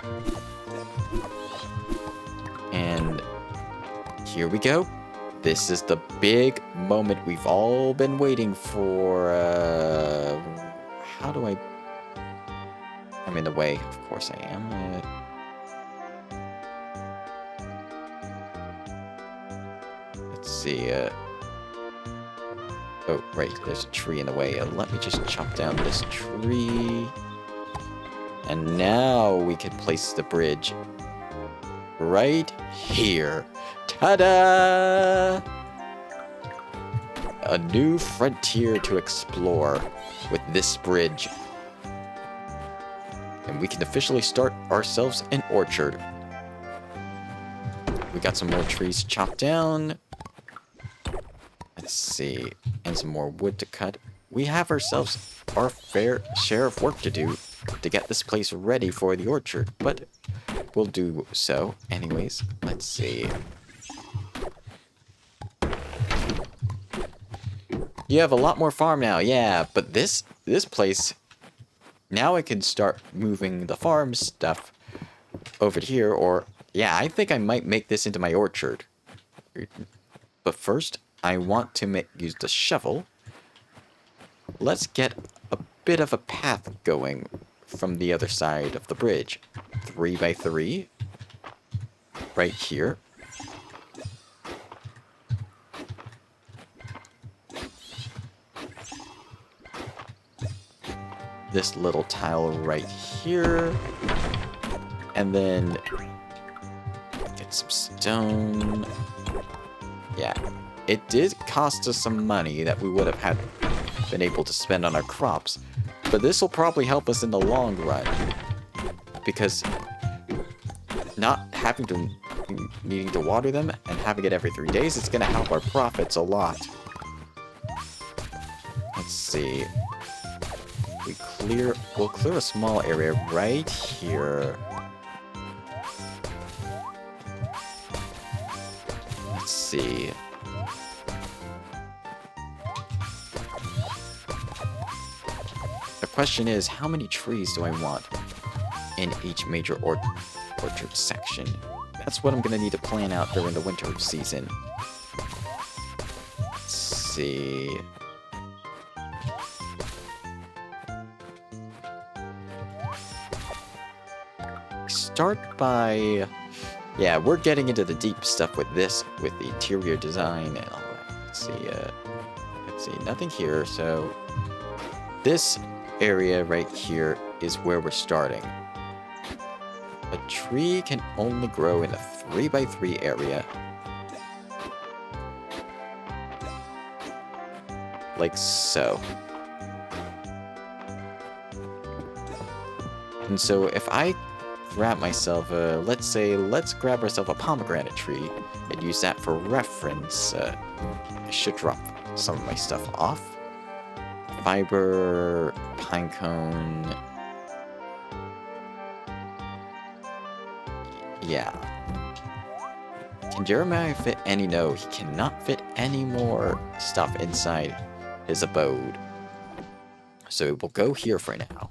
And here we go. This is the big moment we've all been waiting for. How do I... I'm in the way. Of course I am. Let's see. Oh, right. There's a tree in the way. Let me just chop down this tree. And now we can place the bridge right here. Ta-da! A new frontier to explore with this bridge. And we can officially start ourselves an orchard. We got some more trees chopped down. Let's see. And some more wood to cut. We have ourselves our fair share of work to do to get this place ready for the orchard, but we'll do so anyways. Let's see. You have a lot more farm now, yeah, but this place, now I can start moving the farm stuff over here, or yeah, I think I might make this into my orchard. But first, I want to use the shovel. Let's get a bit of a path going from the other side of the bridge. 3 by 3. Right here. This little tile right here. And then get some stone. Yeah. It did cost us some money that we would have been able to spend on our crops. But this will probably help us in the long run. Because not having to needing to water them and having it every 3 days, it's going to help our profits a lot. Let's see. We'll clear a small area right here. Let's see. The question is, how many trees do I want in each major orchard section? That's what I'm gonna need to plan out during the winter season. Let's see. Start by... Yeah, we're getting into the deep stuff with this, with the interior design and all that. Let's see, nothing here, so... This area right here is where we're starting. A tree can only grow in a 3x3 area. Like so. And so if I grab myself let's grab ourselves a pomegranate tree and use that for reference. I should drop some of my stuff off. Fiber, pine cone. Yeah. Can Jeremiah fit any? No, he cannot fit any more stuff inside his abode. So we'll go here for now.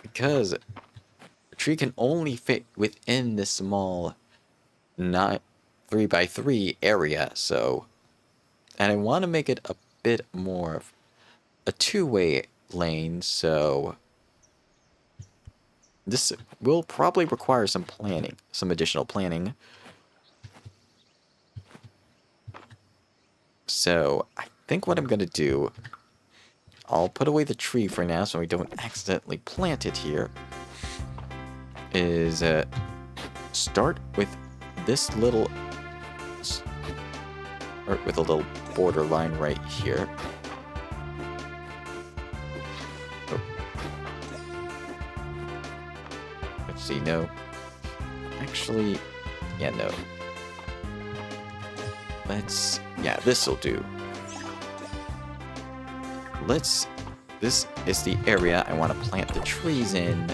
Because the tree can only fit within this small, not 3x3 area, so... And I want to make it a bit more of a two-way lane, so... This will probably require some planning, some additional planning. So, I think what I'm going to do... I'll put away the tree for now so we don't accidentally plant it here. Is start with this little... Or with a little border line right here. Oh. Let's see, no. Actually, yeah, no. Let's... Yeah, this'll do. This is the area I want to plant the trees in.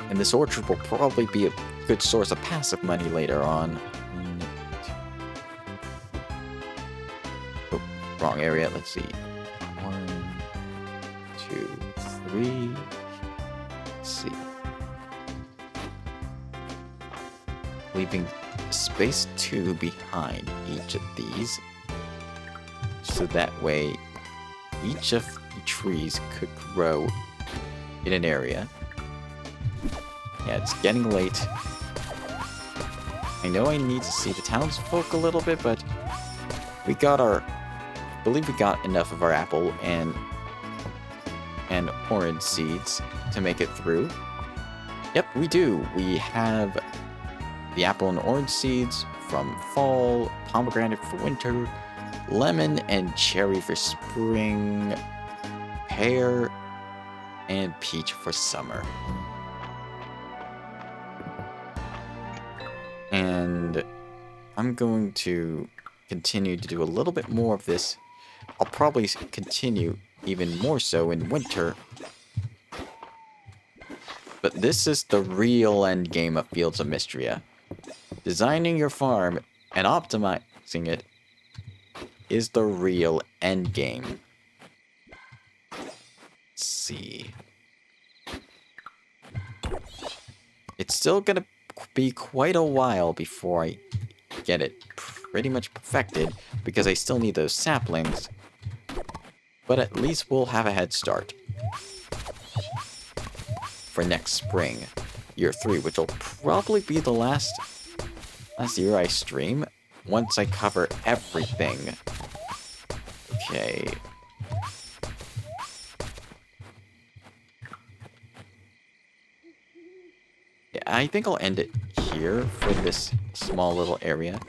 And this orchard will probably be a good source of passive money later on. Oh, wrong area. Let's see. 1, 2, 3. Let's see. Leaving space 2 behind each of these. So that way, each of the trees could grow in an area. Yeah, it's getting late. I know I need to see the townsfolk a little bit, but we got I believe we got enough of our apple and orange seeds to make it through. Yep, we do. We have the apple and orange seeds from fall, pomegranate for winter, lemon and cherry for spring, pear and peach for summer. And I'm going to continue to do a little bit more of this. I'll probably continue even more so in winter. But this is the real end game of Fields of Mistria. Designing your farm and optimizing it is the real end game. Let's see. It's still gonna be quite a while before I get it pretty much perfected, because I still need those saplings. But at least we'll have a head start for next spring, year 3, which will probably be the last year I stream, once I cover everything. Okay. Yeah, I think I'll end it here for this small little area.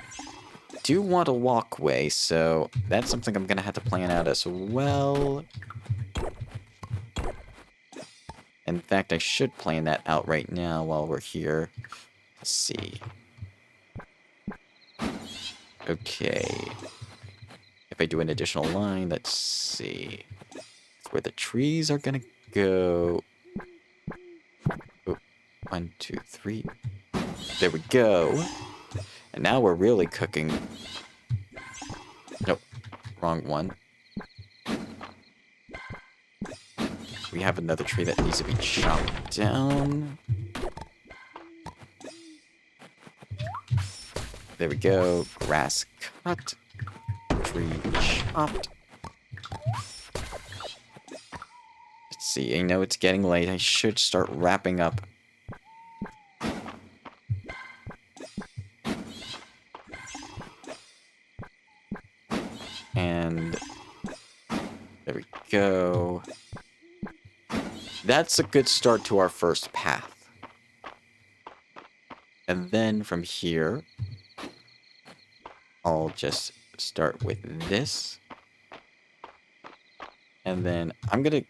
Do want a walkway, so that's something I'm gonna have to plan out as well. In fact, I should plan that out right now while we're here. Let's see. Okay. If I do an additional line, let's see. That's where the trees are gonna go. Oh, 1, 2, 3. There we go. And now we're really cooking. Nope. Wrong one. We have another tree that needs to be chopped down. There we go. Grass cut. Tree chopped. Let's see. I know it's getting late. I should start wrapping up. And there we go. That's a good start to our first path. And then from here, I'll just start with this. And then I'm going to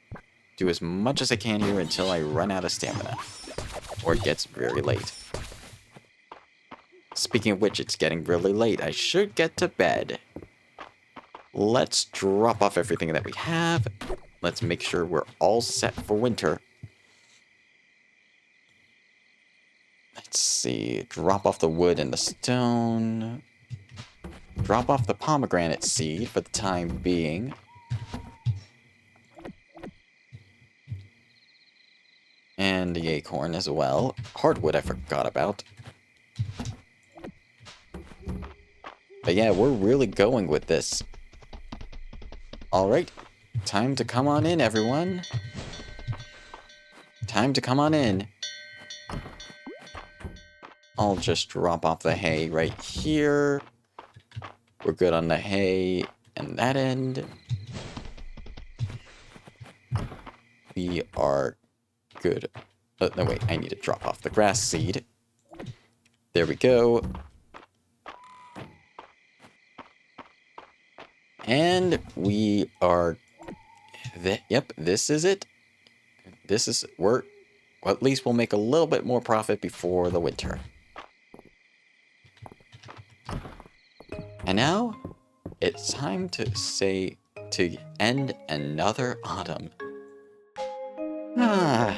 do as much as I can here until I run out of stamina. Or it gets very late. Speaking of which, it's getting really late. I should get to bed. Let's drop off everything that we have. Let's make sure we're all set for winter. Let's see. Drop off the wood and the stone. Drop off the pomegranate seed for the time being. And the acorn as well. Hardwood I forgot about. But yeah, we're really going with this. Alright. Time to come on in, everyone. Time to come on in. I'll just drop off the hay right here. We're good on the hay and that end. We are good. No, wait, I need to drop off the grass seed. There we go. And we are... Yep, this is it. This is... Well, at least we'll make a little bit more profit before the winter. And now, it's time to end another autumn. Ah.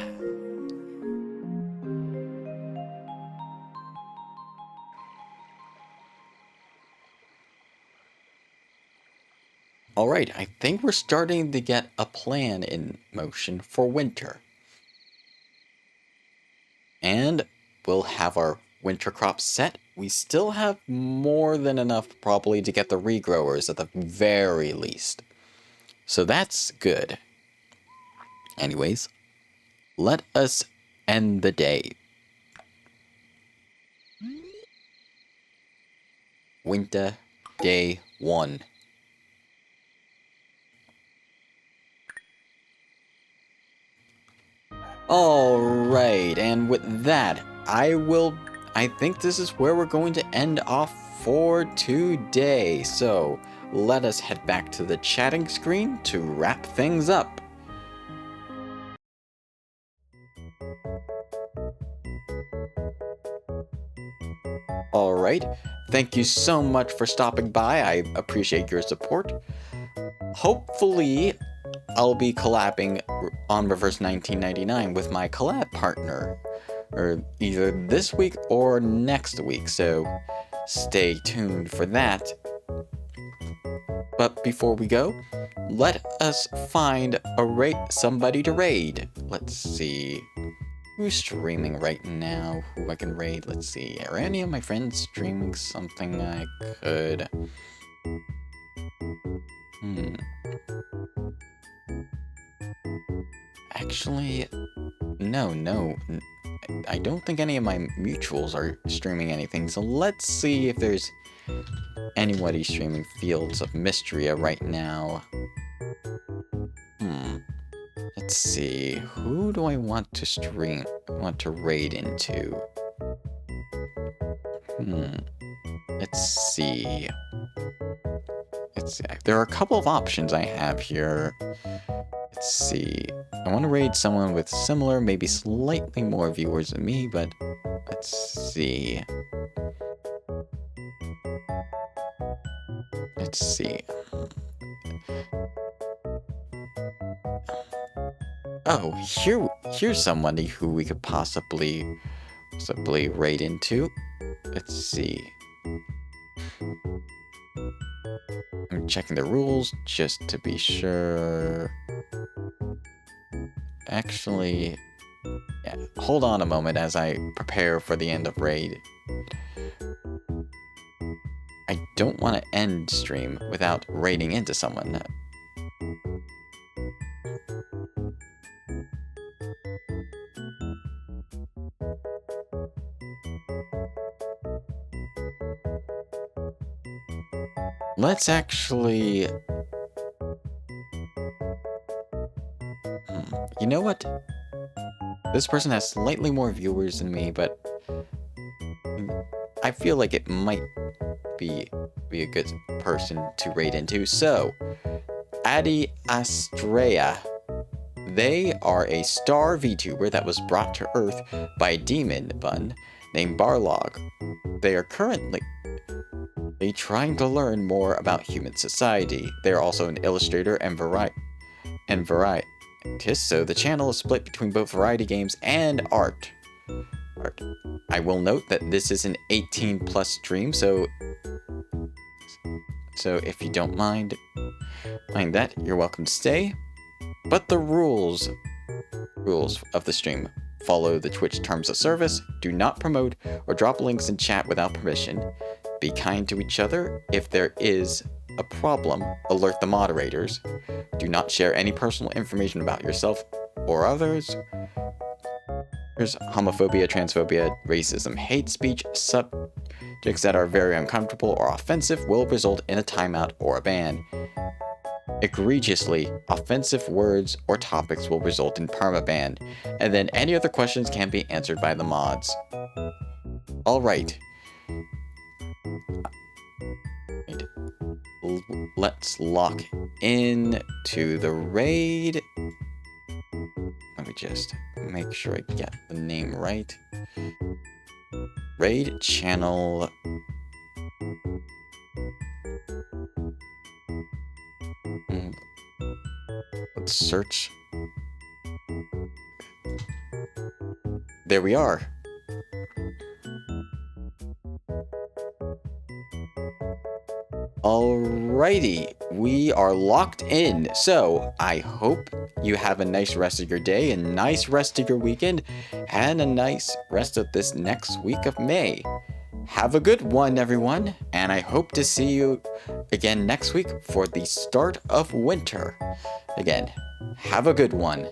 Alright, I think we're starting to get a plan in motion for winter. And we'll have our winter crop set. We still have more than enough probably to get the regrowers at the very least. So that's good. Anyways, let us end the day. Winter Day 1. Alright, and with that, I think this is where we're going to end off for today. So, let us head back to the chatting screen to wrap things up. Alright, thank you so much for stopping by. I appreciate your support. Hopefully, I'll be collabing on Reverse 1999 with my collab partner, or either this week or next week, so stay tuned for that. But before we go, let us find somebody to raid. Let's see. Who's streaming right now? Who I can raid? Let's see. Are any of my friends streaming something I could... Actually, no. I don't think any of my mutuals are streaming anything, so let's see if there's anybody streaming Fields of Mistria right now. Let's see. Who do I want to raid into? Let's see. There are a couple of options I have here. Let's see. I want to raid someone with similar, maybe slightly more viewers than me, but let's see. Let's see. Oh, here's somebody who we could possibly raid into. Let's see. I'm checking the rules just to be sure. Actually, yeah, hold on a moment as I prepare for the end of raid. I don't want to end stream without raiding into someone. Let's actually... You know what? This person has slightly more viewers than me, but I feel like it might be a good person to raid into. So, Adi Astrea. They are a star VTuber that was brought to Earth by a demon bun named Barlog. They are currently trying to learn more about human society. They are also an illustrator and varietist, so the channel is split between both variety games and art. I will note that this is an 18+ stream, so if you don't mind that, you're welcome to stay. But the rules of the stream: follow the Twitch terms of service, do not promote or drop links in chat without permission, be kind to each other. If there is a problem, alert the moderators, do not share any personal information about yourself or others. There's homophobia, transphobia, racism, hate speech, subjects that are very uncomfortable or offensive will result in a timeout or a ban. Egregiously offensive words or topics will result in permaban, and then any other questions can be answered by the mods. Alright. Let's lock in to the raid. Let me just make sure I get the name right. Raid channel. Let's search. There we are. Alrighty, we are locked in. So I hope you have a nice rest of your day, a nice rest of your weekend, and a nice rest of this next week of May. Have a good one, everyone, and I hope to see you again next week for the start of winter. Again, have a good one.